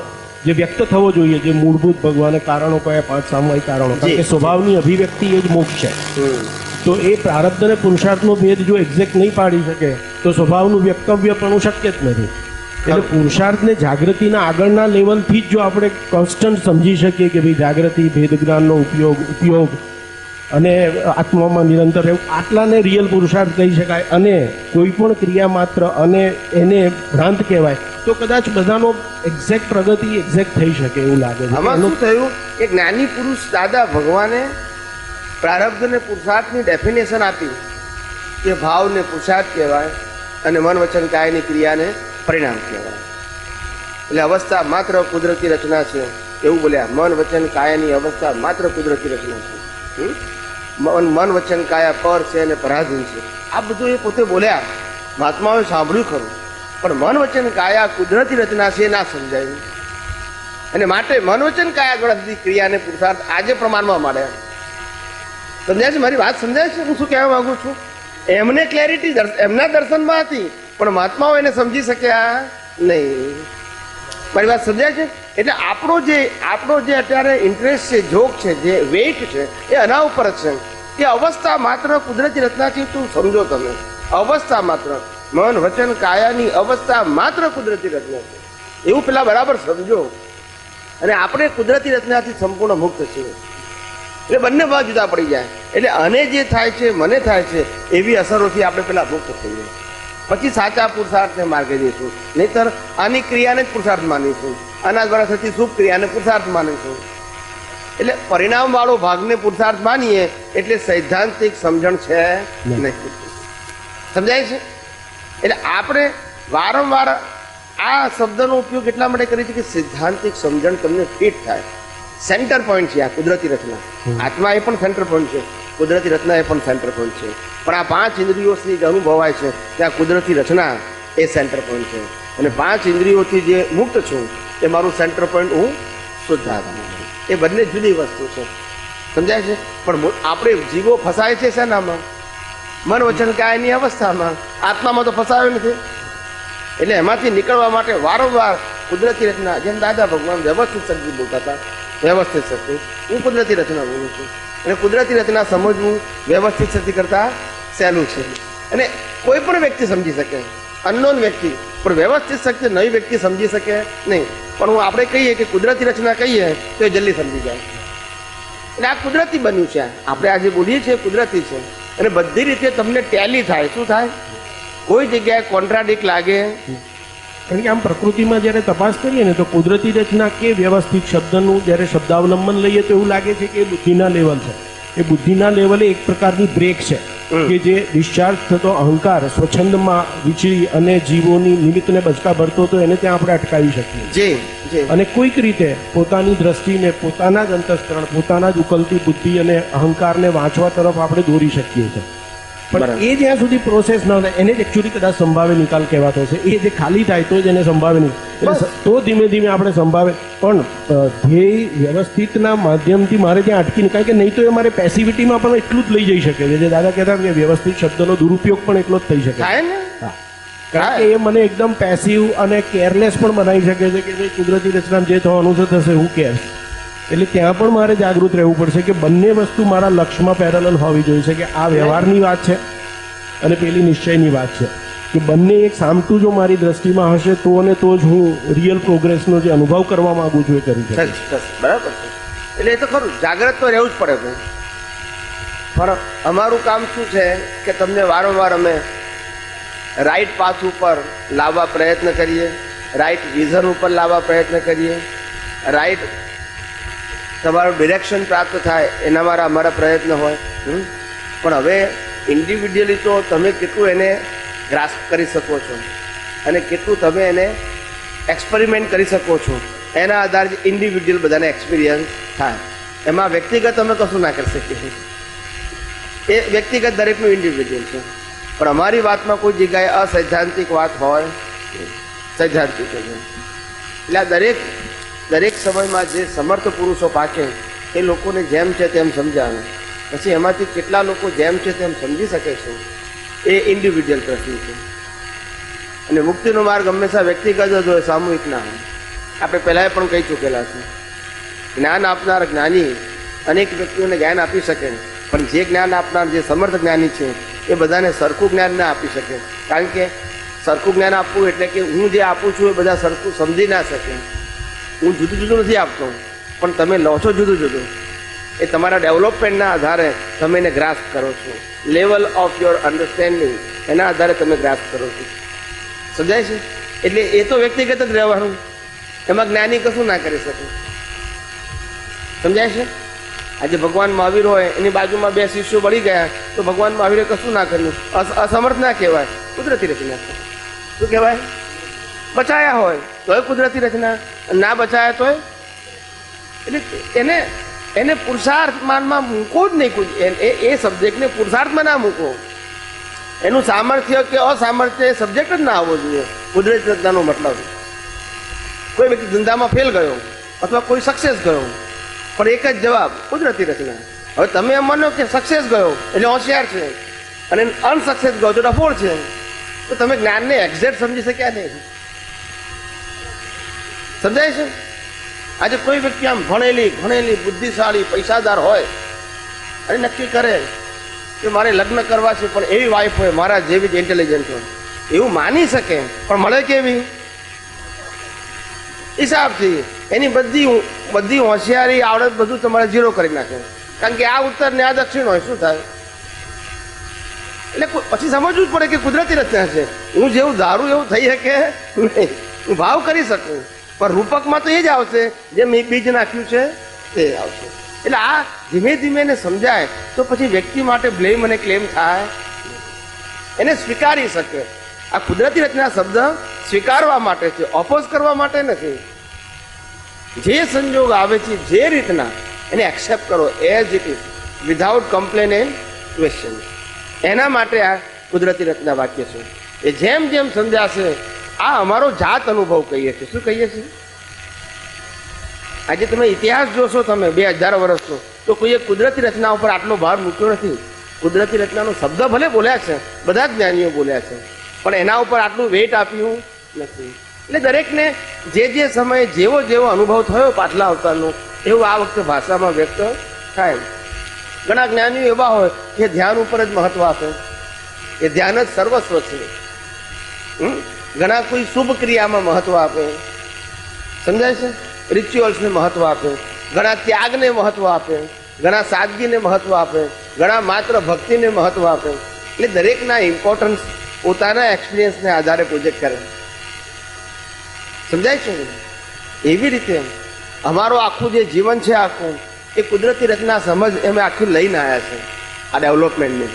જે વ્યક્ત થવો જોઈએ, જે મૂળભૂત ભગવાને કારણો કયા 5 સામૂહિક કારણો, કારણ કે સ્વભાવની અભિવ્યક્તિ એ જ મોક્ષ છે. તો એ પ્રારબ્ધ અને પુરુષાર્થનો ભેદ જો એક્ઝેક્ટ નહીં પાડી શકે તો સ્વભાવનું વ્યક્તવ્ય પણ શક્ય જ નથી. એટલે પુરુષાર્થને જાગૃતિના આગળના લેવલથી જ જો આપણે કોન્સ્ટન્ટ સમજી શકીએ કે ભાઈ જાગૃતિ ભેદ જ્ઞાનનો ઉપયોગ અને આત્મામાં નિરંતર રહેવું, આટલાને રિયલ પુરુષાર્થ કહી શકાય. અને કોઈ પણ ક્રિયા માત્ર અને એને ભ્રાંત કહેવાય તો કદાચ બધાનો એક્ઝેક્ટ પ્રગતિ એક્ઝેક્ટ થઈ શકે એવું લાગે છે. આમાં શું થયું કે જ્ઞાની પુરુષ દાદા ભગવાને પ્રારબ્ધ ને પુરુષાર્થની ડેફિનેશન આપી કે ભાવને પુરુષાર્થ કહેવાય અને મન વચન કાયની ક્રિયાને પરિણામ કહેવાય. એટલે અવસ્થા માત્ર કુદરતી રચના છે એવું બોલ્યા. મન વચન કાયાની અવસ્થા માત્ર કુદરતી રચના છે. મન વચન કાયા પર છે અને પરાધીન છે. આ બધું એ પોતે બોલ્યા, મહાત્માઓએ સાંભળ્યું ખરું, પણ મન વચન કાયા કુદરતી રચના છે ના સમજાયું. અને માટે મન વચન કાયા ગણતરી ક્રિયાને પુરુષાર્થ આજે પ્રમાણમાં મળ્યા. સમજાય છે? મારી વાત સમજાય છે? હું શું કહેવા માંગુ છું? એમને ક્લેરિટી એમના દર્શનમાં હતી, પણ મહાત્માઓ એને સમજી શક્યા નહીં. મારી વાત સમજાય છે? એટલે આપણો જે અત્યારે ઇન્ટરેસ્ટ છે, જોક છે, જે વેઇટ છે એ આના ઉપર જ છે કે અવસ્થા માત્ર કુદરતી રચનાથી તું સમજો. તમે અવસ્થા માત્ર મન વચન કાયાની અવસ્થા માત્ર કુદરતી રચના છે એવું પેલા બરાબર સમજો. અને આપણે કુદરતી રચનાથી સંપૂર્ણ મુક્ત છીએ. એટલે બંને ભાગ જુદા પડી જાય. એટલે આને જે થાય છે, મને થાય છે એવી અસરોથી આપણે પેલા મુક્ત થઈએ, પછી સાચા પુરુષાર્થને માર્ગે જઈશું. નહીતર આની ક્રિયાને જ પુરુષાર્થ માનીશું, આના દ્વારા થતી શુભ ક્રિયાને પુરુષાર્થ માનીશું. એટલે પરિણામ વાળો ભાગને પુરુષાર્થ માનીએ એટલે સૈદ્ધાંતિક સમજણ છે નહીં. સમજાય છે? એટલે આપણે વારંવાર આ શબ્દનો ઉપયોગ એટલા માટે કરીએ છીએ કે સિદ્ધાંતિક સમજણ તમને ફિટ થાય. સેન્ટર પોઈન્ટ છે આ કુદરતી રચના. આત્મા એ પણ સેન્ટર પોઈન્ટ છે, કુદરતી રચના એ પણ સેન્ટર પોઈન્ટ છે. પણ આ 5 ઇન્દ્રિયોથી જે અનુભવાય છે ત્યાં કુદરતી રચના એ સેન્ટર પોઈન્ટ છે. અને 5 ઇન્દ્રિયોથી જે મુક્ત છું એ મારું સેન્ટર પોઈન્ટ હું શુદ્ધ આત્મા છું. એ બંને જુદી વસ્તુ છે. સમજાય છે? પણ આપણે જીવો ફસાય છે શેનામાં? મન વચન કાયની અવસ્થામાં. આત્મામાં તો ફસાયો નથી. એટલે એમાંથી નીકળવા માટે વારંવાર કુદરતી રચના, જેમ દાદા ભગવાન વ્યવસ્થિત શક્તિ બોલતા હતા, વ્યવસ્થિત શક્તિ, હું કુદરતી રચના બોલું છું. અને કુદરતી રચના સમજવું વ્યવસ્થિત શક્તિ કરતાં સહેલું છે. અને કોઈ પણ વ્યક્તિ સમજી શકે, અનનોન વ્યક્તિ, પણ વ્યવસ્થિત શક્તિ નવી વ્યક્તિ સમજી શકે નહીં. પણ હું આપણે કહીએ કે કુદરતી રચના કહીએ તો એ જલ્દી સમજી જાય. એટલે આ કુદરતી બન્યું છે. આપણે આજે બોલીએ છીએ કુદરતી છે. અને બધી રીતે તમને ટેલી થાય. શું થાય? કોઈ જગ્યાએ કોન્ટ્રાડિક્ટ લાગે. કારણ કે આમ પ્રકૃતિમાં જ્યારે તપાસ કરીએ ને તો કુદરતી રચના કે વ્યવસ્થિત શબ્દનું જ્યારે શબ્દાવલંબન લઈએ તો એવું લાગે છે કે એ બુદ્ધિના લેવલ છે. એ બુદ્ધિના લેવલે એક પ્રકારની બ્રેક છે કે જે ડિસ્ચાર્જ થતો અહંકાર સ્વચ્છંદમાં વિચરી અને જીવોની નિમિત્તને બચકા ભરતો તો એને ત્યાં આપણે અટકાવી શકીએ. અને કોઈક રીતે પોતાની દ્રષ્ટિને, પોતાના જ અંતસ્કરણ, પોતાના જ ઉકલતી બુદ્ધિ અને અહંકારને વાંચવા તરફ આપણે દોરી શકીએ છીએ. પણ એ જ્યાં સુધી પ્રોસેસ ન થાય એને જ એકચ્યુઅલી કદાચ સંભાવે નિકાલ કહેવાતો છે. એ જે ખાલી થાય તો જ એને સંભાવે નહીં. એટલે તો ધીમે ધીમે આપણે સંભાવે. પણ ધ્યેય વ્યવસ્થિતના માધ્યમથી મારે ત્યાં અટકીને, કારણ કે નહીં તો એ મારે પેસિવિટીમાં પણ એટલું જ લઈ જઈ શકે છે. જે દાદા કહેતા કે વ્યવસ્થિત શબ્દનો દુરુપયોગ પણ એટલો જ થઈ શકે. હા, કારણ કે એ મને એકદમ પેસિવ અને કેરલેસ પણ બનાવી શકે છે કે ભાઈ કુદરતી રચના જે થવાનું છે થશે, હું કેર. એટલે ત્યાં પણ મારે જાગૃત રહેવું પડશે કે બંને વસ્તુ મારા લક્ષ્યમાં પેરેલલ હોવી જોઈએ છે. કે આ વ્યવહારની વાત છે અને પેલી નિશ્ચયની વાત છે. કે બંને એક સામટું જો મારી દ્રષ્ટિમાં હશે તો અને તો જ હું રિયલ પ્રોગ્રેસનો જે અનુભવ કરવા માંગુ છું એ કરી શકીશ. બરાબર છે. એટલે એ તો ખરું, જાગ્રત તો રહેવું જ પડે ભાઈ. પણ અમારું કામ શું છે કે તમને વારંવાર અમે રાઈટ પાથ ઉપર લાવવા પ્રયત્ન કરીએ, રાઈટ વિઝન ઉપર લાવવા પ્રયત્ન કરીએ, રાઈટ તમારું ડિરેક્શન પ્રાપ્ત થાય એના અમારા પ્રયત્ન હોય. પણ હવે ઇન્ડિવિડ્યુઅલી તો તમે કેટલું એને ગ્રાસ્પ કરી શકો છો અને કેટલું તમે એને એક્સપેરિમેન્ટ કરી શકો છો એના આધારે ઇન્ડિવિડ્યુઅલ બધાને એક્સપિરિયન્સ થાય. એમાં વ્યક્તિગત અમે કશું ના કરી શકીએ. એ વ્યક્તિગત દરેકનું ઇન્ડિવિડ્યુઅલ છે. પણ અમારી વાતમાં કોઈ જગ્યાએ અસૈદ્ધાંતિક વાત હોય, સૈદ્ધાંતિક છે. એટલે આ દરેક સમયમાં જે સમર્થ પુરુષો પાકે એ લોકોને જેમ છે તેમ સમજાવે. પછી એમાંથી કેટલા લોકો જેમ છે તેમ સમજી શકે છે એ ઇન્ડિવિડ્યુઅલ પ્રશ્ન છે. અને મુક્તિનો માર્ગ હંમેશા વ્યક્તિગત જ હોય, સામૂહિક ના હોય. આપણે પહેલાં પણ કહી ચૂકેલા છે, જ્ઞાન આપનાર જ્ઞાની અનેક વ્યક્તિઓને જ્ઞાન આપી શકે, પણ જે જ્ઞાન આપનાર જે સમર્થ જ્ઞાની છે એ બધાને સરખું જ્ઞાન ના આપી શકે. કારણ કે સરખું જ્ઞાન આપવું એટલે કે હું જે આપું છું એ બધા સરખું સમજી ના શકે. હું જુદું જુદું નથી આપતો, પણ તમે લો છો જુદું જુદું. એ તમારા ડેવલપમેન્ટના આધારે તમે એને ગ્રાસ્પ કરો છો. લેવલ ઓફ યોર અન્ડરસ્ટેન્ડિંગ એના આધારે તમે ગ્રાસ્પ કરો છો. સમજાય છે? એટલે એ તો વ્યક્તિગત જ રહેવાનું, એમાં જ્ઞાની કશું ના કરી શકે. સમજાય છે? આજે ભગવાન મહાવીર હોય, એની બાજુમાં બે શિષ્યો બળી ગયા, તો ભગવાન મહાવીરે કશું ના કર્યું, અસમર્થ ના કહેવાય, કુદરતી રચના. શું કહેવાય? બચાયા હોય તોય કુદરતી રચના, ના બચાયા તોય. એટલે એને પુરુષાર્થ માનમાં મૂકો જ નહીં. એ સબ્જેક્ટને પુરુષાર્થમાં ના મૂકો. એનું સામર્થ્ય કે અસામર્થ્ય સબ્જેક્ટ જ ના આવવો જોઈએ. કુદરતી રચનાનો મતલબ કોઈ વ્યક્તિ ધંધામાં ફેલ ગયો અથવા કોઈ સક્સેસ ગયો, પણ એક જ જવાબ કુદરતી રચના. હવે તમે એમ માનો કે સક્સેસ ગયો એટલે હોશિયાર છે અને અનસક્સેસ ગયો તો ડફોળ છે, તો તમે જ્ઞાનને એક્ઝેક્ટ સમજી શક્યા નહીં. સમજાય છે? આજે કોઈ વ્યક્તિ આમ ભણેલી બુદ્ધિશાળી પૈસાદાર હોય અને નક્કી કરે કે મારે લગ્ન કરવા છે, પણ એવી વાઈફ હોય મારા જેવી જ ઇન્ટેલિજન્ટ હોય, એવું માની શકે, પણ મળે કેવી? હિસાબથી એની બધી હોશિયારી આવડત બધું તમારે ઝીરો કરી નાખે. કારણ કે આ ઉત્તર ને આ દક્ષિણ હોય, શું થાય? એટલે પછી સમજવું જ પડે કે કુદરતી રચના છે. હું જેવું ધારું એવું થઈ શકે નહીં. હું ભાવ કરી શકું, પણ રૂપકમાં તો એ જ આવશે જે મેં બીજ નાખ્યું છે તે આવશે. એટલે આ ધીમે ધીમે એને સમજાય તો પછી વ્યક્તિ માટે બ્લેમ અને ક્લેમ થાય, એને સ્વીકારી શકે. આ કુદરતી રચના શબ્દ સ્વીકારવા માટે છે, ઓપોઝ કરવા માટે નથી. જે સંજોગ આવે છે જે રીતના એને એક્સેપ્ટ કરો as it is, without complain and question. એના માટે આ કુદરતી રચના વાક્ય છે. એ જેમ જેમ સમજાશે, આ અમારો જાત અનુભવ કહીએ છીએ. શું કહીએ છીએ? આજે તમે ઇતિહાસ જોશો, તમે 2000 વર્ષનો, તો કોઈએ કુદરતી રચના ઉપર આટલો ભાર મૂક્યો નથી. કુદરતી રચનાનો શબ્દ ભલે બોલ્યા છે, બધા જ જ્ઞાનીઓ બોલ્યા છે, પણ એના ઉપર આટલું વેઇટ આપ્યું નથી. એટલે દરેકને જે સમયે જેવો અનુભવ થયો પાછલા અવતારનો, એવું આ વખતે ભાષામાં વ્યક્ત થાય. ઘણા જ્ઞાનીઓ એવા હોય કે ધ્યાન ઉપર જ મહત્વ આપે, એ ધ્યાન જ સર્વસ્વ છે. ઘણા કોઈ શુભ ક્રિયામાં મહત્વ આપે, સમજાય છે? રિચ્યુઅલ્સને મહત્વ આપે, ઘણા ત્યાગને મહત્વ આપે, ઘણા સાદગીને મહત્વ આપે, ઘણા માત્ર ભક્તિને મહત્વ આપે. એટલે દરેકના ઇમ્પોર્ટન્સ પોતાના એક્સપિરિયન્સને આધારે પ્રોજેક્ટ કરે. સમજાય છે? એવી રીતે અમારું આખું જે જીવન છે આખું, એ કુદરતી રચના સમજ અમે આખી લઈને આવ્યા છે આ ડેવલપમેન્ટને.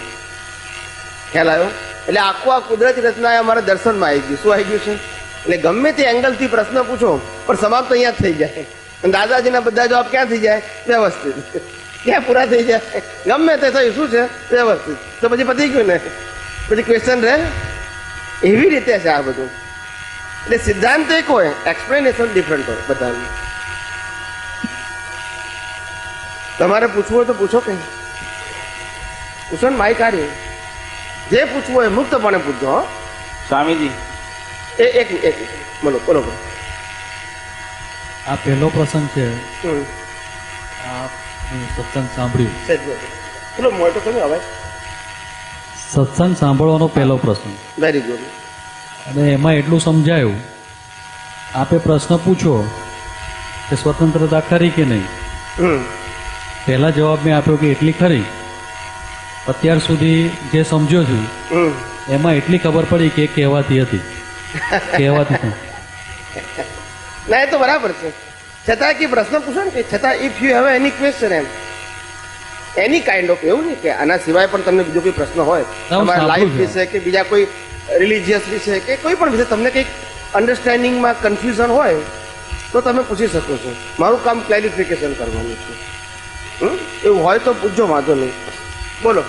ખ્યાલ આવ્યો? એટલે આખું આ કુદરતી રચના અમારા દર્શનમાં આવી ગયું. શું આવી ગયું છે? એટલે ગમે તે એંગલથી પ્રશ્ન પૂછો પણ સમાપ્ત અહીંયા જ થઈ જાય. અને દાદાજીના બધા જવાબ ક્યાં થઈ જાય? વ્યવસ્થિત. ક્યાં પૂરા થઈ જાય? ગમે તે થયું, શું છે? વ્યવસ્થિત. તો પછી પતી ગયું ને, પછી ક્વેશ્ચન રહે. એવી રીતે છે આ બધું. એટલે સિદ્ધાંત એક હોય, એક્સપ્લેનેશન ડિફરન્ટ હોય બધાની. તમારે પૂછવું હોય તો પૂછો, કઈ પૂછો ને, માઇક કાઢી જે પૂછવું હોય મુક્તપણે પૂછજો. હો સ્વામીજી, એક બોલો. આ પહેલો પ્રસંગ છે. આ સત્સંગ સાંભળ્યું, પેલો મોટો કર્યો હવે સત્સંગ સાંભળવાનો પહેલો પ્રસંગ. Very good. અને એમાં એટલું સમજાયું, આપે પ્રશ્ન પૂછો કે સ્વતંત્રતા ખરી કે નહીં. પહેલા જવાબ મેં આપ્યો કે એટલી ખરી. અત્યાર સુધી જે સમજ્યો છું એમાં એટલી ખબર પડી કે કહેવાતી હતી. ના, એ તો બરાબર છે. છતાં કે પ્રશ્ન પૂછો ને, કે છતાં if you have any question, એમ એની કાઇન્ડ ઓફ, એવું નહીં કે આના સિવાય પણ તમને બીજો કોઈ પ્રશ્ન હોય તમારા લાઈફ વિશે કે બીજા કોઈ રિલિજિયસ વિશે કે કોઈ પણ વિશે તમને કંઈક અન્ડરસ્ટેન્ડિંગમાં કન્ફ્યુઝન હોય તો તમે પૂછી શકો છો. મારું કામ ક્લેરિફિકેશન કરવાનું છે. એવું હોય તો પૂછજો, વાંધો નહીં. બોલો.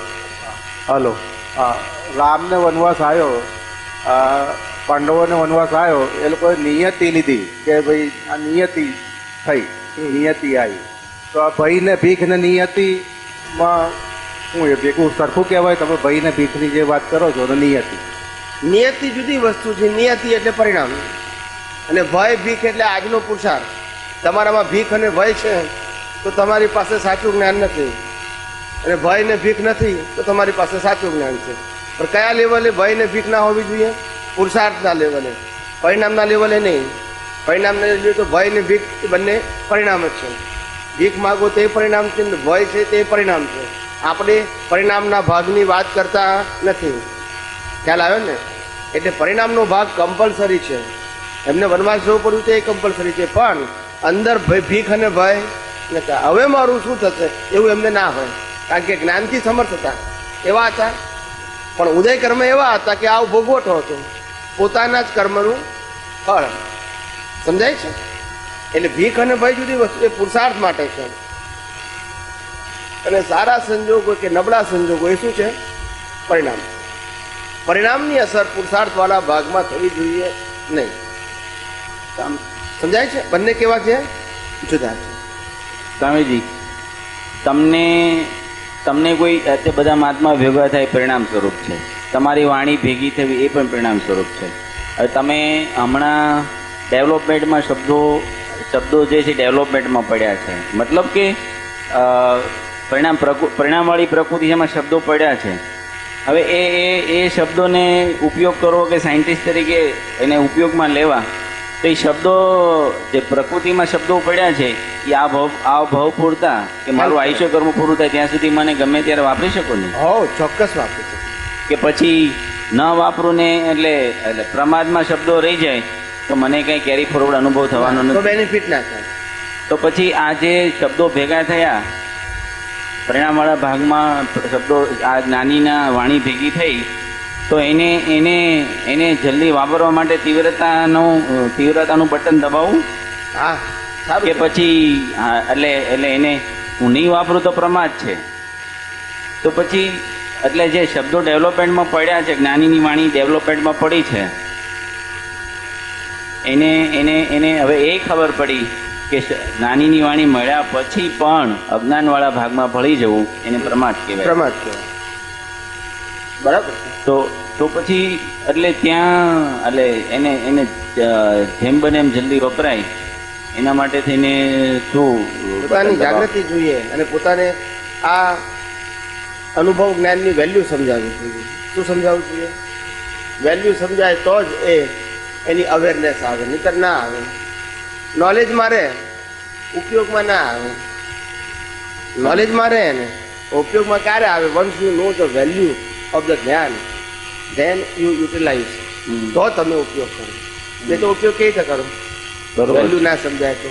હલો. રામને વનવાસ આવ્યો, પાંડવોને વનવાસ આવ્યો, એ લોકોએ નિયતિ લીધી કે ભાઈ આ નિયતિ થઈ, નિયતિ આવી. તો આ ભાઈને ભીખ ને નિયતિમાં શું એ ભેગું સરખું કહેવાય? તમે ભાઈને ભીખની જે વાત કરો છો તો નિયતિ જુદી વસ્તુ છે. નિયતિ એટલે પરિણામ, અને ભય ભીખ એટલે આજનો પુરુષાર્થ. તમારામાં ભીખ અને ભય છે તો તમારી પાસે સાચું જ્ઞાન નથી, અને ભય ને ભીખ નથી તો તમારી પાસે સાચું જ્ઞાન છે. પણ કયા લેવલે ભય ને ભીખ ના હોવી જોઈએ? પુરુષાર્થના લેવલે, પરિણામના લેવલે નહીં. પરિણામના લેવલે તો ભય ને ભીખ એ બંને પરિણામ જ છે. ભીખ માગો તે પરિણામ છે ને ભય છે તે પરિણામ છે. આપણે પરિણામના ભાગની વાત કરતા નથી. ખ્યાલ આવ્યો ને? એટલે પરિણામનો ભાગ કમ્પલસરી છે. એમને વનવાસ જવું પડ્યું તે કમ્પલસરી છે, પણ અંદર ભીખ અને ભય નથી. હવે મારું શું થશે એવું એમને ના હોય, કારણ કે જ્ઞાનથી સમર્થ હતા, એવા હતા. પણ ઉદય કર્મ એવા હતા કે આવું ભોગવટો હતો, પોતાના જ કર્મનું ફળ. સમજાય છે? એટલે ભીખ અને ભય જુદી વસ્તુ, એ પુરુષાર્થ માટે છે. અને સારા સંજોગો કે નબળા સંજોગો એ શું છે? પરિણામ. પરિણામની અસર પુરુષાર્થવાળા ભાગમાં થવી જોઈએ નહીં. સમજાય છે? બંને કેવા છે? જુદા છે. સ્વામીજી, તમને કોઈ તે બધા મહાત્મા ભેગા થાય પરિણામ સ્વરૂપ છે, તમારી વાણી ભેગી થવી એ પણ પરિણામ સ્વરૂપ છે. હવે તમે હમણાં ડેવલપમેન્ટમાં શબ્દો જે છે ડેવલપમેન્ટમાં પડ્યા છે, મતલબ કે પરિણામવાળી પ્રકૃતિ જેમાં શબ્દો પડ્યા છે. હવે એ શબ્દોને ઉપયોગ કરવો કે સાયન્ટિસ્ટ તરીકે એને ઉપયોગમાં લેવા, તો એ શબ્દો જે પ્રકૃતિમાં શબ્દો પડ્યા છે એ આ ભાવ પૂરતા કે મારું આયુષ્ય કર્મ પૂરું થાય ત્યાં સુધી મને ગમે ત્યારે વાપરી શકો ને? હો, ચોક્કસ વાપરી શકો. કે પછી ન વાપરું ને એટલે પ્રમાદમાં શબ્દો રહી જાય તો મને કંઈ કેરી ફોરવર્ડ અનુભવ થવાનો તો નથી, બેનિફિટ ના થાય. તો પછી આ જે શબ્દો ભેગા થયા પરિણામવાળા ભાગમાં શબ્દો, આ જ્ઞાનીના વાણી ભેગી થઈ, તો એને જલ્દી વાપરવા માટે તીવ્રતાનું બટન દબાવવું. હા, સારું. કે પછી એટલે એને હું નહીં વાપરું તો પ્રમાદ છે. તો પછી એટલે જે શબ્દો ડેવલપમેન્ટમાં પડ્યા છે, જ્ઞાનીની વાણી ડેવલપમેન્ટમાં પડી છે, એને હવે એ ખબર પડી કે જ્ઞાનીની વાણી મળ્યા પછી પણ અજ્ઞાનવાળા ભાગમાં ભળી જવું એને પ્રમાદ કહેવાય. પ્રમાદ કહેવાય. બરાબર. તો પછી એટલે ત્યાં એટલે એને જેમ બને એમ જલ્દી વપરાય એના માટે થઈને શું પોતાની જાગૃતિ જોઈએ અને પોતાને આ અનુભવ જ્ઞાનની વેલ્યુ સમજાવવી જોઈએ. શું સમજાવવું જોઈએ? વેલ્યુ સમજાય તો જ એની અવેરનેસ આવે, નહીતર ના આવે. નોલેજમાં રહે, ઉપયોગમાં ના આવે. નોલેજમાં રહે ને ઉપયોગમાં ક્યારે આવે? Once you know the value of the જ્ઞાન, ધેન યુ યુટિલાઇઝ. તો તમે ઉપયોગ કરો. નહીં તો ઉપયોગ કેવી રીતે કરો? વેલ્યુ ના સમજાય તો.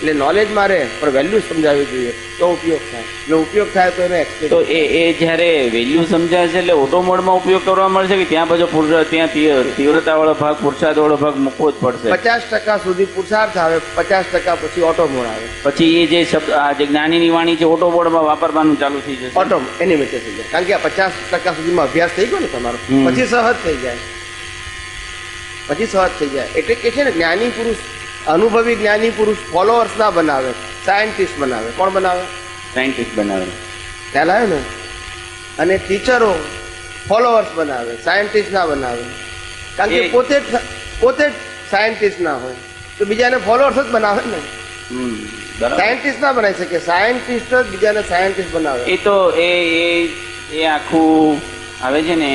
એટલે નોલેજમાં રહે પણ વેલ્યુ સમજાવવી જોઈએ તો ઉપયોગ થાય. એટલે ઉપયોગ થાય તો એને તો એ જ્યારે વેલ્યુ સમજાય છે એટલે ઓટો મોડમાં ઉપયોગ કરવા મળશે કે ત્યાં બધો ત્યાં તીવ્રતાવાળો ભાગ, પુરુષાર્થવાળો ભાગ મૂકવો જ પડશે? 50% સુધી પુરુષાર્થ આવે, 50% પછી ઓટો મોડ આવે. પછી એ જે શબ્દ, આ જે જ્ઞાનીની વાણી છે ઓટો મોડમાં વાપરવાનું ચાલુ થઈ જશે. ઓટો એની મેટે થઈ જાય, કારણ કે આ 50% સુધીમાં અભ્યાસ થઈ ગયો ને તમારો, પછી સહજ થઈ જાય. પછી સહજ થઈ જાય. એટલે કે છે ને, જ્ઞાની પુરુષ, અનુભવી જ્ઞાની પુરુષ ફોલોઅર્સ ના બનાવે, સાયન્ટિસ્ટ બનાવે. કોણ બનાવે? સાયન્ટિસ્ટ બનાવે. ખ્યાલ આવે ને? અને ટીચરો ફોલોઅર્સ બનાવે, સાયન્ટિસ્ટ ના બનાવે. કારણ કે પોતે જ સાયન્ટિસ્ટ ના હોય તો બીજાને ફોલોઅર્સ જ બનાવે ને. સાયન્ટિસ્ટ ના બનાવી શકે, સાયન્ટિસ્ટ જ બીજાને સાયન્ટિસ્ટ બનાવે. એ તો એ આખું આવે છે ને,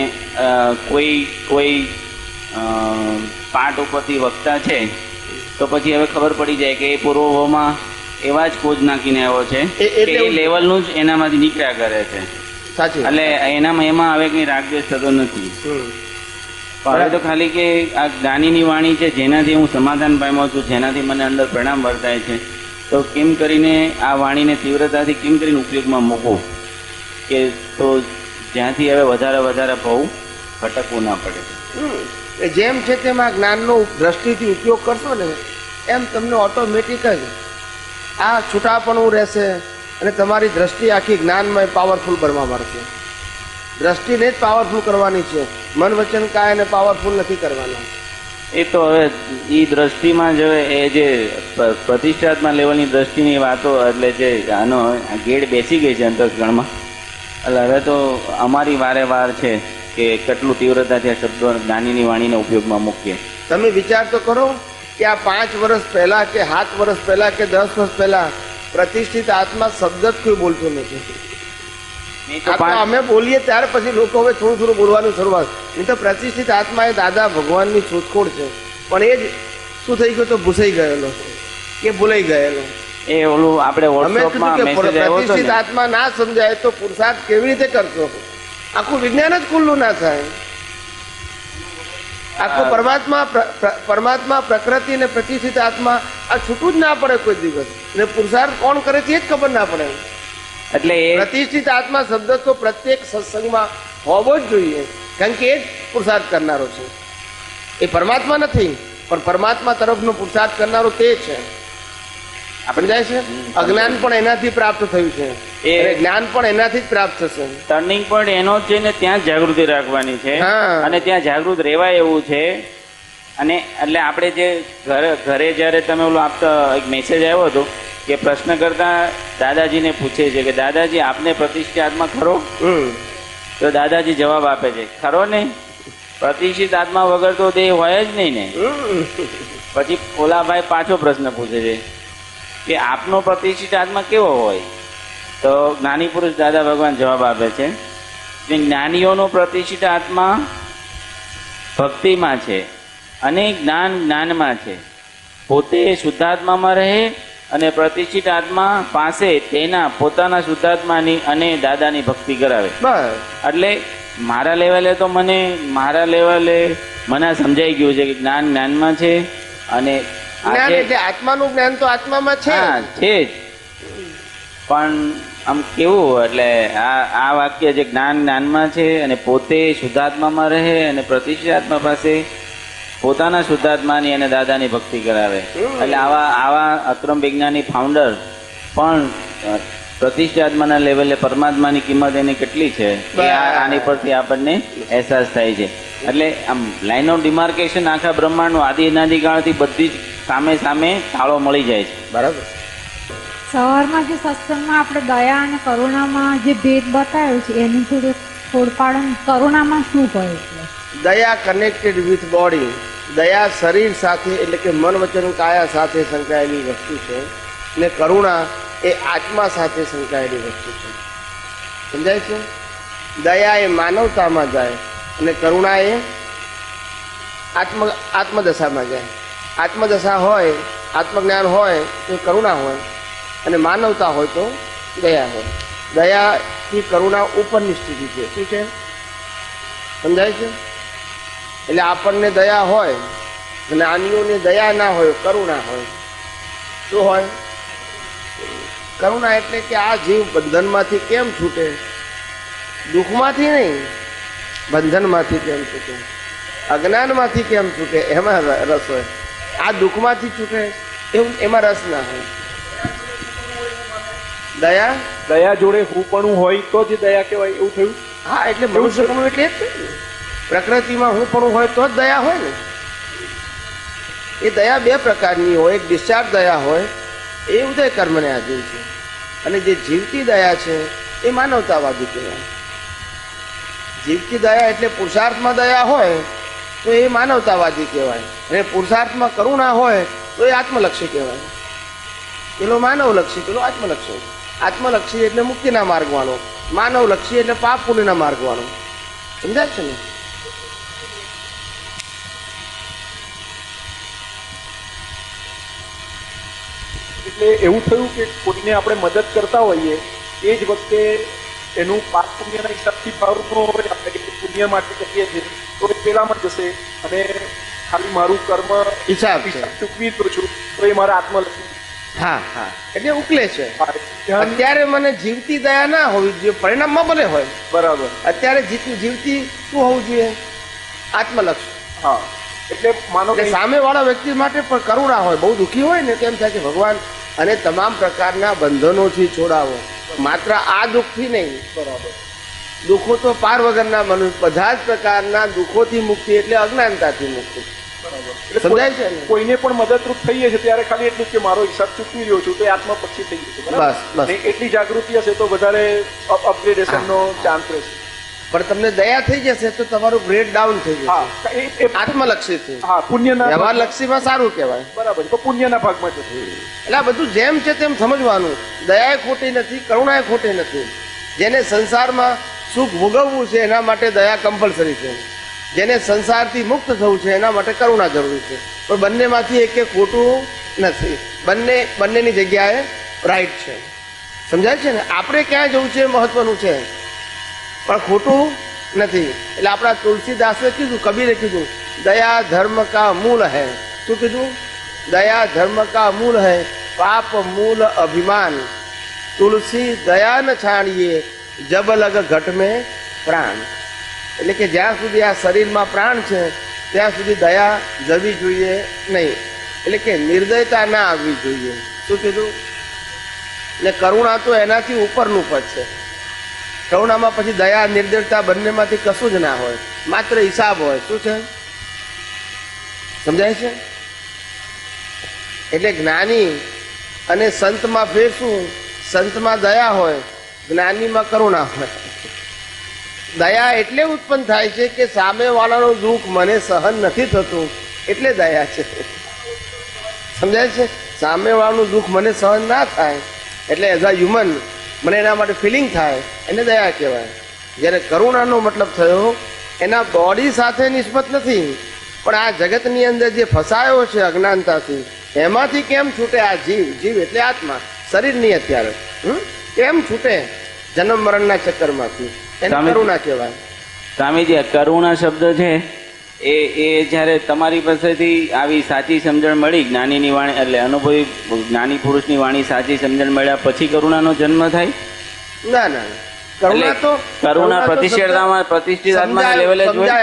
કોઈ પાઠ ઉપરથી વક્તા છે તો પછી હવે ખબર પડી જાય કે એ પૂર્વભાવમાં એવા જ કોજ નાખીને આવ્યો છે કે એ લેવલનું જ એનામાંથી નીકળ્યા કરે છે. સાચી. એટલે એમાં હવે કંઈ રાગદ્વેષ થતો નથી. હવે તો ખાલી કે આ જ્ઞાનીની વાણી છે જેનાથી હું સમાધાન પામ્યો છું, જેનાથી મને અંદર પરિણામ વર્તાય છે, તો કેમ કરીને આ વાણીને તીવ્રતાથી કેમ કરીને ઉપયોગમાં મૂકવું કે તો જ્યાંથી હવે વધારે ભાવ ભટકવું ના પડે. જેમ છે તેમ આ જ્ઞાનનો દ્રષ્ટિથી ઉપયોગ કરશો ને એમ તમને ઓટોમેટિક જ આ છૂટાપણું રહેશે અને તમારી દ્રષ્ટિ આખી જ્ઞાનમય પાવરફુલ બનવા મળશે. દ્રષ્ટિને જ પાવરફુલ કરવાની છે, મન વચન કાયને પાવરફુલ નથી કરવાના. એ તો હવે એ દ્રષ્ટિમાં જ એ જે પ્રતિષ્ઠાત્મક લેવલની દ્રષ્ટિની વાતો, એટલે જે આનો ગેડ બેસી ગઈ છે અંતઃકરણમાં, એટલે હવે તો અમારી વારે છે કે કેટલું તીવ્રતાથી આ શબ્દો જ્ઞાનીની વાણીને ઉપયોગમાં મૂકીએ. તમે વિચાર તો કરો કે આ 5 વર્ષ પહેલા કે 7 વર્ષ પહેલા કે 10 વર્ષ પહેલા પ્રતિષ્ઠિત આત્મા શબ્દ જ કોઈ બોલતો નથી. નહીં તો આ તો પાંચ અમે બોલીએ ત્યાર પછી લોકો હવે થોડું થોડું બોલવાનું શરૂઆત. નહીં તો પ્રતિષ્ઠિત આત્મા એ દાદા ભગવાનની શોધખોળ છે, પણ એ જ શું થઈ ગયું તો ભૂસાઈ ગયેલો કે ભૂલાઈ ગયેલો. એ ઓલું આપણે અમે કીધું વોટ્સઅપમાં કે મેસેજ આવ્યો હતો પ્રતિષ્ઠિત ને, આત્મા ના સમજાય તો પુરુષાર્થ કેવી રીતે કરશો? આખું વિજ્ઞાન જ ખુલ્લું ના થાય. આખું પરમાત્મા પ્રકૃતિ અને પ્રતિષ્ઠિત આત્મા આ છૂટું જ ના પડે કોઈ દિવસ. ને પુરુષાર્થ કોણ કરે છે એ જ ખબર ના પડે. એટલે એ પ્રતિષ્ઠિત આત્મા શબ્દ તો પ્રત્યેક સત્સંગમાં હોવો જ જોઈએ, કારણ કે એ જ પુરુષાર્થ કરનારો છે. એ પરમાત્મા નથી, પણ પરમાત્મા તરફનો પુરુષાર્થ કરનારો તે છે. આપણે જાય છે અજ્ઞાન પણ એનાથી પ્રાપ્ત થયું છે, અને જ્ઞાન પણ એનાથી જ પ્રાપ્ત થશે. ટર્નિંગ પોઈન્ટ એનો જ છે ને, ત્યાં જ જાગૃતિ રાખવાની છે હા. અને ત્યાં જાગૃત રહેવાય એવું છે. અને એટલે આપણે જે ઘરે જ્યારે તમે ઓલું આપતા એક મેસેજ આવ્યો હતો કે પ્રશ્ન કરતા દાદાજીને પૂછે છે કે દાદાજી આપને પ્રતિષ્ઠિત આત્મા ખરો? તો દાદાજી જવાબ આપે છે ખરો ને, પ્રતિષ્ઠિત આત્મા વગર તો તે હોય જ નહીં ને. પછી ઓલા ભાઈ પાછો પ્રશ્ન પૂછે છે કે આપનો પ્રતિષ્ઠિત આત્મા કેવો હોય? તો જ્ઞાની પુરુષ દાદા ભગવાન જવાબ આપે છે કે જ્ઞાનીઓનો પ્રતિષ્ઠિત આત્મા ભક્તિમાં છે અને જ્ઞાનમાં છે. પોતે શુદ્ધાત્મામાં રહે અને પ્રતિષ્ઠિત આત્મા પાસે તેના પોતાના શુદ્ધાત્માની અને દાદાની ભક્તિ કરાવે. બસ એટલે મારા લેવલે તો મને આ સમજાઈ ગયું છે કે જ્ઞાનમાં છે અને જ્ઞાન એટલે આત્માનું જ્ઞાન તો આત્મામાં છે. હા છે જ, પણ આમ કેવું એટલે આ વાક્ય જે જ્ઞાનમાં છે અને પોતે શુદ્ધાત્મામાં રહે અને પ્રતિષ્ઠિત આત્મા પાસે પોતાના શુદ્ધાત્માની અને દાદાની ભક્તિ કરાવે. એટલે આવા અક્રમ વિજ્ઞાની ફાઉન્ડર પણ પ્રતિષ્ઠિત આત્માના લેવલે પરમાત્માની કિંમત એની કેટલી છે એ આની પરથી આપણને અહેસાસ થાય છે. એટલે આમ લાઈન ઓફ ડિમાર્કેશન આખા બ્રહ્માંડનું આદિ અનાદિકાળથી બધી જ સામે તાળો મળી જાય છે. બરાબર. સવારમાં જે સત્સંગમાં આપણે દયા અને કરુણામાં જે ભેદ બતાવ્યો છે એની થોડી થોડપાડન કરુણામાં શું કહે છે? દયા કનેક્ટેડ વિથ બોડી. દયા શરીર સાથે એટલે કે મન વચન કાયા સાથે સંકળાયેલી વસ્તુ છે, ને કરુણા એ આત્મા સાથે સંકળાયેલી વસ્તુ છે. સમજાય છે? દયા એ માનવતામાં જાય અને કરુણા એ આત્મદશામાં જાય. આત્મદશા હોય, આત્મજ્ઞાન હોય તો કરુણા હોય, અને માનવતા હોય તો દયા હોય. દયાથી કરુણા ઉપરની સ્થિતિ છે. શું છે? સમજાય છે? એટલે આપણને દયા હોય, જ્ઞાનીઓને દયા ના હોય, કરુણા હોય. શું હોય? કરુણા એટલે કે આ જીવ બંધનમાંથી કેમ છૂટે? દુઃખમાંથી નહીં, બંધનમાંથી કેમ છૂટે, અજ્ઞાનમાંથી કેમ છૂટે, એમાં રસ હોય. આ દુઃખમાંથી છૂટે એવું એમાં રસ ના હોય. દયા જોડે હુંપણું હોય તો જ દયા કહેવાય, એવું થયું? હા, એટલે મનુષ્યપણું એટલે જ છે ને. પ્રકૃતિમાં હુંપણું હોય તો જ દયા હોય ને. એ દયા બે પ્રકારની હોય. એક ડિસ્ચાર્જ દયા હોય, એ ઉદય કર્મને આધીન છે, અને જે જીવતી દયા છે એ માનવતાવાદી કહેવાય. જીવતી દયા એટલે પુરુષાર્થમાં દયા હોય તો એ માનવતાવાદી કહેવાય, અને પુરુષાર્થમાં કરુણા હોય તો એ આત્મલક્ષી કહેવાય. પેલો માનવલક્ષી, પેલો આત્મલક્ષી. આત્મલક્ષી એટલે મુક્તિના માર્ગવાનો, માનવલક્ષી એટલે પાપ પુણ્યના માર્ગવાનો. સમજાય છે ને? એટલે એવું થયું કે કોઈને આપણે મદદ કરતા હોઈએ એ જ વખતે એનું પાપ પુણ્યના હિસાબથી ભાવ ન હોય, આપણે કેટલું પુણ્ય માટે કરીએ છીએ તો એ પેલામાં જશે, અને ખાલી મારું કર્મ હિસાબ ચૂકવી તો છું તો એ મારા આત્મલક્ષી. હા હા, એટલે ઉકલે છે. અત્યારે મને જીવતી દયા ના હોવી જોઈએ, પરિણામમાં ભલે હોય. બરાબર. અત્યારે જીવતી શું હોવું જોઈએ? આત્મલક્ષ. હા, એટલે માનો કે સામે વાળા વ્યક્તિ માટે પણ કરુણા હોય. બહુ દુઃખી હોય ને તેમ થાય કે ભગવાન અને તમામ પ્રકારના બંધનોથી છોડાવો, માત્ર આ દુઃખથી નહીં. બરાબર. દુઃખો તો પાર વગરના મનુષ્ય, બધા જ પ્રકારના દુઃખોથી મુક્તિ એટલે અજ્ઞાનતાથી મુક્તિ. સમજાય છે ને? કોઈને પણ મદદરૂપ થઈએ છે ત્યારે ખાલી એટલું કે મારો હિસાબ ચૂકવી રહ્યો છું તો એ આત્મપક્ષી થઈ ગયું. બસ બસ. એટલી જાગૃતિ હશે તો વધારે અપગ્રેડેશનનો ચાન્સ રહેશે. પણ તમને દયા થઈ જશે તો તમારું ગ્રેડ ડાઉન થઈ જશે. આત્મલક્ષી થઈ. હા, પુણ્યના વ્યવહારલક્ષીમાં સારું કહેવાય. બરાબર. તો પુણ્યના ભાગમાં જશે. એટલે આ બધું જેમ છે તેમ સમજવાનું. દયા ખોટી નથી, કરુણા ખોટી નથી. જેને સંસારમાં સુખ ભોગવવું છે એના માટે દયા કમ્પલસરી છે, જેને સંસારથી મુક્ત થવું છે એના માટે કરુણા જરૂરી છે. પણ બંનેમાંથી એક ખોટું નથી, બંનેની જગ્યાએ રાઈટ છે. સમજાય છે ને? આપણે ક્યાં જવું છે મહત્વનું છે, પણ ખોટું નથી. એટલે આપણા તુલસીદાસે કીધું, કબીરે કીધું, દયા ધર્મ કા મૂળ હૈ. શું કીધું? દયા ધર્મ કા મૂળ હૈ, પાપ મૂળ અભિમાન. તુલસી દયા ન છાણીએ, જબ લગ ઘટ મેં પ્રાણ. એટલે કે જ્યાં સુધી આ શરીરમાં પ્રાણ છે ત્યાં સુધી દયા જવી જોઈએ નહીં, એટલે કે નિર્દયતા ના આવવી જોઈએ. શું કીધું? ને કરુણા તો એનાથી ઉપરનું પદ છે. કરુણામાં પછી દયા નિર્દયતા બંનેમાંથી કશું જ ના હોય, માત્ર હિસાબ હોય. શું છે? સમજાય છે? એટલે જ્ઞાની અને સંતમાં ફેર શું? સંતમાં દયા હોય, જ્ઞાનીમાં કરુણા હોય. દયા એટલે ઉત્પન્ન થાય છે કે સામેવાળાનું દુઃખ મને સહન નથી થતું એટલે દયા છે. સમજાય છે? સામેવાળાનું દુઃખ મને સહન ના થાય એટલે એઝ અ હ્યુમન મને એના માટે ફિલિંગ થાય, એને દયા કહેવાય. જ્યારે કરુણાનો મતલબ થયો એના બોડી સાથે નિસ્બત નથી, પણ આ જગતની અંદર જે ફસાયો છે અજ્ઞાનતાથી એમાંથી કેમ છૂટે આ જીવ? જીવ એટલે આત્મા, શરીરની અત્યારે કેમ છૂટે જન્મ મરણના ચક્કરમાંથી, એને કરુણા કહેવાય. સ્વામીજી, કરુણા શબ્દ છે એ જ્યારે તમારી પાસેથી આવી સાચી સમજણ મળી, જ્ઞાનીની વાણી એટલે અનુભવી જ્ઞાની પુરુષની વાણી સાચી સમજણ મળ્યા પછી કરુણાનો જન્મ થાય? ના ના, કરુણા તો કરુણા પ્રતિષ્ઠિત આત્માના લેવલે જ હોય.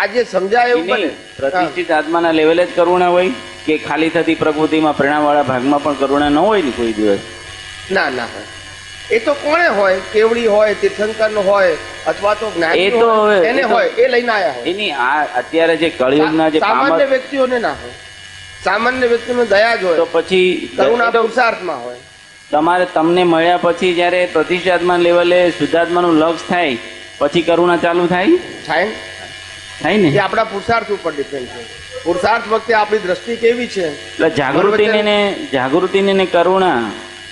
આજે સમજાય એવું બને. પ્રતિષ્ઠિત આત્માના લેવલે જ કરુણા હોય કે ખાલી થતી પ્રકૃતિમાં પરિણામવાળા ભાગમાં પણ કરુણા ન હોય ને કોઈ દિવસ? ના ના હોય. એ તો કોણે હોય? કેવડી હોય, તીર્થંકર હોય, અથવા તો જ્ઞાની હોય, એને હોય, એ લઈને આયા હોય. એની આ અત્યારે જે કળિયુગના જે સામાન્ય વ્યક્તિઓને ના હોય. સામાન્ય વ્યક્તિનો દયા જ હોય, તો પછી કરુણા પુરુષાર્થમાં હોય. તમને મળ્યા પછી જયારે પ્રતિષ્ઠાત્મા લેવલે શુદ્ધાત્માનું લક્ષ થાય પછી કરુણા ચાલુ થાય? થાય ને? એ આપણા પુરુષાર્થ ઉપર ડિપેન્ડ છે. પુરુષાર્થ વખતે આપણી દ્રષ્ટિ કેવી છે? એટલે જાગૃતિને ને કરુણા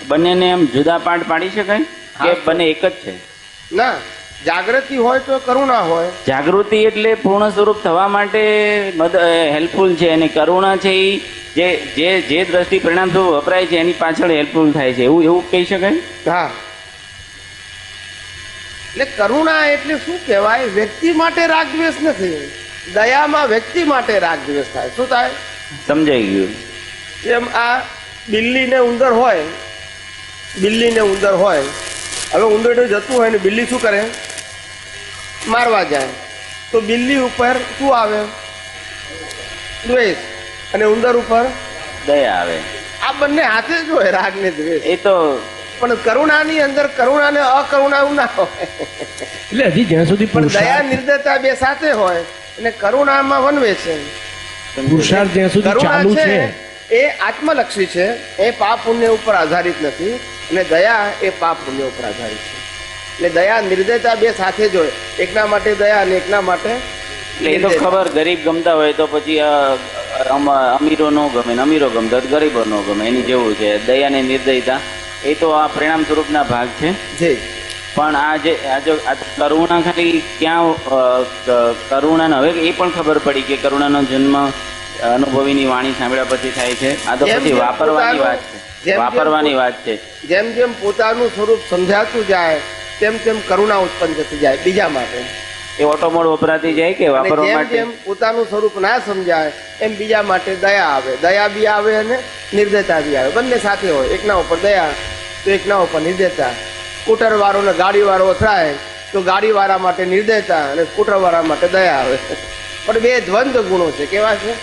બંનેને એમ જુદા પાડી શકાય કે બંને એક જ છે? ના, જાગૃતિ હોય તો કરુણા હોય. જાગૃતિ એટલે પૂર્ણ સ્વરૂપ થવા માટે હેલ્પફુલ છે, અને કરુણા છે એ જે દ્રષ્ટિ પરિણામ થવું વપરાય છે એની પાછળ હેલ્પફુલ થાય છે, એવું કહી શકાય? હા. એટલે કરુણા એટલે શું કહેવાય? વ્યક્તિ માટે રાગ દ્વેષ નથી. દયામાં વ્યક્તિ માટે રાગ દ્વેષ થાય. શું થાય? સમજાઈ ગયું. જેમ આ બિલ્લી ને ઉંદર હોય, હવે ઉંદર જતું હોય ને બિલ્લી શું કરે? મારવા જાય. તો બિલ્લી ઉપર શું આવે? દ્વેષ. અને ઉંદર ઉપર દયા આવે. આ બંને હાથે જ હોય, રાગ ને દ્વેષ. એ તો પણ કરુણાની અંદર કરુણા ને અકરુણા એવું ના હોય. એટલે હજી જ્યાં સુધી પણ દયા નિર્દયતા બે સાથે હોય અને કરુણામાં વનવે છે. પુરુષાર્થ જ્યાં સુધી ચાલુ છે એ આત્મલક્ષી છે, એ પાપ પુણ્ય ઉપર આધારિત નથી, અને દયા એ પાપ પુણ્ય ઉપર આધારિત છે. એટલે દયા નિર્દયતા બે સાથે જ હોય, એકના માટે દયા અને એકના માટે. એ તો ખબર, ગરીબ ગમતા હોય તો પછી અમીરો નો ગમે, અમીરો ગમતા હોય ગરીબો નો ગમે, એની જેવું છે. દયા ને નિર્દયતા એ તો આ પરિણામ સ્વરૂપના ભાગ છે. પણ આ કરુણા ખાલી ક્યાં કરુણા હવે એ પણ ખબર પડી કે કરુણાનો જન્મ અનુભવીની વાણી સાંભળ્યા પછી થાય છે. આ તો પછી વાપરવાની વાત છે. જેમ જેમ પોતાનું સ્વરૂપ સમજાતું જાય તેમ તેમ કરુણા ઉત્પન્ન થતી જાય બીજા માટે. એ ઓટોમોડ વપરાતી જાય કે વાપરવા માટે? જેમ પોતાનું સ્વરૂપ ના સમજાય એમ બીજા માટે દયા આવે. દયા બી આવે અને નિર્દયતા બી આવે, બંને સાથે હોય. એકના ઉપર દયા તો એકના ઉપર નિર્દયતા. સ્કૂટર વાળો ને ગાડી વાળો અથડાય તો ગાડી વાળા માટે નિર્દયતા અને સ્કૂટર વાળા માટે દયા આવે. પણ બે દ્વંદ્વ ગુણો છે. કેવા છે?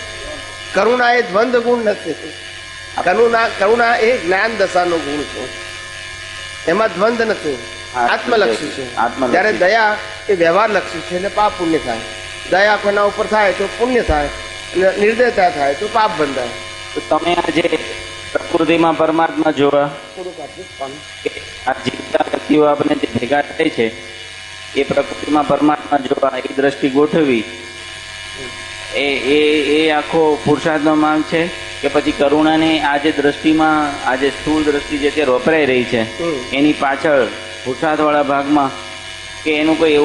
કરુણા એ દ્વંદ્વ ગુણ નથી. કરુણા એ જ્ઞાન દશાનો ગુણ છે, એમાં દ્વંદ્વ નથી, આત્મલક્ષી છે. જ્યારે દયા એ વ્યવહારલક્ષી છે, એટલે પાપ પુણ્ય થાય. દયા કોઈના ઉપર થાય તો પુણ્ય થાય, અને નિર્દયતા થાય તો પાપ બંધાય. તો તમે આજે પ્રકૃતિમાં પરમાત્મા જોવા, આ જીવતા વ્યક્તિઓ આપણે જે ભેગા થાય છે એ પ્રકૃતિમાં પરમાત્મા જોવા, એ દ્રષ્ટિ ગોઠવી, એ આખો પુરુષાર્થનો માર્ગ છે કે પછી કરુણાની આ જે દ્રષ્ટિમાં આ જે સ્થૂળ દ્રષ્ટિ જે અત્યારે વપરાઈ રહી છે એની પાછળ પુરુષાર્થવાળા ભાગમાં કે એનું કોઈ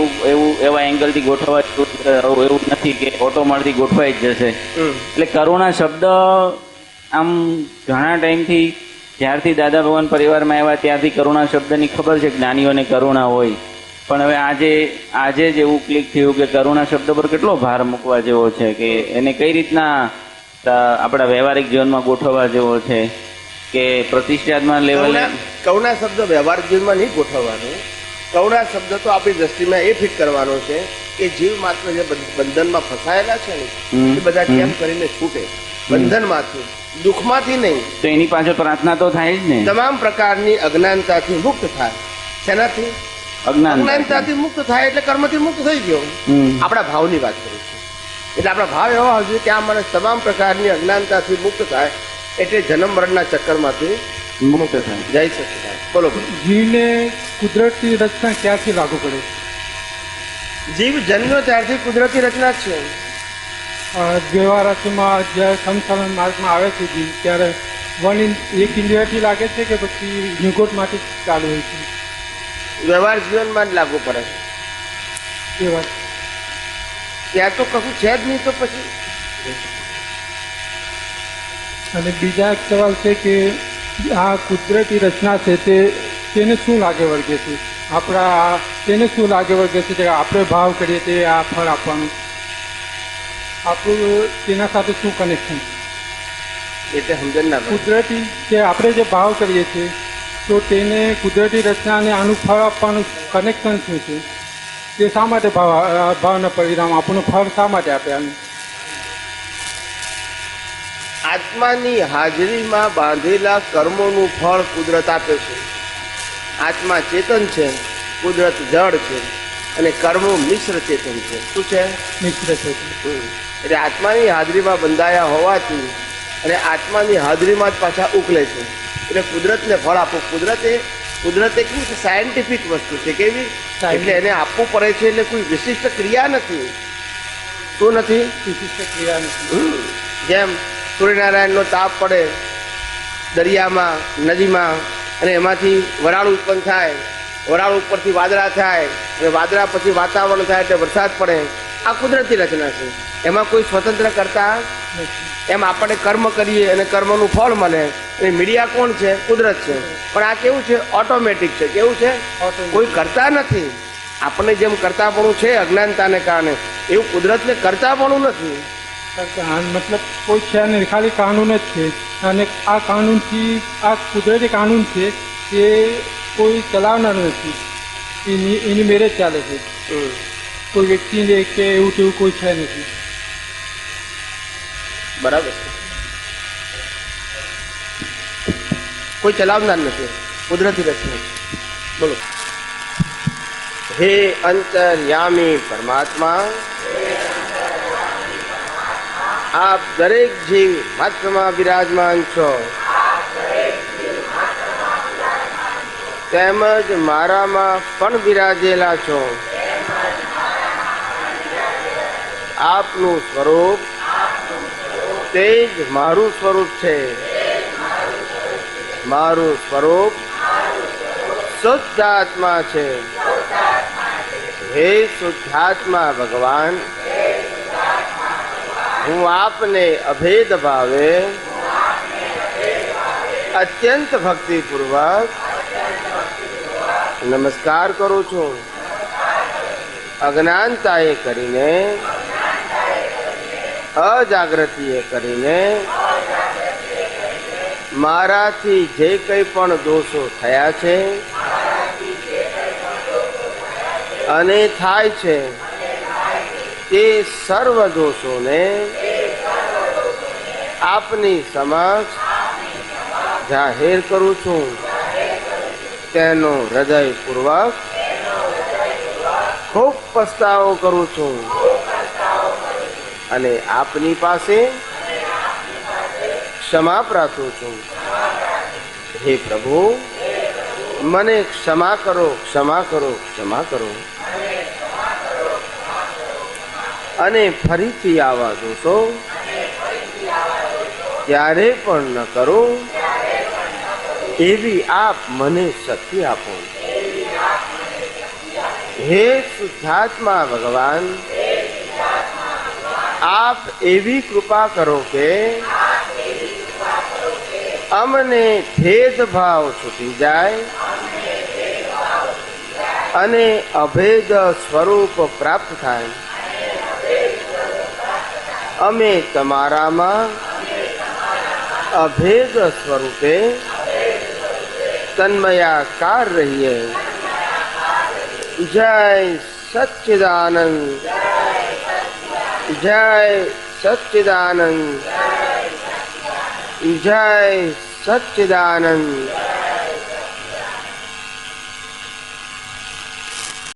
એવા એંગલથી ગોઠવવા એવું નથી કે ઓટોમેટિક ગોઠવાઈ જ જશે. એટલે કરુણા શબ્દ આમ ઘણા ટાઈમથી જ્યારથી દાદા ભગવાન પરિવારમાં આવ્યા ત્યારથી કરુણા શબ્દની ખબર છે, જ્ઞાનીઓને કરુણા હોય. પણ હવે આજે જ એવું ક્લિક થયું કે કરુણા શબ્દ પર કેટલો ભાર મૂકવા જેવો છે, કે એને કઈ રીતના આપણા વ્યવહારિક જીવનમાં ગોઠવવા જેવો છે, કે પ્રતિષ્ઠાત્મક લેવલે કરુણા શબ્દ વ્યવહારિક જીવનમાં નહીં ગોઠવવાનો. કરુણા શબ્દ તો આપણી દ્રષ્ટિમાં એ ફિટ કરવાનો છે કે જીવ માત્ર જે બંધનમાં ફસાયેલા છે ને એ બધા કેમ કરીને છૂટે, બંધનમાંથી, દુઃખમાંથી નહીં. તો એની પાછળ પ્રાર્થના તો થાય જ ને. તમામ પ્રકારની અજ્ઞાનતાથી મુક્ત થાય. શેનાથી? અજ્ઞાનતાથી મુક્ત થાય એટલે કર્મથી મુક્ત થઈ ગયો. આપણા ભાવની વાત કરું છું. એટલે આપણા ભાવ એવો આવશે કે આ માણસ તમામ પ્રકારની અજ્ઞાનતાથી મુક્ત થાય એટલે જન્મ મરણના ચક્કરમાંથી મુક્ત થાય. જય સચિદાનંદ. બોલો બોલો. જીવને કુદરતી રચના ક્યાંથી લાગુ પડે? જીવ જન્મ્યો ત્યારથી કુદરતી રચના જ છે. વ્યવહારમાં જ્યારે સમસારણ માર્ગમાં આવે છે જીવ ત્યારે એક ઇન્દ્રિયથી લાગે છે કે પછી નિકોટમાંથી ચાલુ હોય છે? વ્યવહાર જીવનમાં જ લાગુ પડે છે. એ વાત ત્યાં તો કશું છે જ નહીં. તો પછી અને બીજા એક સવાલ છે કે આ કુદરતી રચના છે તેને શું લાગે વળગે છે? તેને શું લાગે વળગે છે કે આપણે ભાવ કરીએ તે આ ફળ આપવાનું, આપણું તેના સાથે શું કનેક્શન? એટલે સમજણ ના પડે. કુદરતી કે આપણે જે ભાવ કરીએ છીએ તો તેને કુદરતી રચનાને આનું ફળ આપવાનું કનેક્શન શું છે? તે શા માટે ભાવના પરિણામ આપણું ફળ શા માટે આપે? આનું આત્માની હાજરીમાં બાંધેલા કર્મોનું ફળ કુદરત આપે છે. આત્મા ચેતન છે, કુદરત જળ છે, અને કર્મો મિશ્ર ચેતન છે. શું છે? મિશ્ર ચેતન. એટલે આત્માની હાજરીમાં બંધાયા હોવાથી અને આત્માની હાજરીમાં જ પાછા ઉકલે છે. એટલે કુદરતને ફળ આપો. કુદરતે કેવું છે? સાયન્ટિફિક વસ્તુ છે. કેવી? એટલે એને આપવું પડે છે. એટલે કોઈ વિશિષ્ટ ક્રિયા નથી. શું નથી? વિશિષ્ટ ક્રિયા નથી. જેમ સૂર્યનારાયણનો તાપ પડે દરિયામાં, નદીમાં, અને એમાંથી વરાળ ઉત્પન્ન થાય, વરાળ ઉપરથી વાદળા થાય, અને વાદળા પછી વાતાવરણ થાય એટલે વરસાદ પડે. આ કુદરતી રચના છે. એમાં કોઈ સ્વતંત્ર કરતા એમ આપણે કર્મ કરીએ અને કર્મનું ફળ મળે. એ મીડિયા કોણ છે? કુદરત છે. પણ આ કેવું છે? ઓટોમેટિક છે. કેવું છે? કોઈ કરતા નથી. આપણને જેમ કરતાપણું છે અજ્ઞાનતાને કારણે, એવું કુદરતને કરતાપણું નથી. મતલબ કોઈ છે નહીં, ખાલી કાનૂન જ છે. અને આ કાનૂનથી, આ કુદરતી કાનૂન છે એ કોઈ ચલાવનાર નથી. એની મેરેજ ચાલે છે. કોઈ વ્યક્તિને કે એવું તેવું કોઈ છે નથી. બરાબર છે. કોઈ ચલાવનાર નથી. કુદરતી રચના. બોલો. હે અંતર્યામી પરમાત્મા, આપ દરેક જીવ માત્રમાં બિરાજમાન છો, તેમજ મારામાં પણ બિરાજેલા છો. આપનું સ્વરૂપ તે જ મારું સ્વરૂપ છે. મારું સ્વરૂપ શુદ્ધ આત્મા છે. હે શુદ્ધાત્મા ભગવાન, હું આપને અભેદ ભાવે અત્યંત ભક્તિપૂર્વક નમસ્કાર કરું છું. અજ્ઞાનતાએ કરીને, અજાગૃતિએ કરીને મારાથી જે કંઈ પણ દોષો થયા છે અને થાય છે તે સર્વ દોષોને આપની સમક્ષ જાહેર કરું છું. તેનો હૃદયપૂર્વક ખૂબ પસ્તાવો કરું છું અને આપની પાસે ક્ષમા પ્રાર્થું છું. હે પ્રભુ, મને ક્ષમા કરો, ક્ષમા કરો, ક્ષમા કરો. અને ફરીથી આવા દોષો ક્યારે પણ ન કરો એવી આપ મને શક્તિ આપો. હે શુદ્ધાત્મા ભગવાન, આપ એવી કૃપા કરો કે અમને ભેદભાવ છૂટી જાય અને અભેદ સ્વરૂપ પ્રાપ્ત થાય. અમે તમારામાં અભેદ સ્વરૂપે તન્મયાકાર રહીએ. જય સચ્ચિદાનંદ, જય સચ્ચિદાનંદ, જય સચ્ચિદાનંદ.